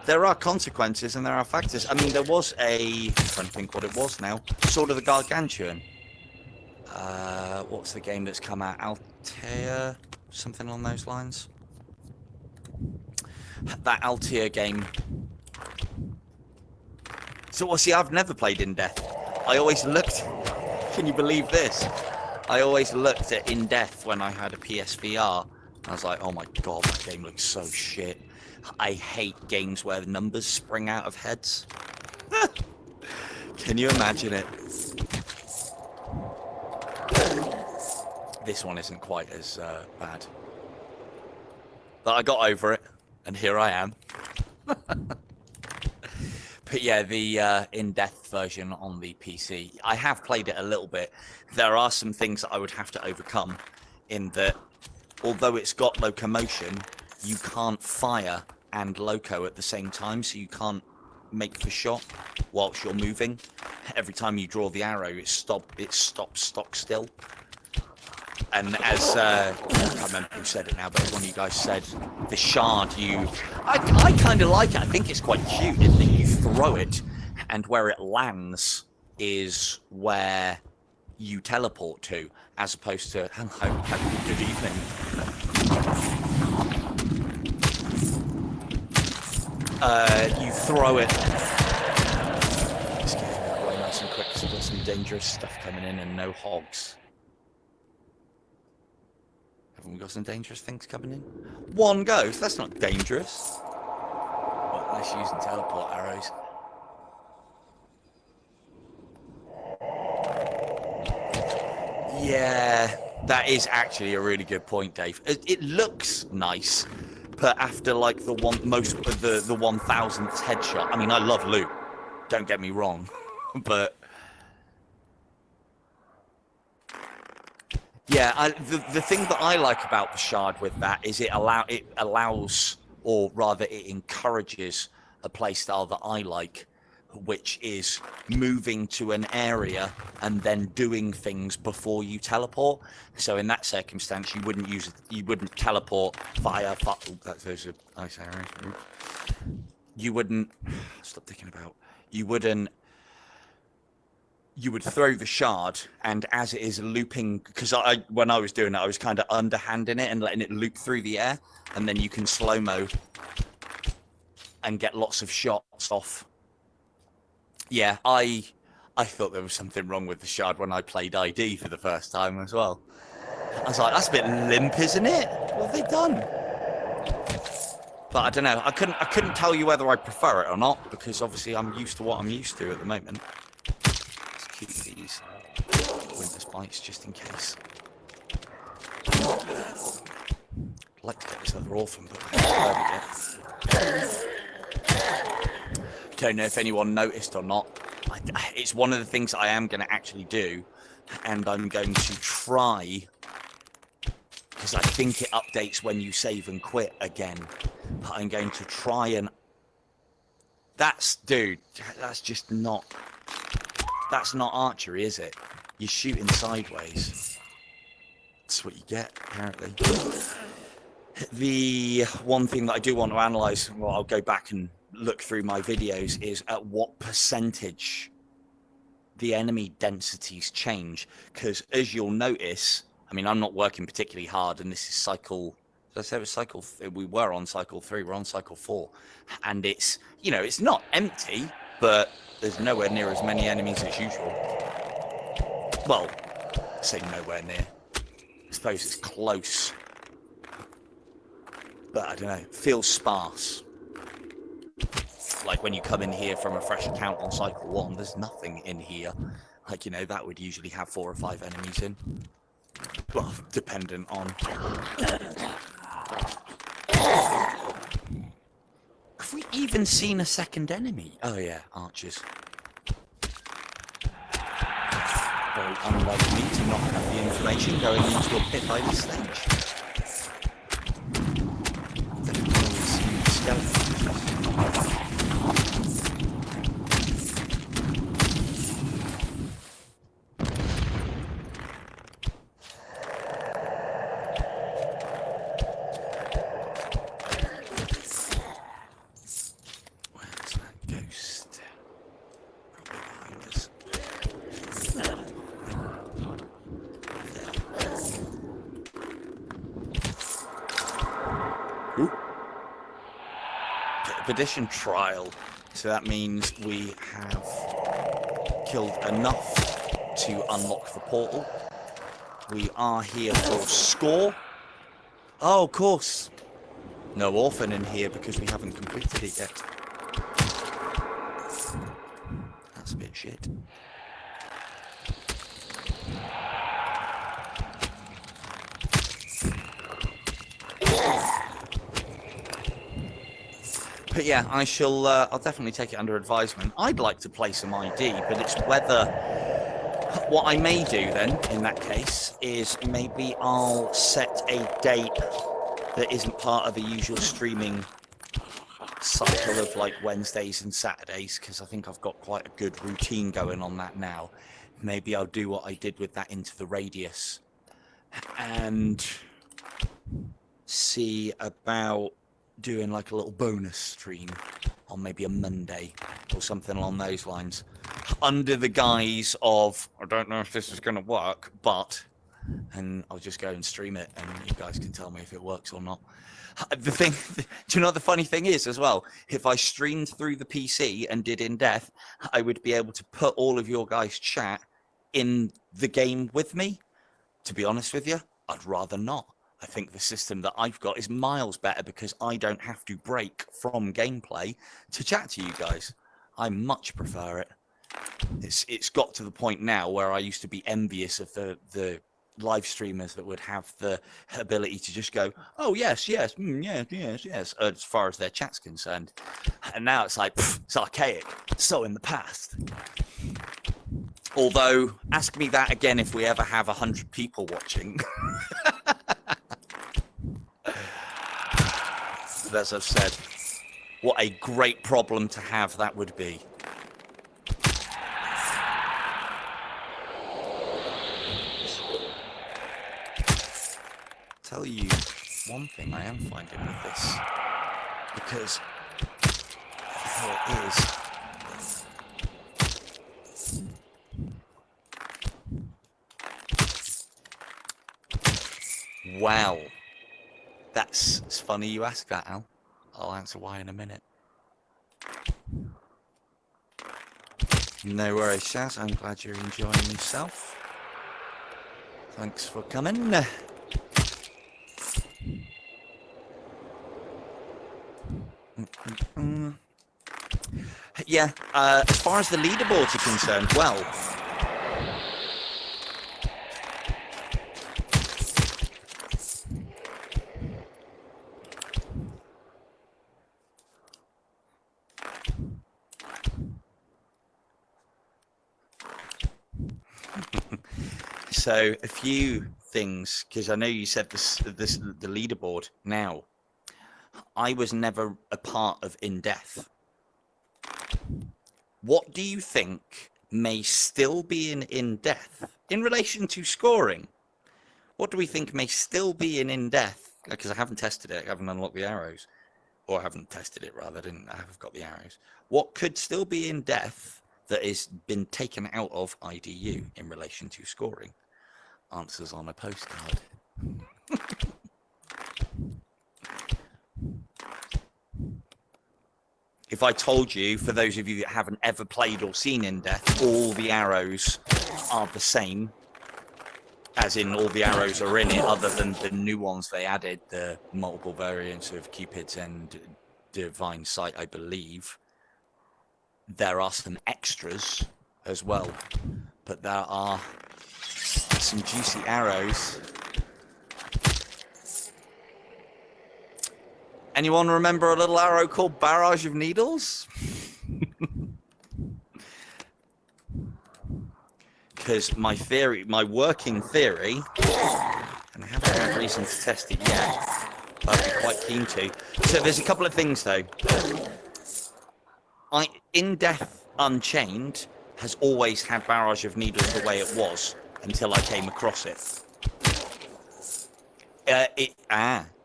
Speaker 1: There are consequences and there are factors. I mean, there was I'm trying to think what it was now. Sword of the Gargantuan. What's the game that's come out? Altair? Something along those lines? That Altair game. So, well, see, I've never played In Death. I always looked... Can you believe this? I always looked at In Death when I had a PSVR. I was like, oh my god, that game looks so shit. I hate games where numbers spring out of heads. Can you imagine it? This one isn't quite as bad. But I got over it, and here I am. But yeah, the in-depth version on the PC, I have played it a little bit. There are some things that I would have to overcome, in that although it's got locomotion, you can't fire and loco at the same time, so you can't make the shot whilst you're moving. Every time you draw the arrow, it stops stock still. And as I can't remember who said it now, but as one of you guys said, the shard, I kind of like it. I think it's quite cute, isn't it? You throw it, and where it lands is where you teleport to, as opposed to hello, good evening. You throw it. Just getting that way nice and quick because I've got some dangerous stuff coming in and no hogs. Haven't we got some dangerous things coming in? One ghost? That's not dangerous. Well, unless you're using teleport arrows. Yeah, that is actually a really good point, Dave. It looks nice, but after like the 1000th headshot, I mean, I love loot. Don't get me wrong, but yeah, the thing that I like about the shard with that is it allows, or rather, it encourages a playstyle that I like, which is moving to an area and then doing things before you teleport. So in that circumstance, you wouldn't teleport via. There's a ice arrow. You wouldn't. Stop thinking about. You wouldn't. You would throw the shard, and as it is looping, because when I was doing it, I was kind of underhanding it and letting it loop through the air, and then you can slow-mo and get lots of shots off. Yeah, I thought there was something wrong with the shard when I played ID for the first time as well. I was like, that's a bit limp, isn't it? What have they done? But I don't know. I couldn't tell you whether I prefer it or not, because obviously I'm used to what I'm used to at the moment. Let's keep these winter spikes just in case. I'd like to get this other orphan, but don't know if anyone noticed or not. It's one of the things I am going to actually do, and I'm going to try, because I think it updates when you save and quit again. But I'm going to try and... Dude, that's just not... That's not archery, is it? You're shooting sideways. That's what you get, apparently. The one thing that I do want to analyse, well, I'll go back and look through my videos, is at what percentage the enemy densities change. Because as you'll notice, I mean, I'm not working particularly hard, and this is cycle... Did I say it was cycle... We were on cycle 3, we're on cycle 4. And it's, you know, it's not empty, but there's nowhere near as many enemies as usual. Well, I say nowhere near. I suppose it's close. But I don't know, it feels sparse. Like when you come in here from a fresh account on cycle 1, there's nothing in here. Like, you know, that would usually have 4 or 5 enemies in. Well, dependent on... Have we even seen a second enemy? Oh yeah, archers. Very unlike me to not have the information going into a pit by this stage. Definitely seen skeletons. Expedition trial, so that means we have killed enough to unlock the portal. We are here for score. Oh, of course. No orphan in here because we haven't completed it yet. That's a bit shit. But yeah, I'll definitely take it under advisement. I'd like to play some ID, but it's whether... What I may do then, in that case, is maybe I'll set a date that isn't part of the usual streaming cycle of like Wednesdays and Saturdays, because I think I've got quite a good routine going on that now. Maybe I'll do what I did with that Into the Radius and see about doing like a little bonus stream on maybe a Monday or something along those lines, under the guise of, I don't know if this is going to work, but, and I'll just go and stream it and you guys can tell me if it works or not. The thing, do you know what the funny thing is as well? If I streamed through the PC and did in depth, I would be able to put all of your guys' chat in the game with me. To be honest with you, I'd rather not. I think the system that I've got is miles better because I don't have to break from gameplay to chat to you guys. I much prefer it. It's got to the point now where I used to be envious of the live streamers that would have the ability to just go, oh yes, yes, yes, yes, yes, as far as their chat's concerned. And now it's like, pff, it's archaic. So in the past. Although, ask me that again if we ever have 100 people watching. As I've said, what a great problem to have that would be. Tell you one thing I am finding with this, because how it is. Wow. It's funny you ask that, Al. I'll answer why in a minute. No worries, Shaz. I'm glad you're enjoying yourself. Thanks for coming. Yeah, as far as the leaderboards are concerned, well, so a few things, because I know you said the leaderboard. Now, I was never a part of In Death. What do you think may still be in Death in relation to scoring? What do we think may still be in Death? Because I haven't tested it, I haven't unlocked the arrows, or I haven't tested it rather. I have got the arrows. What could still be in Death that has been taken out of IDU in relation to scoring? Answers on a postcard. If I told you, for those of you that haven't ever played or seen In Death, all the arrows are the same, as in all the arrows are in it, other than the new ones they added, the multiple variants of Cupid's and Divine Sight, I believe. There are some extras as well, but there are some juicy arrows. Anyone remember a little arrow called Barrage of Needles? Because my working theory, and I haven't had reason to test it yet, but I'd be quite keen to. So there's a couple of things though. In Death Unchained has always had Barrage of Needles the way it was until I came across it.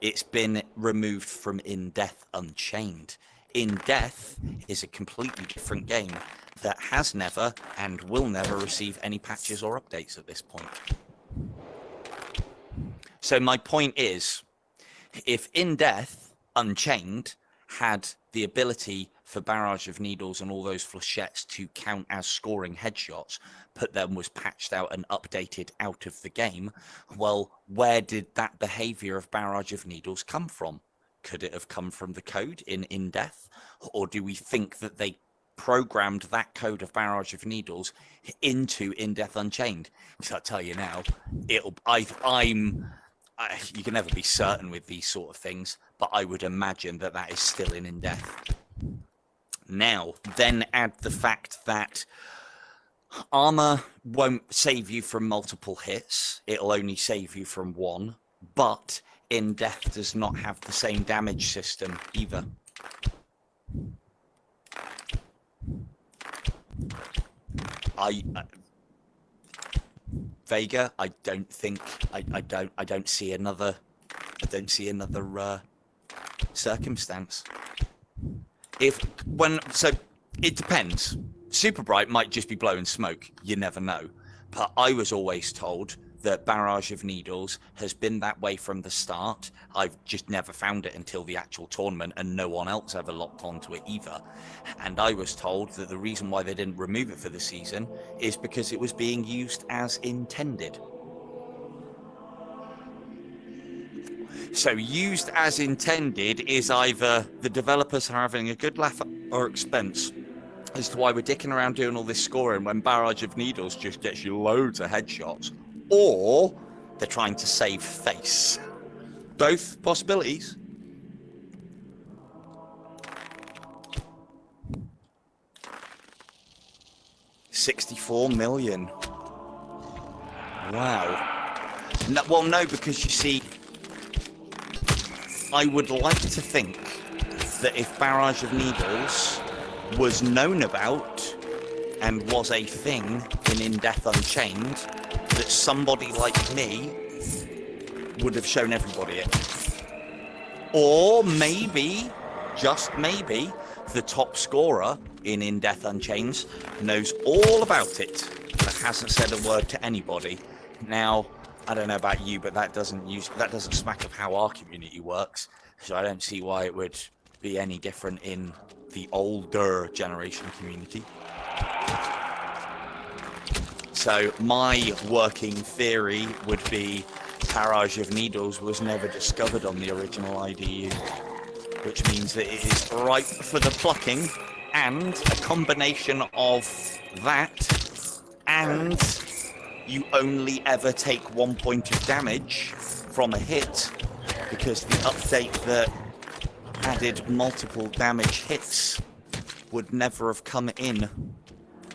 Speaker 1: It's been removed from In Death Unchained. In Death is a completely different game that has never and will never receive any patches or updates at this point. So my point is, if In Death Unchained had the ability for Barrage of Needles and all those flechettes to count as scoring headshots, but then was patched out and updated out of the game, well, where did that behavior of Barrage of Needles come from? Could it have come from the code in Death? Or do we think that they programmed that code of Barrage of Needles into In Death Unchained? Because I'll tell you now, you can never be certain with these sort of things, but I would imagine that is still in Death. Now, then add the fact that armor won't save you from multiple hits. It'll only save you from one. But In Death does not have the same damage system either. Vega, I don't see another circumstance. So it depends. Super Bright might just be blowing smoke. You never know. But I was always told that Barrage of Needles has been that way from the start. I've just never found it until the actual tournament, and no one else ever locked onto it either. And I was told that the reason why they didn't remove it for the season is because it was being used as intended. So used as intended is either the developers are having a good laugh or expense as to why we're dicking around doing all this scoring when Barrage of Needles just gets you loads of headshots, or they're trying to save face. Both possibilities. $64 million. Wow. No, well, no, because you see, I would like to think that if Barrage of Needles was known about and was a thing in Death Unchained, that somebody like me would have shown everybody it. Or maybe, just maybe, the top scorer in Death Unchained knows all about it, but hasn't said a word to anybody. Now, I don't know about you, but that doesn't smack of how our community works, so I don't see why it would be any different in the older generation community. So my working theory would be Barrage of Needles was never discovered on the original IDU. which means that it is ripe for the plucking, and a combination of that and you only ever take 1 point of damage from a hit, because the update that added multiple damage hits would never have come in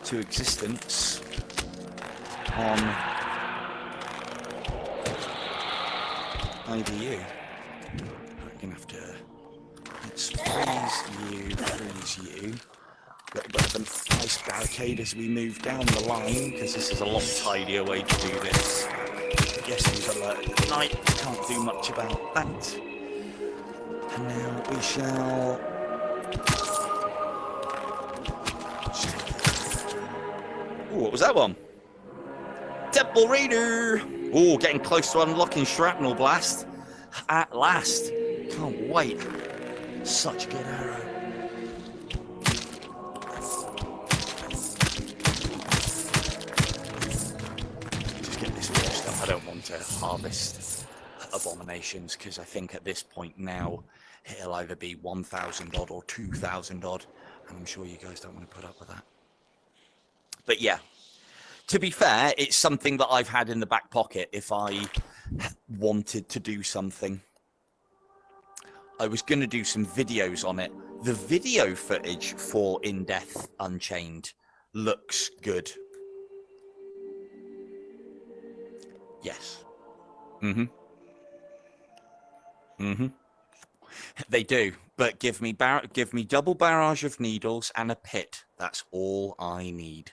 Speaker 1: to existence on IDU. I'm gonna have to, let's freeze you. A little bit of an ice barricade as we move down the line, because this is a lot tidier way to do this. Yes, he's alert at night, can't do much about that. And now we shall... Ooh, what was that one? Temple Raider! Ooh, getting close to unlocking Shrapnel Blast. At last. Can't wait. Such a good arrow. Just get this finished up. I don't want to harvest abominations, because I think at this point now it'll either be 1,000 odd or 2,000 odd, and I'm sure you guys don't want to put up with that. But yeah, to be fair, it's something that I've had in the back pocket if I wanted to do something. I was going to do some videos on it. The video footage for In Death Unchained looks good. Yes. They do, but give me double barrage of needles and a pit. That's all I need.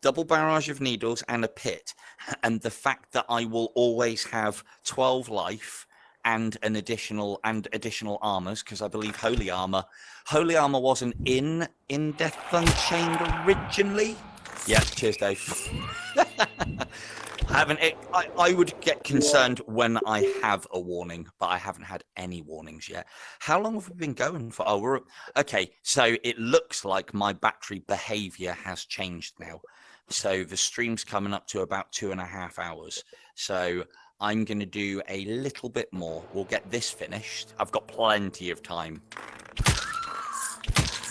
Speaker 1: Double barrage of needles and a pit, and the fact that I will always have 12 life and an additional armors, because I believe holy armor wasn't in Death Unchained originally. Yeah, cheers, Dave. I would get concerned when I have a warning, but I haven't had any warnings yet. How long have we been going for? Oh, okay. So it looks like my battery behavior has changed now. So the stream's coming up to about 2.5 hours. So I'm going to do a little bit more. We'll get this finished. I've got plenty of time.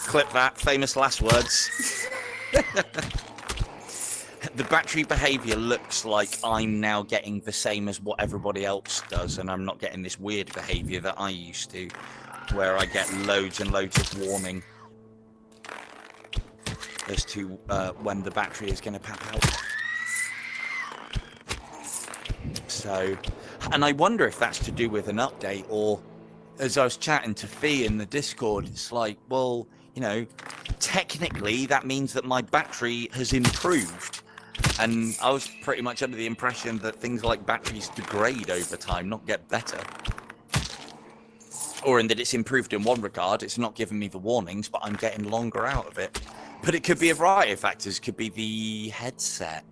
Speaker 1: Clip that. Famous last words. The battery behavior looks like I'm now getting the same as what everybody else does, and I'm not getting this weird behavior that I used to, where I get loads and loads of warning as to when the battery is going to pop out. So, and I wonder if that's to do with an update, or as I was chatting to Fee in the Discord, it's like, well, you know, technically that means that my battery has improved. And I was pretty much under the impression that things like batteries degrade over time, not get better. Or in that it's improved in one regard, it's not giving me the warnings, but I'm getting longer out of it. But it could be a variety of factors. It could be the headset.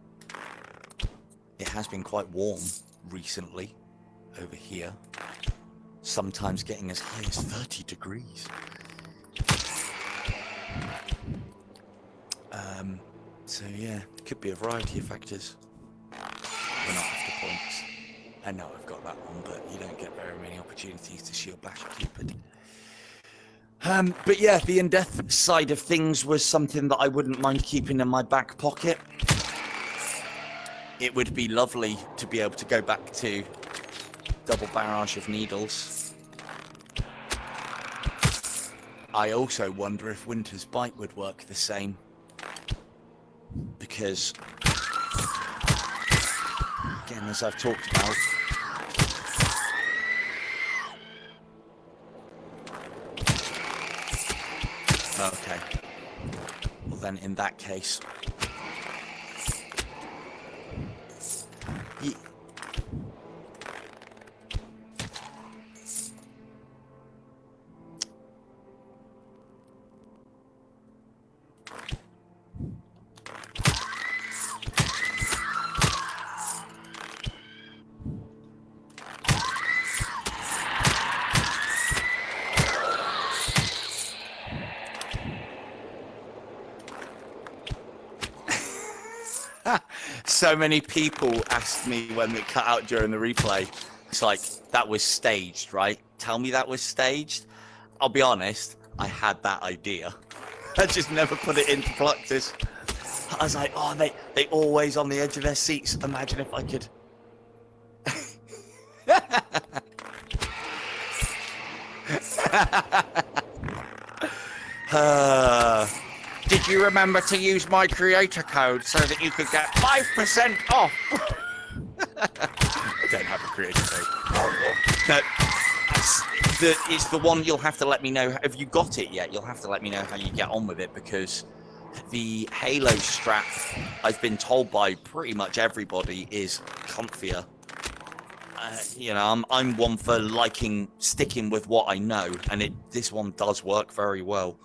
Speaker 1: It has been quite warm recently over here. Sometimes getting as high as 30 degrees. So yeah, it could be a variety of factors. We're not after points. I know I've got that one, but you don't get very many opportunities to shield bash Cupid. But yeah, the in-death side of things was something that I wouldn't mind keeping in my back pocket. It would be lovely to be able to go back to double barrage of needles. I also wonder if Winter's Bite would work the same. Because, again, as I've talked about, okay, well then in that case, so many people asked me when it cut out during the replay. It's like, that was staged, right? tell me that was staged, I'll be honest, I had that idea. I just never put it into practice. I was like, oh, they always on the edge of their seats. Imagine if I could. Did you remember to use my creator code so that you could get 5% off? I don't have a creator code. No, it's the one you'll have to let me know. Have you got it yet? You'll have to let me know how you get on with it, because the Halo strap, I've been told by pretty much everybody, is comfier. You know, I'm one for sticking with what I know, and this one does work very well.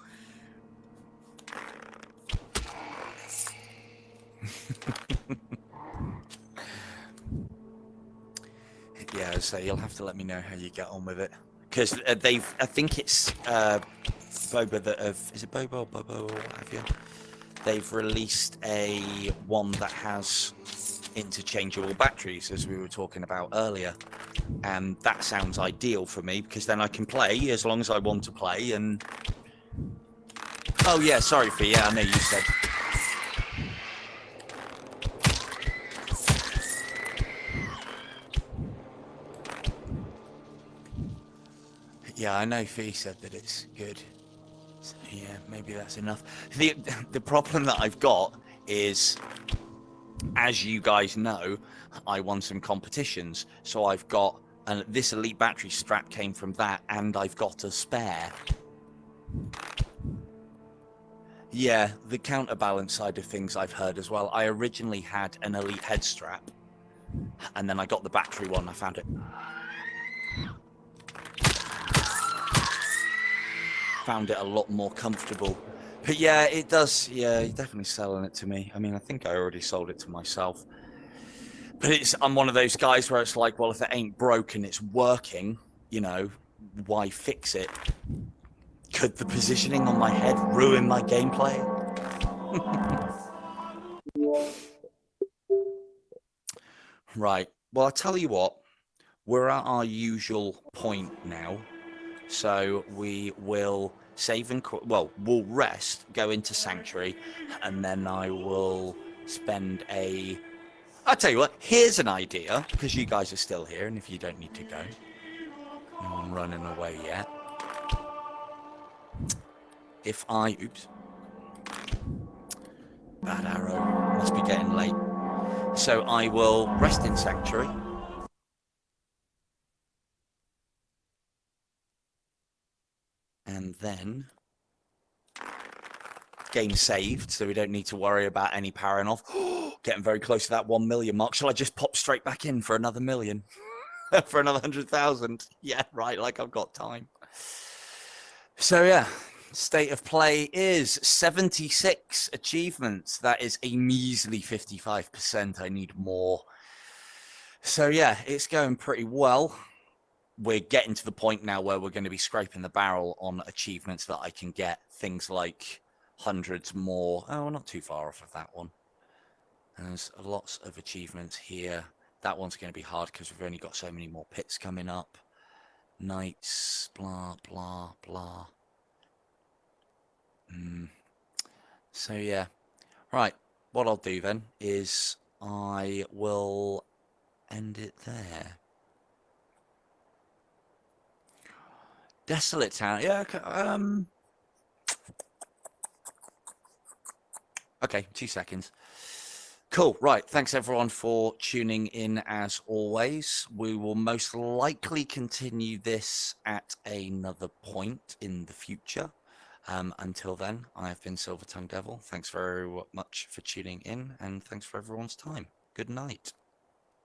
Speaker 1: Yeah, so you'll have to let me know how you get on with it, because I think it's Boba that is it Boba or Bobo or what have you? They've released a one that has interchangeable batteries, as we were talking about earlier, and that sounds ideal for me, because then I can play as long as I want to play. And oh yeah, sorry Fee, yeah, I know you said. Yeah, I know Fee said that it's good. So, yeah, maybe that's enough. The problem that I've got is, as you guys know, I won some competitions, so I've got this elite battery strap came from that, and I've got a spare. Yeah, the counterbalance side of things I've heard as well. I originally had an elite head strap, and then I got the battery one. I found it a lot more comfortable. But yeah, it does. Yeah, you're definitely selling it to me. I mean, I think I already sold it to myself. But I'm one of those guys where it's like, well, if it ain't broken, it's working, you know, why fix it? Could the positioning on my head ruin my gameplay? Right. Well, I'll tell you what, we're at our usual point now. So we will save and we'll rest, go into Sanctuary, and then I will spend I'll tell you what, here's an idea, because you guys are still here, and if you don't need to go, no one running away yet. If oops, bad arrow, must be getting late. So I will rest in Sanctuary. And then game saved, so we don't need to worry about any powering off. Getting very close to that 1 million mark. Shall I just pop straight back in for another million? For another 100,000? Yeah, right, like I've got time. So yeah, state of play is 76 achievements. That is a measly 55%. I need more. So yeah, it's going pretty well. We're getting to the point now where we're going to be scraping the barrel on achievements that I can get. Things like hundreds more. Oh, we're not too far off of that one. And there's lots of achievements here. That one's going to be hard because we've only got so many more pits coming up. Knights, blah, blah, blah. So yeah. Right, what I'll do then is I will end it there. Desolate Town. Yeah, okay. Okay, 2 seconds. Cool. Right. Thanks everyone for tuning in as always. We will most likely continue this at another point in the future. Until then, I have been Silver Tongue Devil. Thanks very much for tuning in, and thanks for everyone's time. Good night.